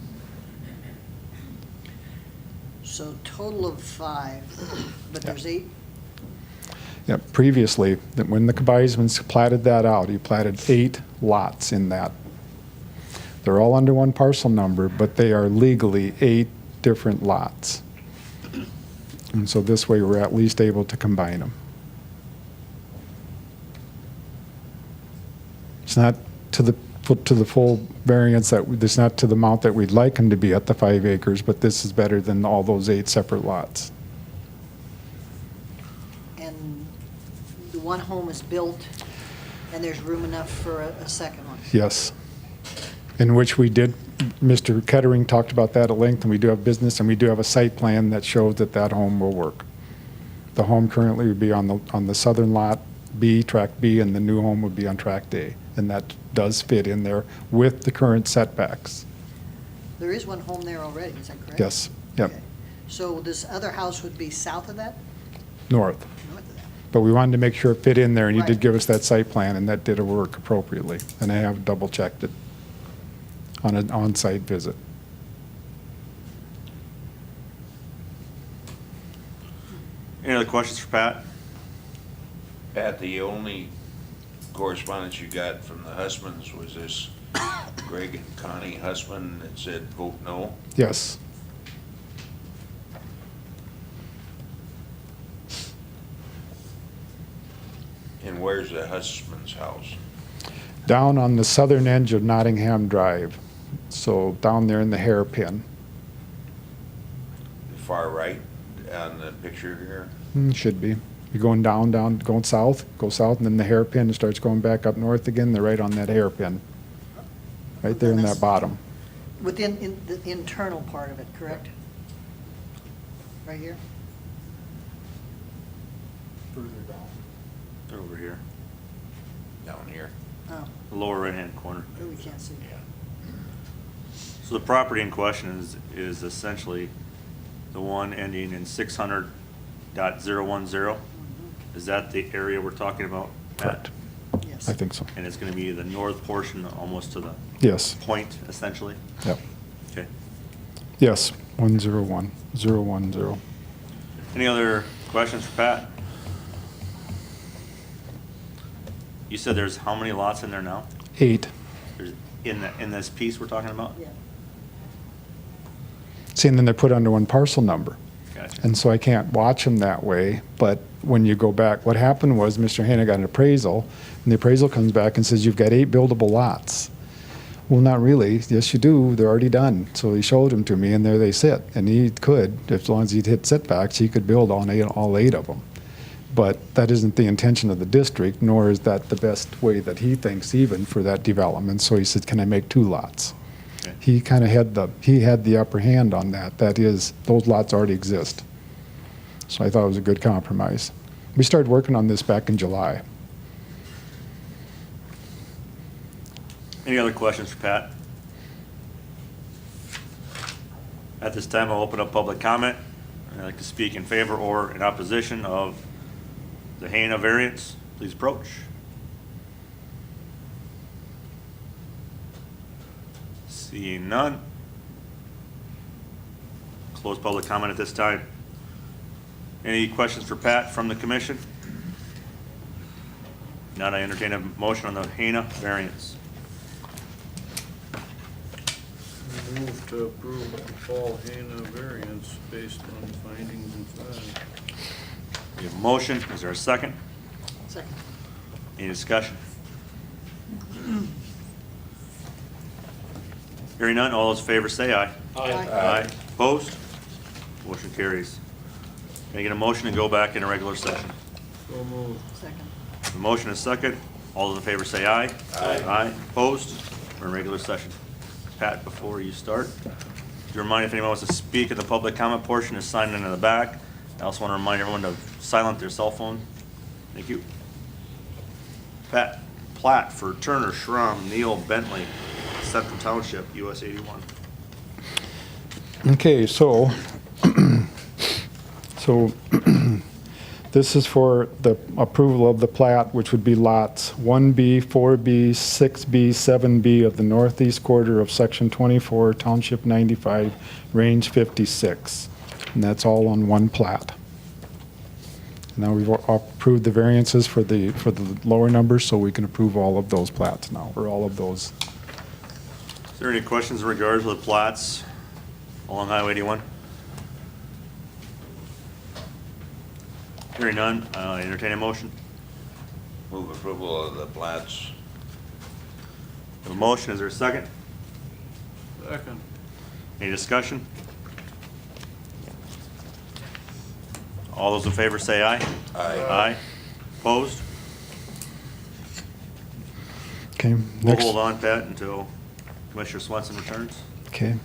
So total of 5, but there's 8. Yeah, previously, when the Kabizmans platted that out, he platted 8 lots in that. They're all under one parcel number, but they are legally 8 different lots. And so this way, we're at least able to combine them. It's not to the full variance it's not to the amount that we'd like them to be at the 5 acres, but this is better than all those 8 separate lots. And the one home is built, and there's room enough for a second one? Yes. In which we did, Mr. Kettering talked about that at length, and we do have business, and we do have a site plan that shows that that home will work. The home currently would be on the southern lot B, Tract B, and the new home would be on Tract A. And that does fit in there with the current setbacks. There is one home there already, is that correct? Yes, yep. Okay. So this other house would be south of that? North. North of that. But we wanted to make sure it fit in there, and he did Right. give us that site plan, and that did work appropriately. And I have double-checked it on an on-site visit. Any other questions for Pat? Pat, the only correspondence you got from the Hussmans was this Greg and Connie Hussman that said vote no? Yes. And where's the Hussman's house? Down on the southern edge of Nottingham Drive. So down there in the hairpin. Far right on the picture here? Should be. You're going going south, go south, and then the hairpin starts going back up north again. They're right on that hairpin. Right there in that bottom. Within the internal part of it, correct? Right here? Further down. They're over here, Down here. Oh, the lower right-hand corner. we can't see. So the property in question is essentially the one ending in 600.010. Is that the area we're talking about, Matt? Correct. Yes. I think so. And it's going to be the north portion, almost to the Yes. point, essentially? Yep. Okay. Yes, 101, 010. Any other questions for Pat? You said there's how many lots in there now? 8. In this piece we're talking about? Yeah. See, and then they're put under one parcel number. Gotcha. And so I can't watch them that way, but when you go back, what happened was Mr. Hanna got an appraisal, and the appraisal comes back and says, you've got 8 buildable lots. Well, not really. Yes, you do. They're already done. So he showed them to me, and there they sit. And he could, as long as he'd hit setbacks, he could build on all 8 of them. But that isn't the intention of the district, nor is that the best way that he thinks even for that development. So he said, can I make 2 lots? Okay. He kind of had the upper hand on that. That is, those lots already exist. So I thought it was a good compromise. We started working on this back in July. Any other questions for Pat? At this time, I'll open up public comment. I'd like to speak in favor or in opposition of the Hanna variance. Please approach. Seeing none. Close public comment at this time. Any questions for Pat from the commission? Not, I entertain a motion on the Hanna variance. Move to approve the Paul Hanna variance based on findings and facts. We have a motion. Is there a second? Second. Any discussion? Hearing none, all those in favor say aye. Aye. Opposed? Motion carries. Can I get a motion and go back in a regular session? So moved. Second. The motion is second. All those in favor say aye. Aye. Opposed? We're in regular session. Pat, before you start, do you remind if anyone wants to speak in the public comment portion is signed in the back. I also want to remind everyone to silent their cell phone. Thank you. Pat, plat for Turner, Schramm, Neal, Bentley, Central Township, US 81. Okay, so this is for the approval of the plat, which would be lots 1B, 4B, 6B, 7B of the northeast quarter of Section 24, Township 95, Range 56. And that's all on one plat. Now we've approved the variances for the lower numbers, so we can approve all of those plats now, or all of those. Is there any questions in regards to the plats along Highway 81? Hearing none, entertain a motion. Move approval of the plats. A motion, is there a second? Second. Any discussion? All those in favor say aye. Aye. Aye. Opposed? Okay, We'll next. hold on, Pat, until Commissioner Swenson returns. Okay.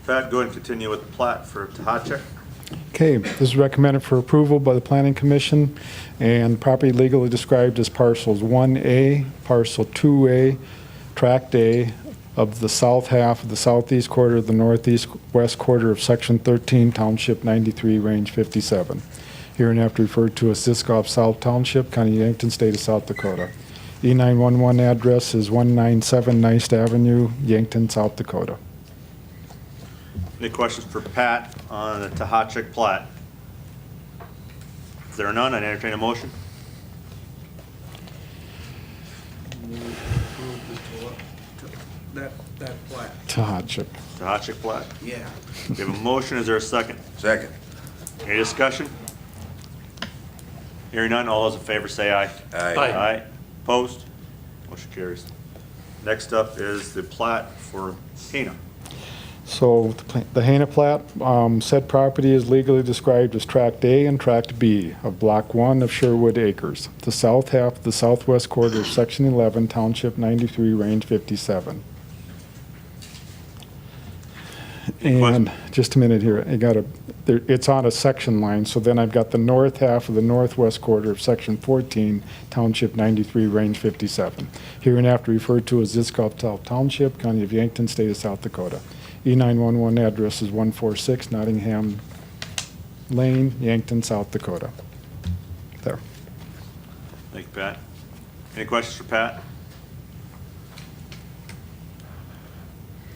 Pat, go ahead and continue with the plat for Tahachuk. Okay, this is recommended for approval by the Planning Commission, and property legally described as parcels 1A, parcel 2A, tract A, of the south half of the southeast quarter of the northeast west quarter of Section 13, Township 93, Range 57. Hereinafter referred to as Ziskoff South Township, County of Yankton, State of South Dakota. E911 address is 197 Nice Avenue, Yankton, South Dakota. Any questions for Pat on the Tahachik plat? If there are none, I'd entertain a motion. That plat. Tahachik. Tahachik plat. Yeah. We have a motion, is there a second? Second. Any discussion? Hearing none, all those in favor say aye. Aye. Aye. Opposed? Motion carries. Next up is the plat for Hena. So the Hana plat, said property is legally described as Tract A and Tract B of Block 1 of Sherwood Acres, the south half of the southwest quarter of Section 11, Township 93, Range 57. And just a minute here, it's on a section line, so then I've got the north half of the northwest quarter of Section 14, Township 93, Range 57. Hereinafter referred to as Ziskoff South Township, County of Yankton, State of South Dakota. E911 address is 146 Nottingham Lane, Yankton, South Dakota. There. Thank you, Pat. Any questions for Pat?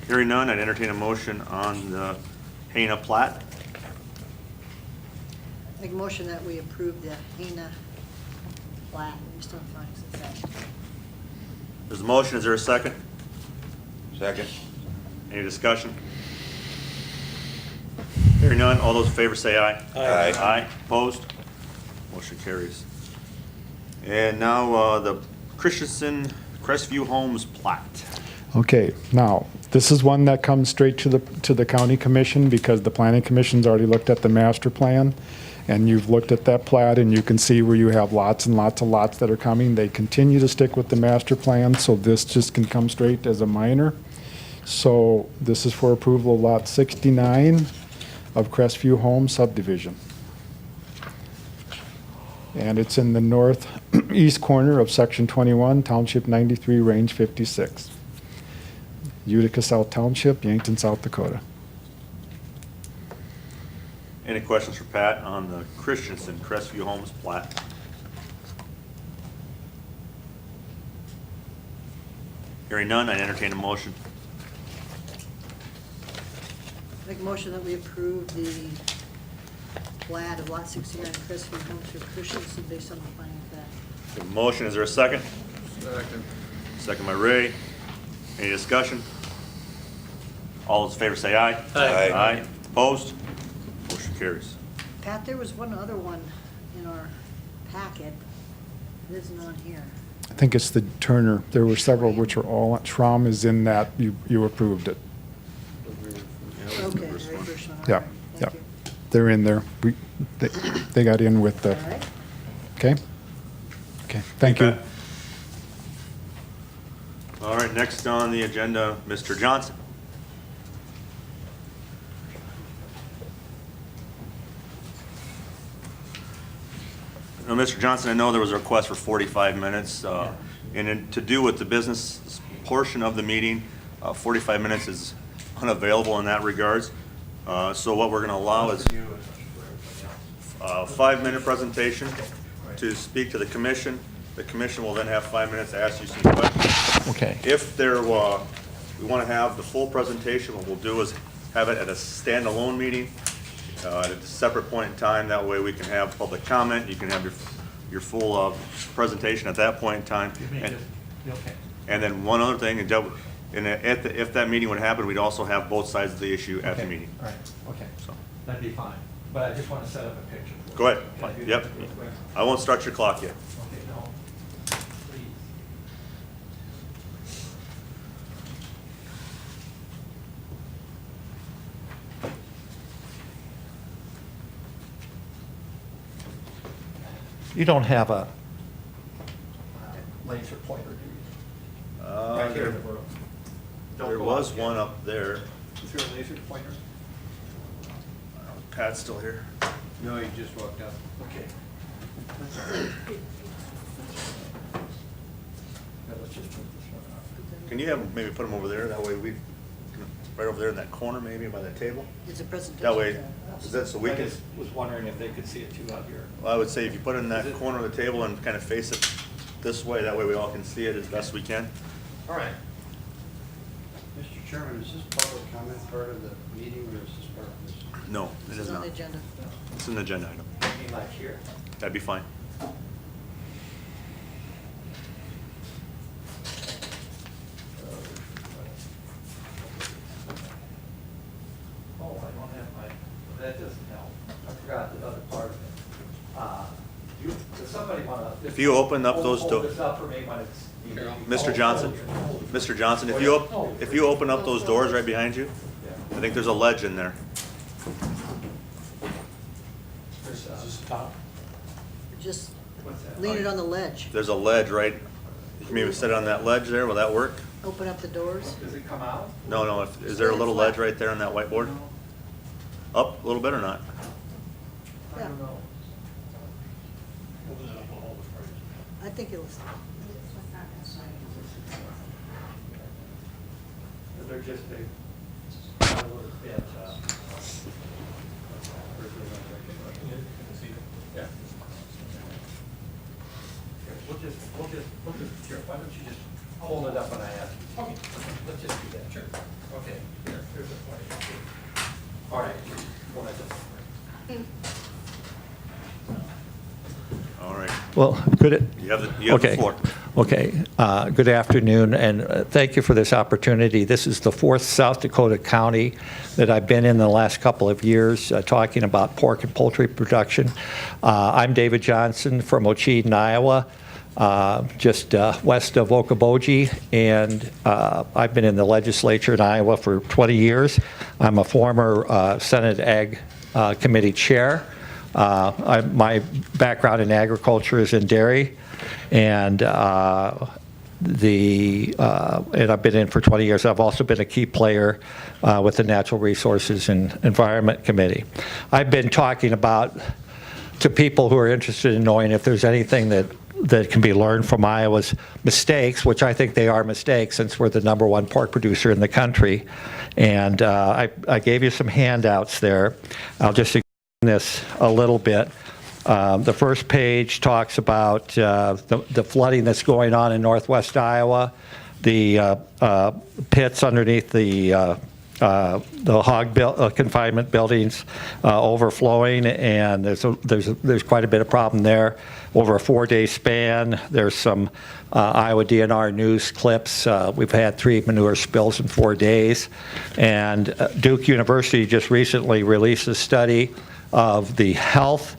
Hearing none, I'd entertain a motion on the Hena plat. Make a motion that we approve the Hena plat. I'm still finding that. There's a motion, is there a second? Second. Any discussion? Hearing none, all those in favor say aye. Aye. Aye. Opposed? Motion carries. And now the Christensen Crestview Homes plat. Okay, now, this is one that comes straight to the county commission because the planning commission's already looked at the master plan, and you've looked at that plat, and you can see where you have lots and lots of lots that are coming. They continue to stick with the master plan, so this just can come straight as a minor. So this is for approval of Lot 69 of Crestview Home subdivision. And it's in the northeast corner of Section 21, Township 93, Range 56. Utica South Township, Yankton, South Dakota. Any questions for Pat on the Christensen Crestview Homes plat? Hearing none, I entertain a motion. Make a motion that we approve the plat of Lot 69 Crestview Homes for Christensen based on the finding of fact. The motion, is there a second? Second. Second by Ray. Any discussion? All those in favor say aye. Aye. Aye. Opposed? Motion carries. Pat, there was one other one in our packet. It isn't on here. I think it's the Turner. There were several which were all, Schramm is in that, you approved it. Okay, very first one. All Yeah, right, yeah. thank you. They're in there. They got in with the, All right. okay? Okay, thank you. Pat. All right, next on the agenda, Mr. Johnson. Now, Mr. Johnson, I know there was a request for 45 minutes, and to do with the business portion of the meeting, 45 minutes is unavailable in that regards. So what we're going to allow is a 5-minute presentation to speak to the commission. The commission will then have 5 minutes to ask you some questions. Okay. If there, we want to have the full presentation, what we'll do is have it at a standalone meeting, at a separate point in time. That way we can have public comment. You can have your full presentation at that point in time. And then one other thing, if that meeting would happen, we'd also have both sides of the issue at the meeting. All right, okay, So, that'd be fine, but I just want to set up a picture. go ahead. Can I do that Yep. real quick? I won't start your clock yet. Okay, no, please. You don't have a laser pointer, do you? Right here in the room. Don't There go was out yet. one up there. Is there a laser pointer? Pat's still here. No, he just walked out. Okay. Now, let's just put this one Can you have, maybe put them over there, that way we, right over there in that corner maybe by that table? It's a presentation. That way, is that so we I can, just was wondering if they could see it too out here. well, I would say if you put it in that corner of the table and kind of face it this way, that way we all can see it as best we can. All right. Mr. Chairman, is this public comment part of the meeting, or is this part of this? No, it It's is on not. the agenda. It's an agenda item. Maybe like here. That'd be fine. Oh, I don't have my, that doesn't help. I forgot the other part of it. Does somebody want to? If you open up those Hold doors. this up for me when it's. Mr. Johnson, Mr. Johnson, if you open up those doors right behind you, I think there's a ledge in there. Is this top? Just What's that? lean it on the ledge. There's a ledge, right? You can maybe sit on that ledge there, will that work? Open up the doors. Does it come out? No, is there a little ledge right there on that whiteboard? Up a little bit or not? I don't know. I think it was, They're just a little bit, yeah. We'll just, here, why don't you just hold it up when I ask you? Okay. Let's just do that. Sure. Okay, here's the point. All right. Well, that's it. All right. Well, good. You have the floor. Okay. Good afternoon, and thank you for this opportunity. This is the fourth South Dakota county that I've been in the last couple of years talking about pork and poultry production. I'm David Johnson from Ocheeden, Iowa, just west of Okoboji, and I've been in the legislature in Iowa for 20 years. I'm a former Senate Ag Committee chair. My background in agriculture is in dairy, and I've been in for 20 years. I've also been a key player with the Natural Resources and Environment Committee. I've been talking about to people who are interested in knowing if there's anything that can be learned from Iowa's mistakes, which I think they are mistakes since we're the #1 pork producer in the country. And I gave you some handouts there. I'll just explain this a little bit. The first page talks about the flooding that's going on in northwest Iowa, the pits underneath the hog confinement buildings overflowing, and there's quite a bit of problem there. Over a 4-day span, there's some Iowa DNR news clips. We've had 3 manure spills in 4 days, and Duke University just recently released a study of the health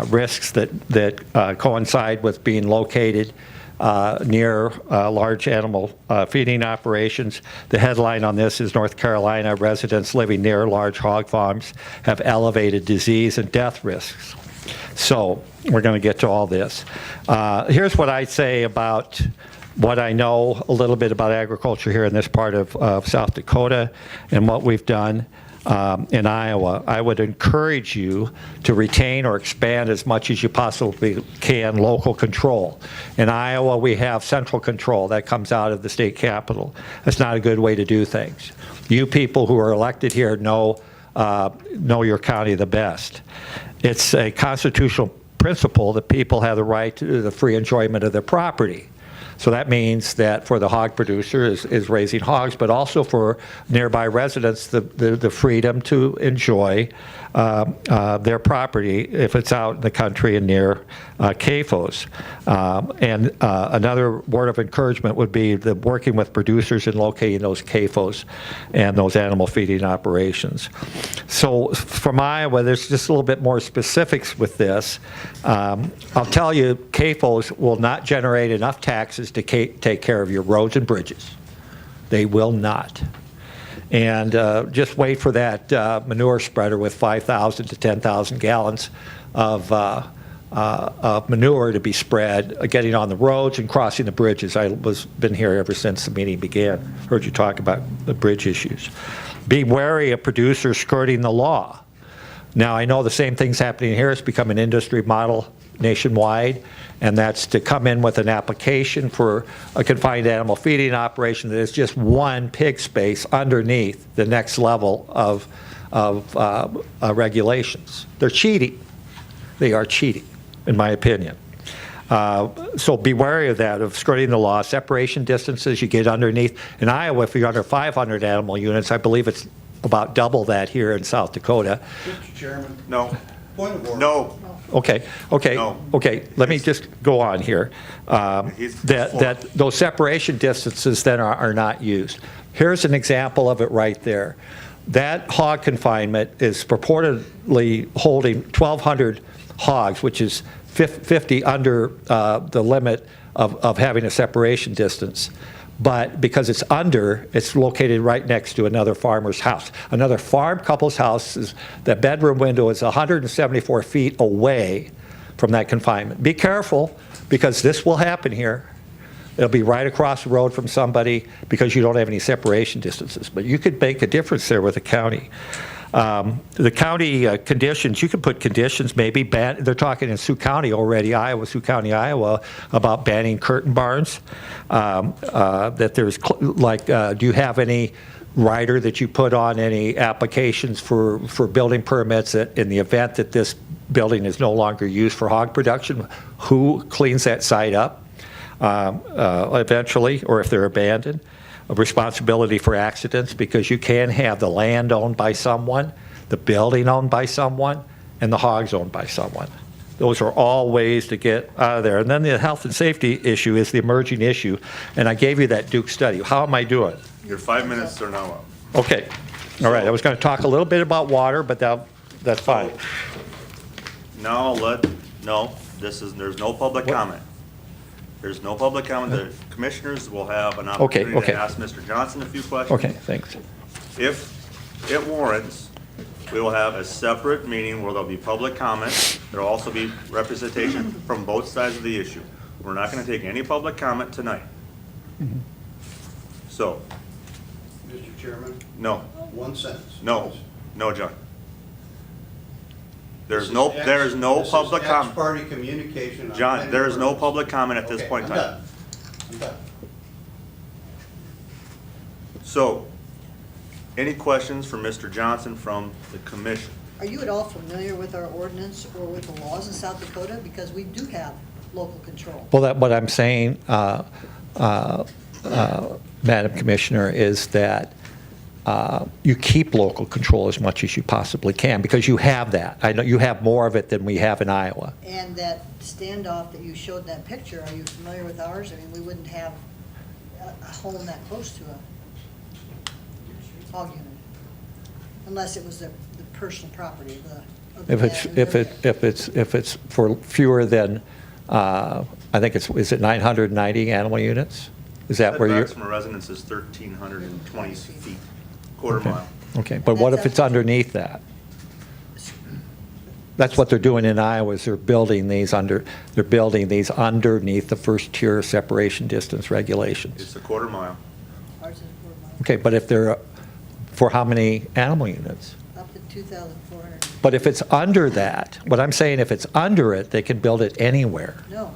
risks that coincide with being located near large animal feeding operations. The headline on this is North Carolina residents living near large hog farms have elevated disease and death risks. So we're going to get to all this. Here's what I say about what I know a little bit about agriculture here in this part of South Dakota and what we've done. In Iowa, I would encourage you to retain or expand as much as you possibly can local control. In Iowa, we have central control that comes out of the state capitol. That's not a good way to do things. You people who are elected here know your county the best. It's a constitutional principle that people have the right to the free enjoyment of their property. So that means that for the hog producer is raising hogs, but also for nearby residents the freedom to enjoy their property if it's out in the country and near CAFOs. And another word of encouragement would be the working with producers in locating those CAFOs and those animal feeding operations. So from Iowa, there's just a little bit more specifics with this. I'll tell you, CAFOs will not generate enough taxes to take care of your roads and bridges. They will not. And just wait for that manure spreader with 5,000 to 10,000 gallons of manure to be spread, getting on the roads and crossing the bridges. Been here ever since the meeting began. Heard you talk about the bridge issues. Be wary of producers skirting the law. Now, I know the same thing's happening here. It's become an industry model nationwide, and that's to come in with an application for a confined animal feeding operation that is just one pig space underneath the next level of regulations. They're cheating. They are cheating, in my opinion. So be wary of that, of skirting the law. Separation distances, you get underneath. In Iowa, if you're under 500 animal units, I believe it's about double that here in South Dakota. Mr. Chairman, No. point of order. No. Okay, let me just go on here. That those separation distances then are not used. Here's an example of it right there. That hog confinement is purportedly holding 1,200 hogs, which is 50 under the limit of having a separation distance. But because it's under, it's located right next to another farmer's house. Another farm couple's house, the bedroom window is 174 feet away from that confinement. Be careful, because this will happen here. It'll be right across the road from somebody because you don't have any separation distances. But you could make a difference there with the county. The county conditions, you can put conditions, maybe they're talking in Sioux County already, Sioux County, Iowa, about banning curtain barns. That there's, do you have any rider that you put on any applications for building permits that in the event that this building is no longer used for hog production? Who cleans that site up eventually, or if they're abandoned? A responsibility for accidents, because you can have the land owned by someone, the building owned by someone, and the hogs owned by someone. Those are all ways to get out of there. And then the health and safety issue is the emerging issue, and I gave you that Duke study. How am I doing? Your 5 minutes are now up. Okay, all right, I was going to talk a little bit about water, but that's fine. Now there's no public comment. There's no public comment. The commissioners will have an opportunity to ask Mr. Johnson a few questions. Okay, thanks. If it warrants, we will have a separate meeting where there'll be public comment. There'll also be representation from both sides of the issue. We're not going to take any public comment tonight. So. Mr. Chairman? No. One sentence. No. No, John. There's no public comment. Ex-party communication. John, there is no public comment at this point in time. I'm done. So, any questions for Mr. Johnson from the commission? Are you at all familiar with our ordinance or with the laws in South Dakota? Because we do have local control. Well, what I'm saying, Madam Commissioner, is that you keep local control as much as you possibly can, because you have that. I know you have more of it than we have in Iowa. And that standoff that you showed in that picture, are you familiar with ours? I mean, we wouldn't have a home that close to a hog unit, unless it was the personal property of the If it's for fewer than, I think is it 990 animal units? Is that where you're? Setbacks from a residence is 1,320 feet, quarter mile. Okay, but what if it's underneath that? That's what they're doing in Iowa, is they're building these underneath the first tier separation distance regulations. It's a quarter mile. Ours is a quarter mile. Okay, but if they're, for how many animal units? Up to 2,400. But if it's under that, what I'm saying, if it's under it, they can build it anywhere. No.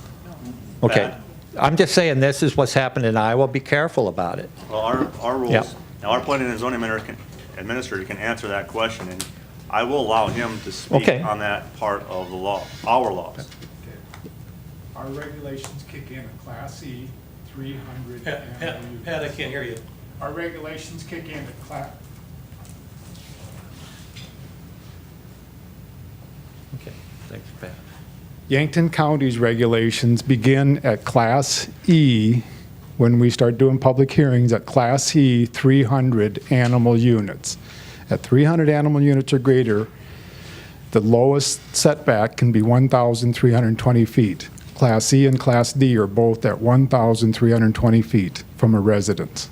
Okay, I'm just saying this is what's happened in Iowa. Be careful about it. Well, our rules, Yeah. now our planning and zoning administrator can answer that question, and I will allow him to speak Okay. on that part of the law, our laws. Our regulations kick in at Class E, 300 Pat, I can't hear you. Our regulations kick in at Class. Okay, thanks, Pat. Yankton County's regulations begin at Class E when we start doing public hearings at Class E 300 animal units. At 300 animal units or greater, the lowest setback can be 1,320 feet. Class E and Class D are both at 1,320 feet from a residence.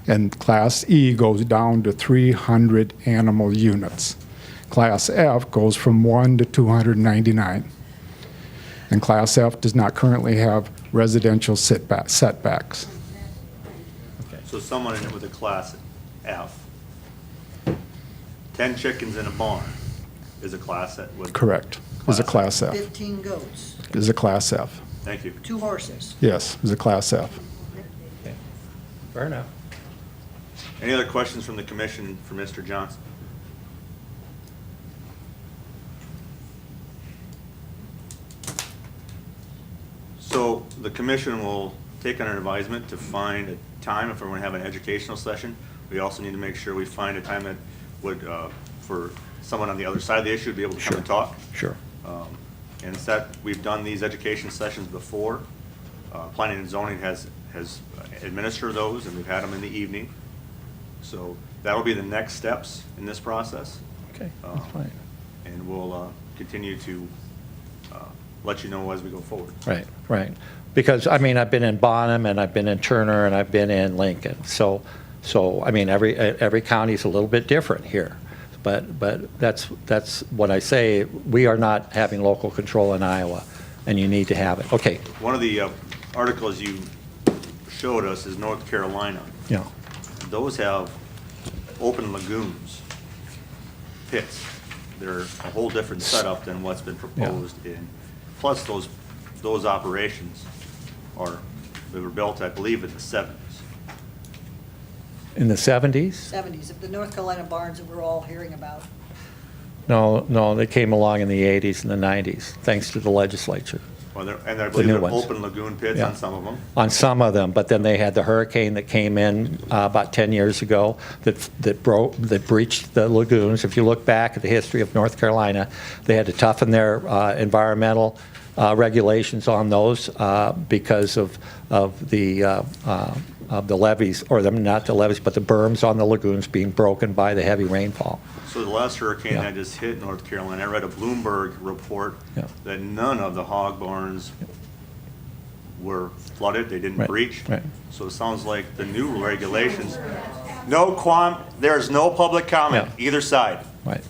And Class E goes down to 300 animal units. Class F goes from 1 to 299. And Class F does not currently have residential setbacks. So someone in it with a class F, 10 chickens in a barn, is a class that would. Correct. Is a Class F. 15 goats, Is a Class F. Thank you. 2 horses. Yes, is a Class F. Fair enough. Any other questions from the commission for Mr. Johnson? So the commission will take under advisement to find a time if we're going to have an educational session. We also need to make sure we find a time that would, for someone on the other side of the issue to be able to come and talk. Sure. And it's that we've done these education sessions before. Planning and zoning has administered those, and we've had them in the evening. So that'll be the next steps in this process. Okay, that's fine. And we'll continue to let you know as we go forward. Right, right. Because, I mean, I've been in Bonham, and I've been in Turner, and I've been in Lincoln. So I mean, every county is a little bit different here. But that's what I say. We are not having local control in Iowa, and you need to have it. Okay. One of the articles you showed us is North Carolina. Yeah. Those have open lagoons, pits. They're a whole different setup than what's been proposed in. Plus, those operations they were built, I believe, in the 70s. In the 70s? 70s, the North Carolina barns that we're all hearing about. No, they came along in the 80s and the 90s, thanks to the legislature. Well, and I believe new they're ones. open lagoon pits Yeah. on some of them. On some of them, but then they had the hurricane that came in about 10 years ago that breached the lagoons. If you look back at the history of North Carolina, they had to toughen their environmental regulations on those because of the levees, or not the levees, but the berms on the lagoons being broken by the heavy rainfall. So the last hurricane Yeah. that just hit North Carolina, I read a Bloomberg report Yeah. that none of the hog barns were flooded, they didn't Right, breach. right. So it sounds like the new regulations, there's no public comment, either side. Right.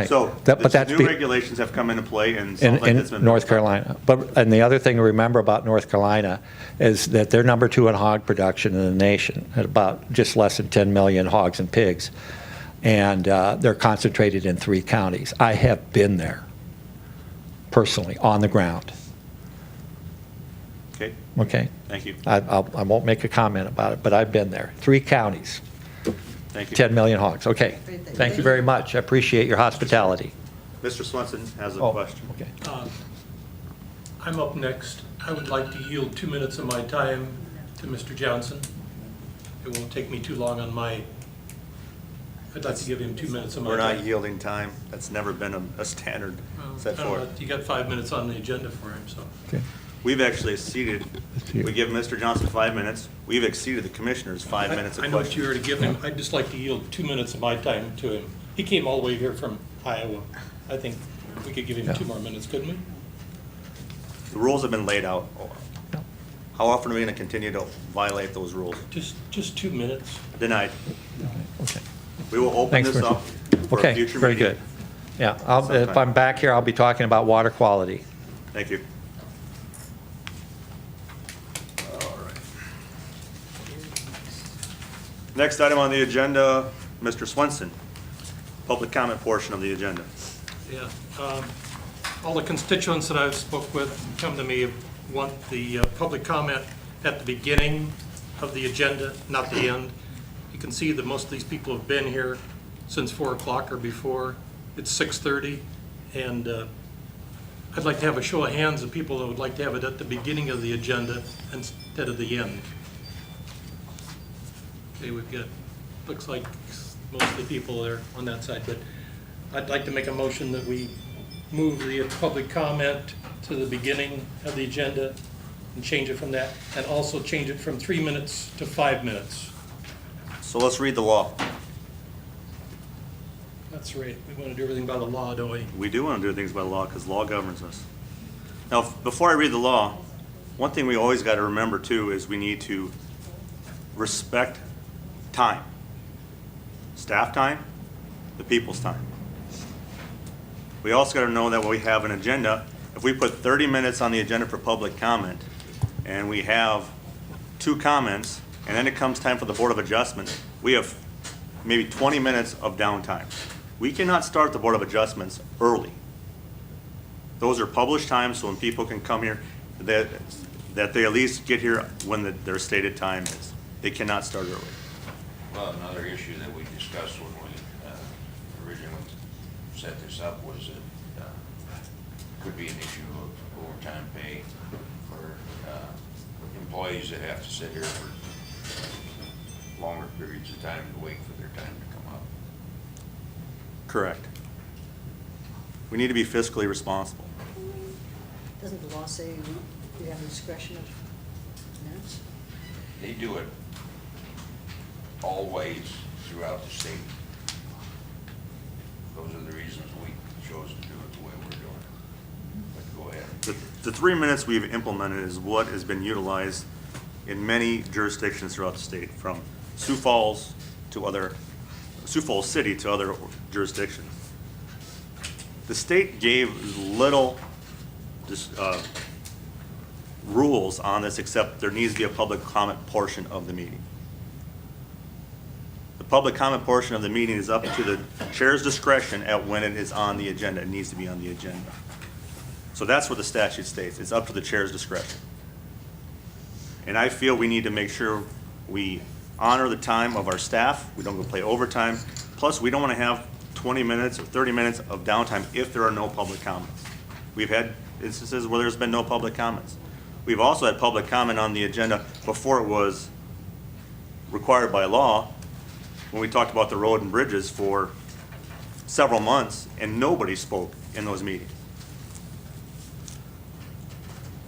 So But the that's new regulations have come into play and sounds like it's been. in North Carolina. And the other thing to remember about North Carolina is that they're number 2 in hog production in the nation, at about just less than 10 million hogs and pigs. And they're concentrated in 3 counties. I have been there, personally, on the ground. Okay, Okay? thank you. I won't make a comment about it, but I've been there. 3 counties, Thank you. 10 million hogs. Okay. Thank you very much. I appreciate your hospitality. Mr. Swenson has a Oh, question. okay. I'm up next. I would like to yield 2 minutes of my time to Mr. Johnson. It won't take me too long on I'd like to give him 2 minutes of my We're time. not yielding time. That's never been a standard set I don't know, forth. You got 5 minutes on the agenda for him, so. Okay. We've actually exceeded, we give Mr. Johnson 5 minutes. We've exceeded the commissioners 5 minutes of I know what you questions. already given him. I'd just like to yield 2 minutes of my time to him. He came all the way here from Iowa. I think we could give him 2 more minutes, couldn't we? The rules have been laid out. How often are we going to continue to violate those rules? Just 2 minutes. Denied. Okay. We will open Thanks, this Mr. up for a Okay, future very meeting. good. Yeah, if I'm back here, I'll be talking about water quality. Thank you. All right. Next item on the agenda, Mr. Swenson, public comment portion of the agenda. Yeah. All the constituents that I've spoke with come to me want the public comment at the beginning of the agenda, not the end. You can see that most of these people have been here since 4 o'clock or before. It's 6:30, and I'd like to have a show of hands of people that would like to have it at the beginning of the agenda instead of the end. Okay, we've got, looks like most of the people there on that side, but I'd like to make a motion that we move the public comment to the beginning of the agenda and change it from that, and also change it from 3 minutes to 5 minutes. So let's read the law. That's right. We want to do everything by the law, don't we? We do want to do things by law because law governs us. Now, before I read the law, one thing we always got to remember too is we need to respect time. Staff time, the people's time. We also got to know that when we have an agenda, if we put 30 minutes on the agenda for public comment and we have 2 comments and then it comes time for the Board of Adjustment, we have maybe 20 minutes of downtime. We cannot start the Board of Adjustments early. Those are published times, so when people can come here, that they at least get here when their stated time is. They cannot start early. Well, another issue that we discussed when we originally set this up was that could be an issue of overtime pay for employees that have to sit here for longer periods of time to wait for their time to come up. Correct. We need to be fiscally responsible. Doesn't the law say you have the discretion of minutes? They do it always throughout the state. Those are the reasons we chose to do it the way we're doing it. But go ahead. The 3 minutes we've implemented is what has been utilized in many jurisdictions throughout the state, from Sioux Falls City to other jurisdictions. The state gave little rules on this, except there needs to be a public comment portion of the meeting. The public comment portion of the meeting is up to the chair's discretion at when it is on the agenda. It needs to be on the agenda. So that's what the statute states. It's up to the chair's discretion. And I feel we need to make sure we honor the time of our staff. We don't go play overtime. Plus, we don't want to have 20 minutes or 30 minutes of downtime if there are no public comments. We've had instances where there's been no public comments. We've also had public comment on the agenda before it was required by law, when we talked about the road and bridges for several months, and nobody spoke in those meetings.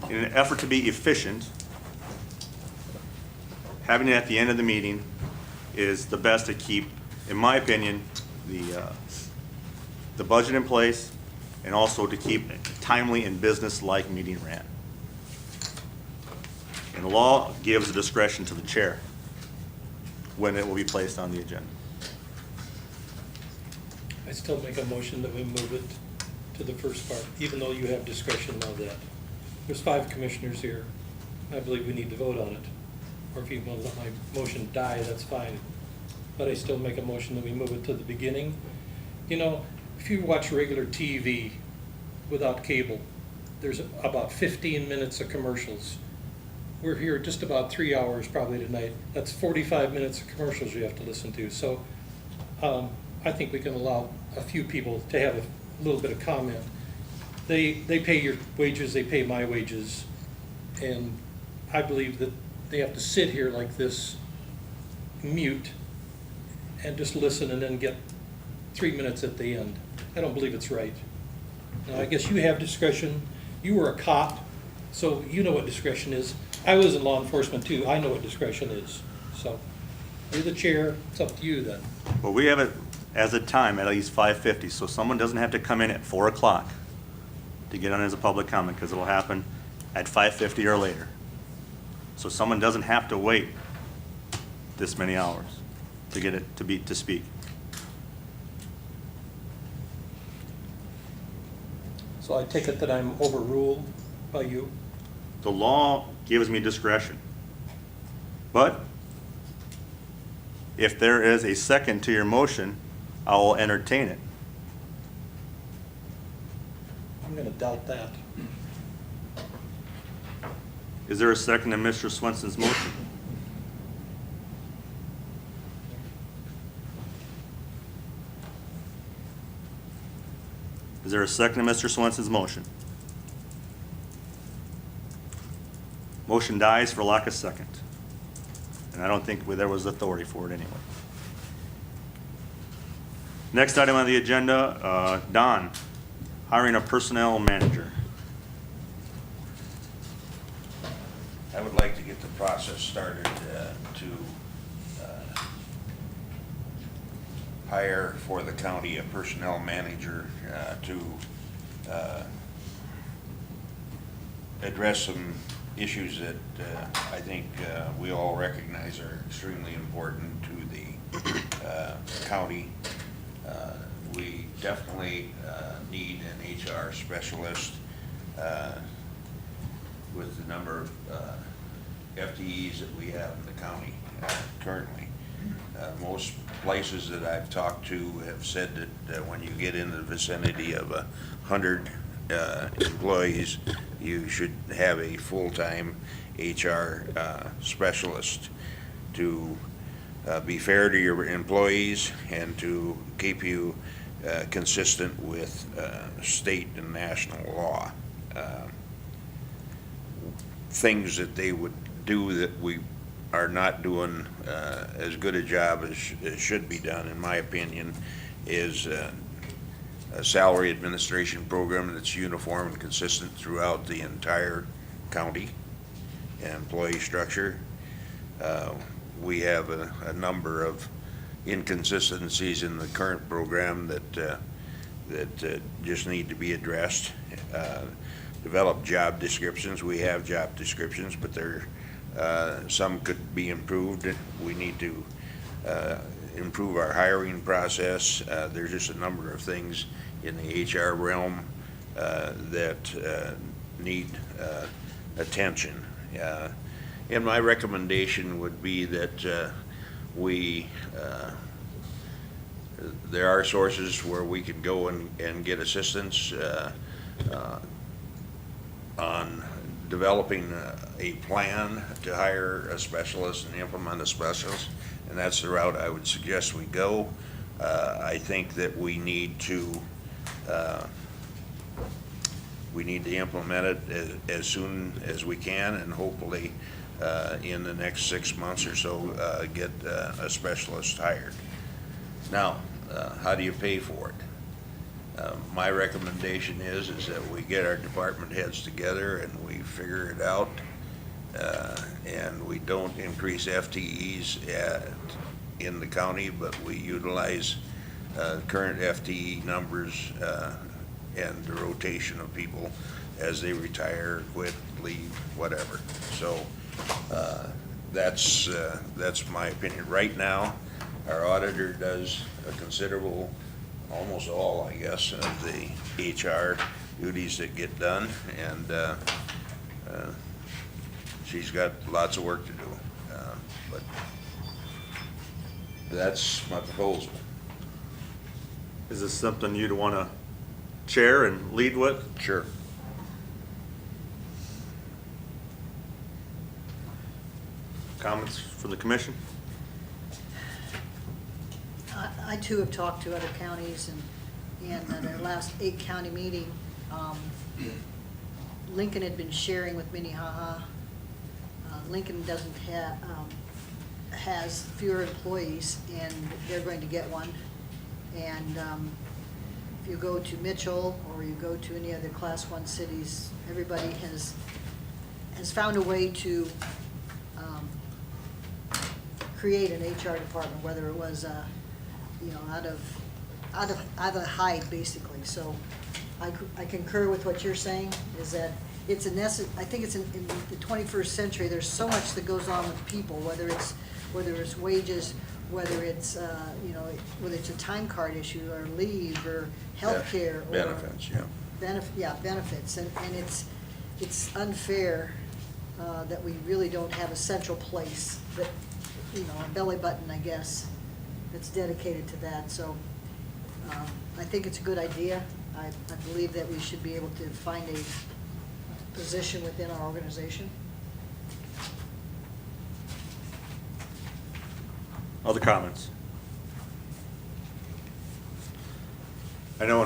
In an effort to be efficient, having it at the end of the meeting is the best to keep, in my opinion, the budget in place, and also to keep a timely and business-like meeting ran. And the law gives the discretion to the chair when it will be placed on the agenda. I still make a motion that we move it to the first part, even though you have discretion on that. There's 5 commissioners here. I believe we need to vote on it. Or if you want to let my motion die, that's fine. But I still make a motion that we move it to the beginning. You know, if you watch regular TV without cable, there's about 15 minutes of commercials. We're here just about 3 hours probably tonight. That's 45 minutes of commercials you have to listen to. So I think we can allow a few people to have a little bit of comment. They pay your wages, they pay my wages, and I believe that they have to sit here like this, mute, and just listen and then get 3 minutes at the end. I don't believe it's right. Now, I guess you have discretion. You were a cop, so you know what discretion is. I was in law enforcement too. I know what discretion is. So you're the chair. It's up to you then. Well, we have it as a time at least 5:50, so someone doesn't have to come in at 4 o'clock to get on as a public comment, because it'll happen at 5:50 or later. So someone doesn't have to wait this many hours to get it to speak. So I take it that I'm overruled by you? The law gives me discretion. But if there is a second to your motion, I will entertain it. I'm going to doubt that. Is there a second to Mr. Swenson's motion? Is there a second to Mr. Swenson's motion? Motion dies for lack of second. And I don't think there was authority for it anyway. Next item on the agenda, Don, hiring a personnel manager. I would like to get the process started to hire for the county a personnel manager to address some issues that I think we all recognize are extremely important to the county. We definitely need an HR specialist with the number of FTEs that we have in the county currently. Most places that I've talked to have said that when you get in the vicinity of 100 employees, you should have a full-time HR specialist to be fair to your employees and to keep you consistent with state and national law. Things that they would do that we are not doing as good a job as should be done, in my opinion, is a salary administration program that's uniform and consistent throughout the entire county employee structure. We have a number of inconsistencies in the current program that just need to be addressed. Develop job descriptions. We have job descriptions, but they're some could be improved. We need to improve our hiring process. There's just a number of things in the HR realm that need attention. And my recommendation would be that there are sources where we could go and get assistance on developing a plan to hire a specialist and implement a specialist, and that's the route I would suggest we go. I think that we need to implement it as soon as we can, and hopefully in the next 6 months or so get a specialist hired. Now, how do you pay for it? My recommendation is that we get our department heads together and we figure it out, and we don't increase FTEs in the county, but we utilize current FTE numbers and the rotation of people as they retire, quit, leave, whatever. So that's my opinion. Right now, our auditor does a considerable, almost all, I guess, of the HR duties that get done, and she's got lots of work to do. But that's my proposal. Is this something you'd want to chair and lead with? Sure. Comments from the commission? I too have talked to other counties, and at our last 8-county meeting, Lincoln had been sharing with Minnehaha. Lincoln doesn't have, has fewer employees, and they're going to get one. And if you go to Mitchell or you go to any other Class 1 cities, everybody has found a way to create an HR department, whether it was out of hide, basically. So I concur with what you're saying, is that it's I think it's in the 21st century, there's so much that goes on with people, whether it's wages, whether it's whether it's a time card issue or leave or health care. Benefits, yeah. Benefits, and it's unfair that we really don't have a central place that, a belly button, I guess, that's dedicated to that. So I think it's a good idea. I believe that we should be able to find a position within our organization. Other comments? I know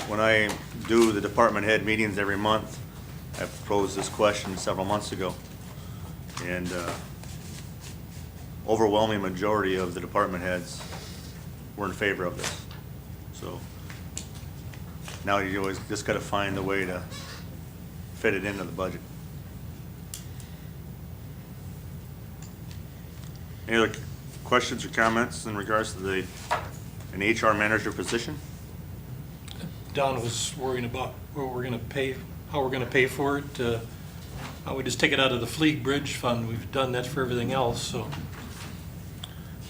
when I do the department head meetings every month, I posed this question several months ago, and overwhelming majority of the department heads were in favor of this. So now you always just got to find a way to fit it into the budget. Any other questions or comments in regards to an HR manager position? Don was worrying about what we're gonna pay, how we're gonna pay for it. We just take it out of the Fleet Bridge Fund. We've done that for everything else, so.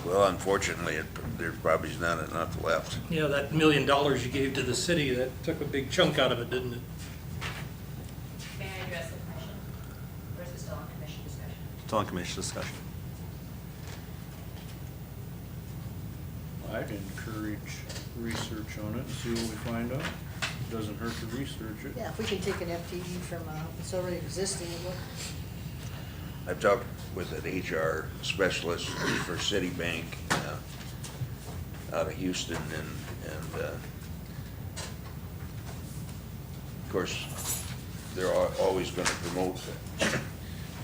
Well, unfortunately, there probably is not enough left. Yeah, that $1 million you gave to the city, that took a big chunk out of it, didn't it? May I address the question? Or is it still on commission discussion? It's on commission discussion. I'd encourage research on it, and see what we find out. Doesn't hurt to research it. Yeah, if we can take an FTE from, it's already existing, it will. I've talked with an HR specialist for Citibank out of Houston, and of course, they're always going to promote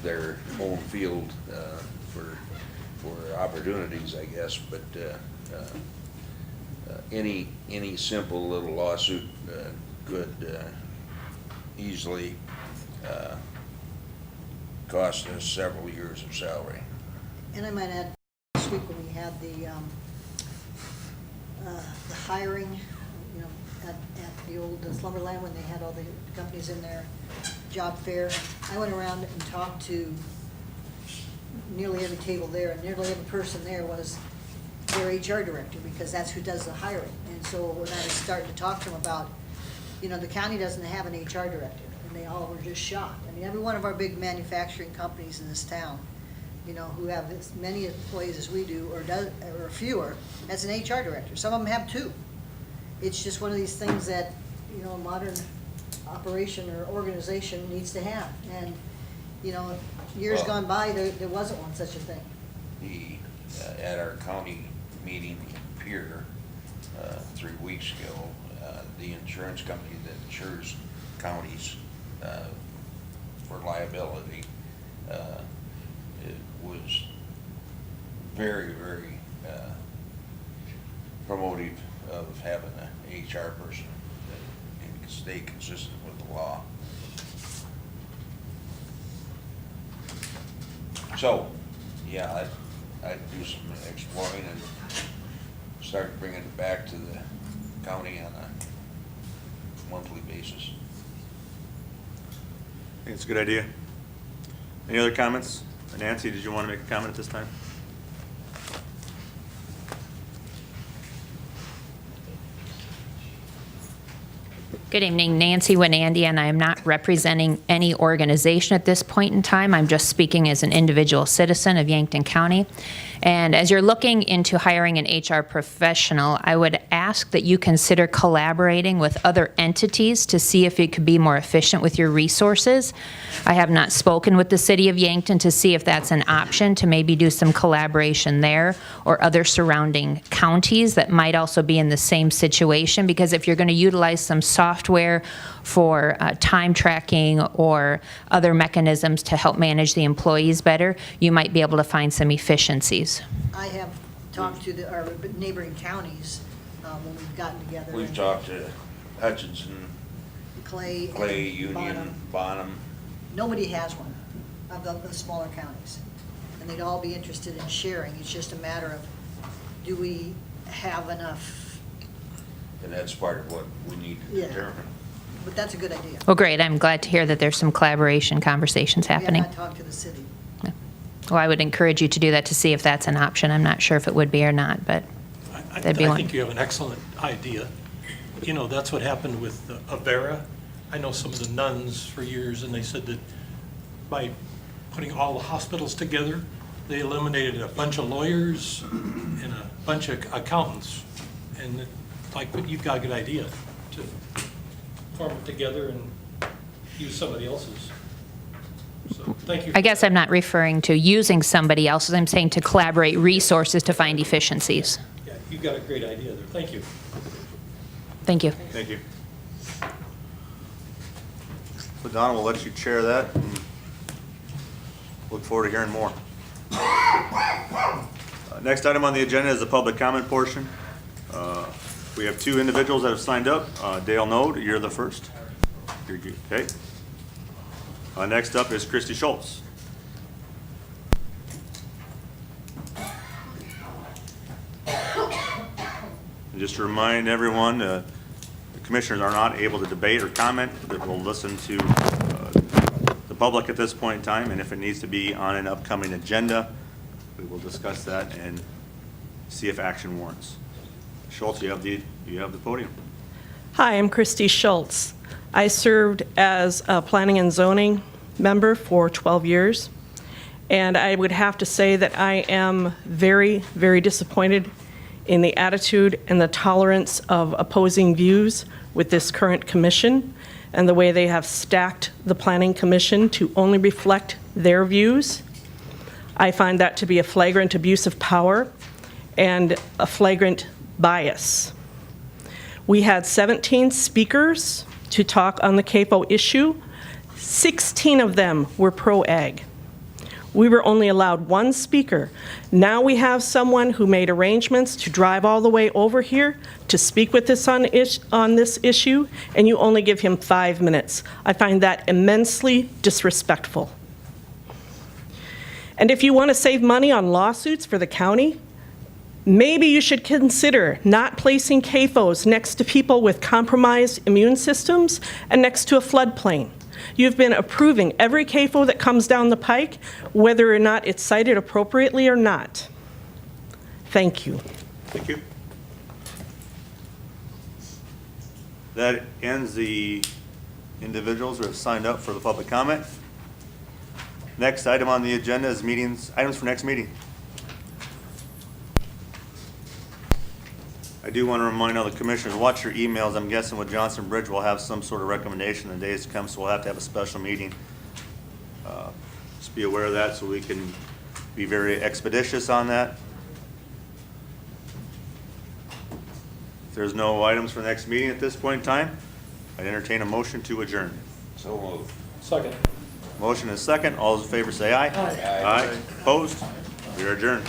their own field for opportunities, I guess, but any simple little lawsuit could easily cost us several years of salary. And I might add, this week when we had the hiring, you know, at the old Slumberland, when they had all the companies in their job fair, I went around and talked to nearly every table there, and nearly every person there was their HR director, because that's who does the hiring. And so when I was starting to talk to them about, you know, the county doesn't have an HR director, and they all were just shocked. I mean, every one of our big manufacturing companies in this town, you know, who have as many employees as we do, or fewer, has an HR director. Some of them have two. It's just one of these things that, you know, a modern operation or organization needs to have. And, you know, years gone by, there wasn't one such a thing. At our county meeting in Pierre 3 weeks ago, the insurance company that insures counties for liability, it was very, very promotive of having an HR person and stay consistent with the law. So, yeah, I'd do some exploring and start bringing it back to the county on a monthly basis. I think it's a good idea. Any other comments? Nancy, did you want to make a comment at this time? Good evening, Nancy Winandy, and I am not representing any organization at this point in time. I'm just speaking as an individual citizen of Yankton County. And as you're looking into hiring an HR professional, I would ask that you consider collaborating with other entities to see if it could be more efficient with your resources. I have not spoken with the city of Yankton to see if that's an option, to maybe do some collaboration there, or other surrounding counties that might also be in the same situation, because if you're going to utilize some software for time tracking or other mechanisms to help manage the employees better, you might be able to find some efficiencies. I have talked to our neighboring counties when we've gotten together. We've talked to Hutchinson, Clay, Union, Bonham. Nobody has one of the smaller counties, and they'd all be interested in sharing. It's just a matter of, do we have enough? And that's part of what we need to determine. But that's a good idea. Well, great. I'm glad to hear that there's some collaboration conversations happening. We have not talked to the city. Well, I would encourage you to do that to see if that's an option. I'm not sure if it would be or not, but that'd be I one. think you have an excellent idea. You know, that's what happened with Avera. I know some of the nuns for years, and they said that by putting all the hospitals together, they eliminated a bunch of lawyers and a bunch of accountants. And like, you've got a good idea to form it together and use somebody else's. So, thank you. I guess I'm not referring to using somebody else's. I'm saying to collaborate resources to find efficiencies. Yeah, you've got a great idea there. Thank you. Thank you. Thank you. So Donna, we'll let you chair that, and look forward to hearing more. Next item on the agenda is the public comment portion. We have 2 individuals that have signed up. Dale Node, you're the first. You're good. Okay. Next up is Christy Schultz. And just to remind everyone, the commissioners are not able to debate or comment. That we'll listen to the public at this point in time, and if it needs to be on an upcoming agenda, we will discuss that and see if action warrants. Schultz, you have the podium. Hi, I'm Christy Schultz. I served as a planning and zoning member for 12 years, and I would have to say that I am very, very disappointed in the attitude and the tolerance of opposing views with this current commission and the way they have stacked the Planning Commission to only reflect their views. I find that to be a flagrant abuse of power and a flagrant bias. We had 17 speakers to talk on the CAFO issue. 16 of them were pro-ag. We were only allowed one speaker. Now we have someone who made arrangements to drive all the way over here to speak with us on this issue, and you only give him 5 minutes. I find that immensely disrespectful. And if you want to save money on lawsuits for the county, maybe you should consider not placing CAFOs next to people with compromised immune systems and next to a floodplain. You've been approving every CAFO that comes down the pike, whether or not it's cited appropriately or not. Thank you. Thank you. That ends the individuals who have signed up for the public comment. Next item on the agenda is items for next meeting. I do want to remind all the commissioners, watch your emails. I'm guessing with Johnson Bridge, we'll have some sort of recommendation in the days to come, so we'll have to have a special meeting. Just be aware of that so we can be very expeditious on that. If there's no items for the next meeting at this point in time, I'd entertain a motion to adjourn. So moved. Second. Motion is second. All those in favor say aye. Aye. Aye. Opposed? We are adjourned.